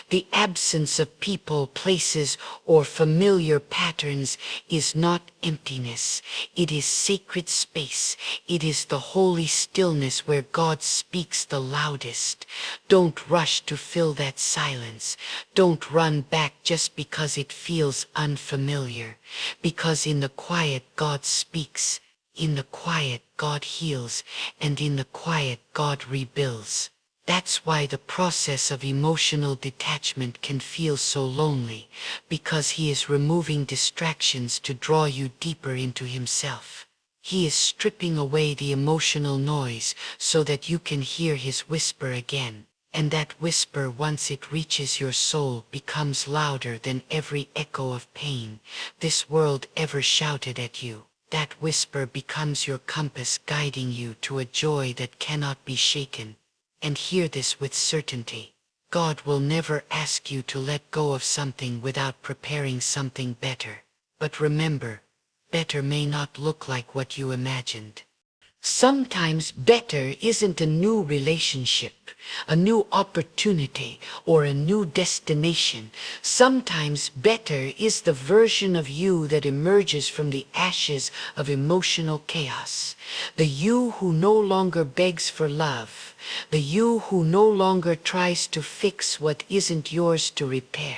A: The absence of people, places, or familiar patterns is not emptiness. It is sacred space. It is the holy stillness where God speaks the loudest. Don't rush to fill that silence. Don't run back just because it feels unfamiliar. Because in the quiet God speaks. In the quiet God heals. And in the quiet God rebuilds. That's why the process of emotional detachment can feel so lonely, because He is removing distractions to draw you deeper into Himself. He is stripping away the emotional noise so that you can hear His whisper again. And that whisper, once it reaches your soul, becomes louder than every echo of pain this world ever shouted at you. That whisper becomes your compass, guiding you to a joy that cannot be shaken. And hear this with certainty. God will never ask you to let go of something without preparing something better. But remember, better may not look like what you imagined. Sometimes better isn't a new relationship, a new opportunity, or a new destination. Sometimes better is the version of you that emerges from the ashes of emotional chaos. The you who no longer begs for love. The you who no longer tries to fix what isn't yours to repair.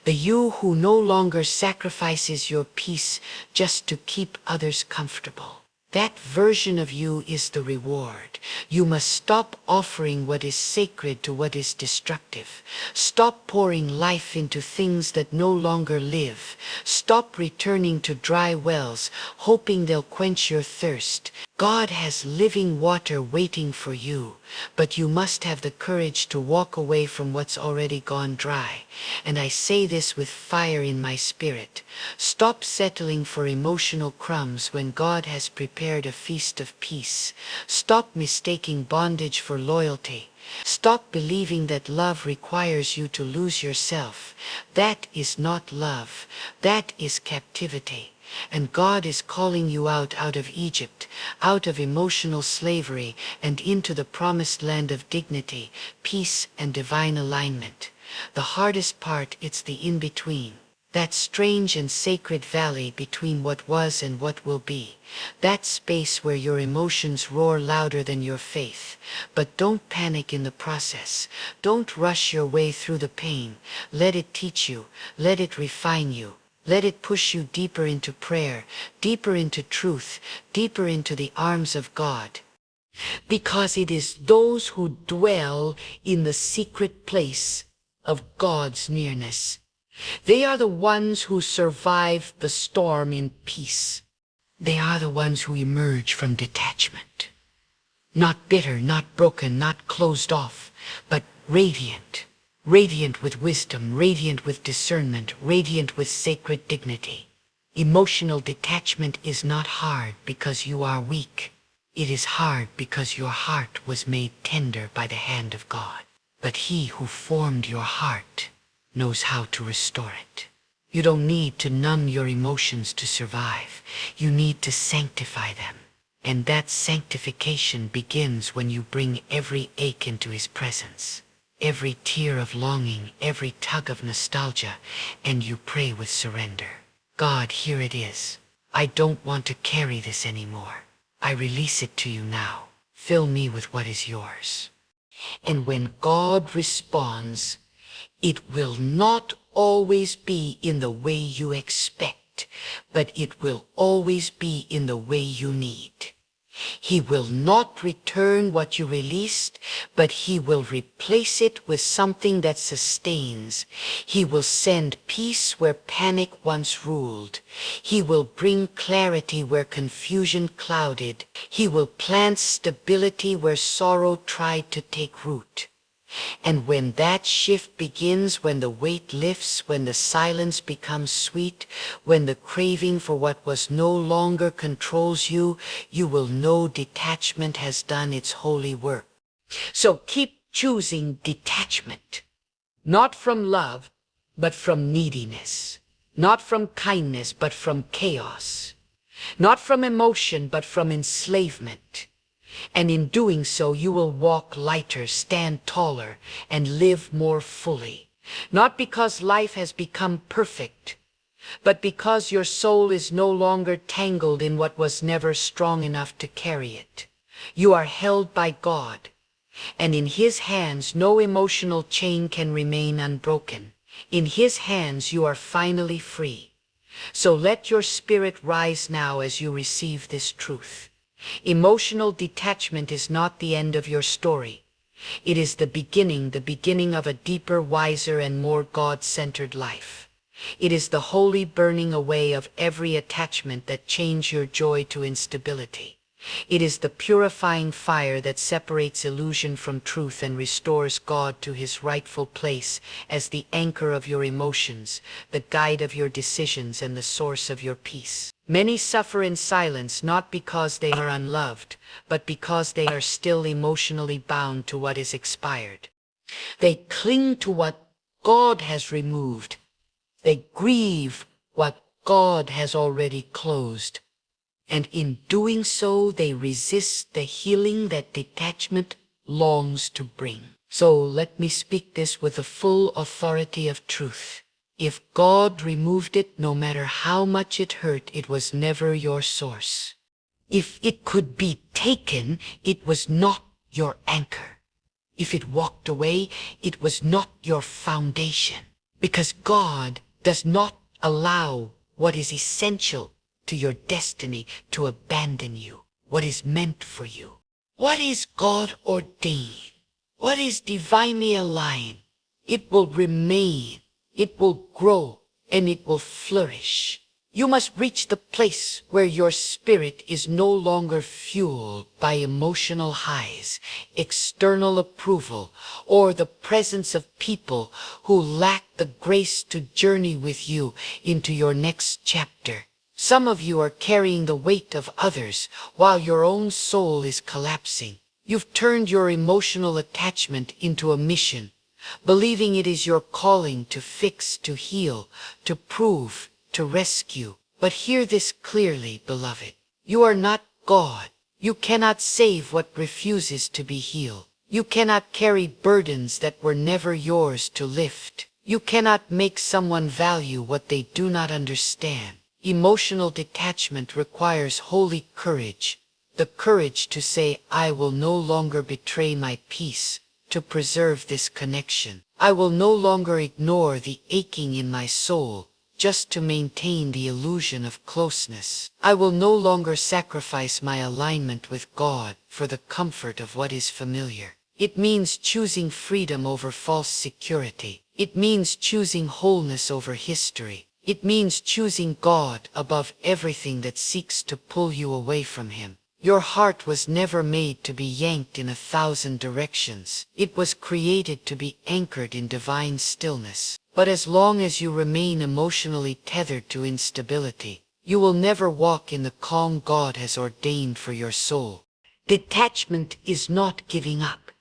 A: The you who no longer sacrifices your peace just to keep others comfortable. That version of you is the reward. You must stop offering what is sacred to what is destructive. Stop pouring life into things that no longer live. Stop returning to dry wells, hoping they'll quench your thirst. God has living water waiting for you, but you must have the courage to walk away from what's already gone dry. And I say this with fire in my spirit. Stop settling for emotional crumbs when God has prepared a feast of peace. Stop mistaking bondage for loyalty. Stop believing that love requires you to lose yourself. That is not love. That is captivity. And God is calling you out of Egypt, out of emotional slavery, and into the promised land of dignity, peace, and divine alignment. The hardest part, it's the in-between. That strange and sacred valley between what was and what will be. That space where your emotions roar louder than your faith. But don't panic in the process. Don't rush your way through the pain. Let it teach you. Let it refine you. Let it push you deeper into prayer, deeper into truth, deeper into the arms of God. Because it is those who dwell in the secret place of God's nearness. They are the ones who survive the storm in peace. They are the ones who emerge from detachment. Not bitter, not broken, not closed off, but radiant. Radiant with wisdom, radiant with discernment, radiant with sacred dignity. Emotional detachment is not hard because you are weak. It is hard because your heart was made tender by the hand of God. But He who formed your heart knows how to restore it. You don't need to numb your emotions to survive. You need to sanctify them. And that sanctification begins when you bring every ache into His presence, every tear of longing, every tug of nostalgia, and you pray with surrender. God, here it is. I don't want to carry this anymore. I release it to you now. Fill me with what is yours. And when God responds, it will not always be in the way you expect, but it will always be in the way you need. He will not return what you released, but He will replace it with something that sustains. He will send peace where panic once ruled. He will bring clarity where confusion clouded. He will plant stability where sorrow tried to take root. And when that shift begins, when the weight lifts, when the silence becomes sweet, when the craving for what was no longer controls you, you will know detachment has done its holy work. So keep choosing detachment, not from love, but from neediness, not from kindness, but from chaos, not from emotion, but from enslavement. And in doing so, you will walk lighter, stand taller, and live more fully. Not because life has become perfect, but because your soul is no longer tangled in what was never strong enough to carry it. You are held by God, and in His hands no emotional chain can remain unbroken. In His hands you are finally free. So let your spirit rise now as you receive this truth. Emotional detachment is not the end of your story. It is the beginning of a deeper, wiser, and more God-centered life. It is the holy burning away of every attachment that chains your joy to instability. It is the purifying fire that separates illusion from truth and restores God to His rightful place as the anchor of your emotions, the guide of your decisions, and the source of your peace. Many suffer in silence not because they are unloved, but because they are still emotionally bound to what is expired. They cling to what God has removed. They grieve what God has already closed. And in doing so, they resist the healing that detachment longs to bring. So let me speak this with the full authority of truth. If God removed it, no matter how much it hurt, it was never your source. If it could be taken, it was not your anchor. If it walked away, it was not your foundation. Because God does not allow what is essential to your destiny to abandon you, what is meant for you. What is God ordained? What is divinely aligned? It will remain, it will grow, and it will flourish. You must reach the place where your spirit is no longer fueled by emotional highs, external approval, or the presence of people who lack the grace to journey with you into your next chapter. Some of you are carrying the weight of others while your own soul is collapsing. You've turned your emotional attachment into a mission, believing it is your calling to fix, to heal, to prove, to rescue. But hear this clearly, beloved. You are not God. You cannot save what refuses to be healed. You cannot carry burdens that were never yours to lift. You cannot make someone value what they do not understand. Emotional detachment requires holy courage, the courage to say, I will no longer betray my peace to preserve this connection. I will no longer ignore the aching in my soul just to maintain the illusion of closeness. I will no longer sacrifice my alignment with God for the comfort of what is familiar. It means choosing freedom over false security. It means choosing wholeness over history. It means choosing God above everything that seeks to pull you away from Him. Your heart was never made to be yanked in 1,000 directions. It was created to be anchored in divine stillness. But as long as you remain emotionally tethered to instability, you will never walk in the calm God has ordained for your soul. Detachment is not giving up.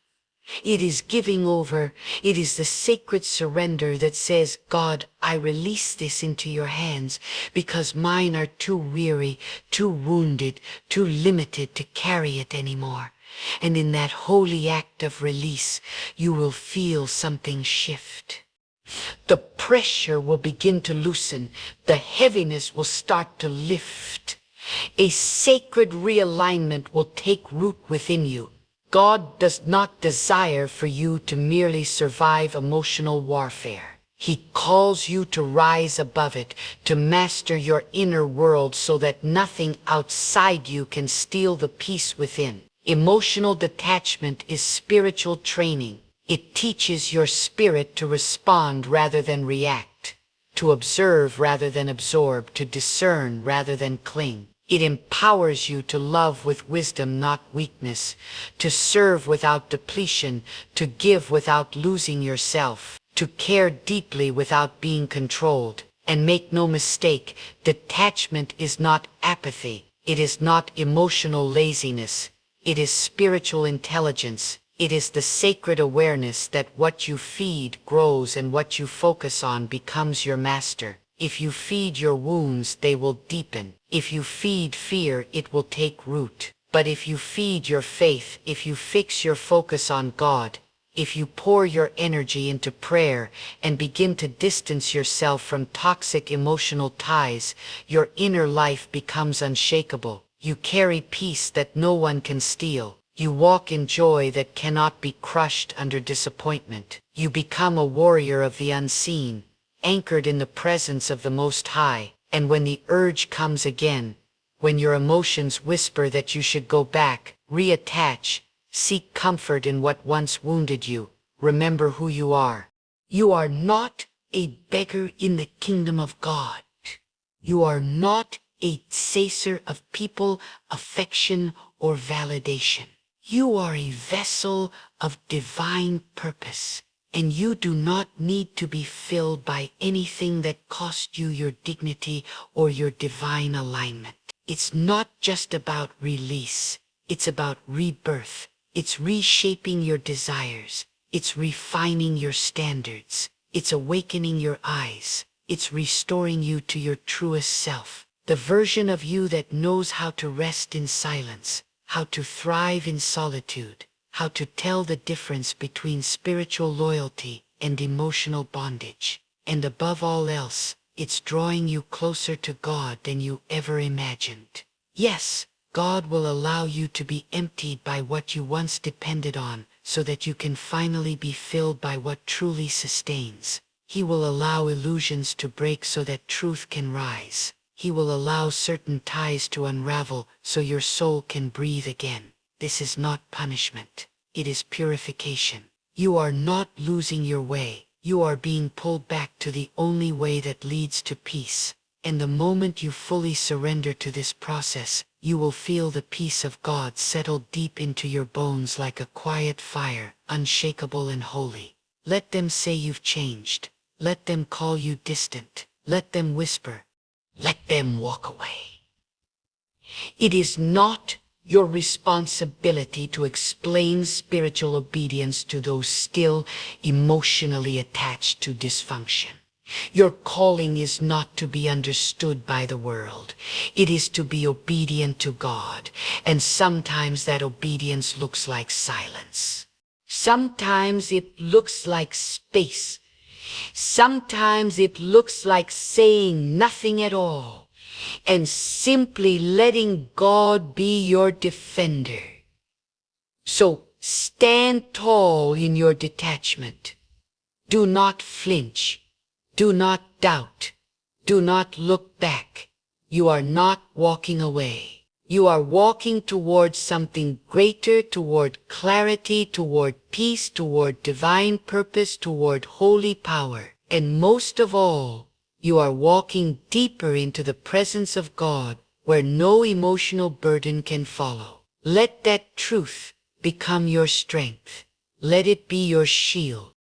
A: It is giving over. It is the sacred surrender that says, God, I release this into your hands because mine are too weary, too wounded, too limited to carry it anymore. And in that holy act of release, you will feel something shift. The pressure will begin to loosen. The heaviness will start to lift. A sacred realignment will take root within you. God does not desire for you to merely survive emotional warfare. He calls you to rise above it, to master your inner world so that nothing outside you can steal the peace within. Emotional detachment is spiritual training. It teaches your spirit to respond rather than react, to observe rather than absorb, to discern rather than cling. It empowers you to love with wisdom, not weakness, to serve without depletion, to give without losing yourself, to care deeply without being controlled. And make no mistake, detachment is not apathy. It is not emotional laziness. It is spiritual intelligence. It is the sacred awareness that what you feed grows and what you focus on becomes your master. If you feed your wounds, they will deepen. If you feed fear, it will take root. But if you feed your faith, if you fix your focus on God, if you pour your energy into prayer and begin to distance yourself from toxic emotional ties, your inner life becomes unshakable. You carry peace that no one can steal. You walk in joy that cannot be crushed under disappointment. You become a warrior of the unseen, anchored in the presence of the Most High. And when the urge comes again, when your emotions whisper that you should go back, reattach, seek comfort in what once wounded you, remember who you are. You are not a beggar in the kingdom of God. You are not a chaser of people, affection, or validation. You are a vessel of divine purpose, and you do not need to be filled by anything that cost you your dignity or your divine alignment. It's not just about release. It's about rebirth. It's reshaping your desires. It's refining your standards. It's awakening your eyes. It's restoring you to your truest self, the version of you that knows how to rest in silence, how to thrive in solitude, how to tell the difference between spiritual loyalty and emotional bondage. And above all else, it's drawing you closer to God than you ever imagined. Yes, God will allow you to be emptied by what you once depended on so that you can finally be filled by what truly sustains. He will allow illusions to break so that truth can rise. He will allow certain ties to unravel so your soul can breathe again. This is not punishment. It is purification. You are not losing your way. You are being pulled back to the only way that leads to peace. And the moment you fully surrender to this process, you will feel the peace of God settle deep into your bones like a quiet fire, unshakable and holy. Let them say you've changed. Let them call you distant. Let them whisper. Let them walk away. It is not your responsibility to explain spiritual obedience to those still emotionally attached to dysfunction. Your calling is not to be understood by the world. It is to be obedient to God, and sometimes that obedience looks like silence. Sometimes it looks like space. Sometimes it looks like saying nothing at all and simply letting God be your defender. So stand tall in your detachment. Do not flinch. Do not doubt. Do not look back. You are not walking away. You are walking towards something greater, toward clarity, toward peace, toward divine purpose, toward holy power. And most of all, you are walking deeper into the presence of God, where no emotional burden can follow. Let that truth become your strength. Let it be your shield.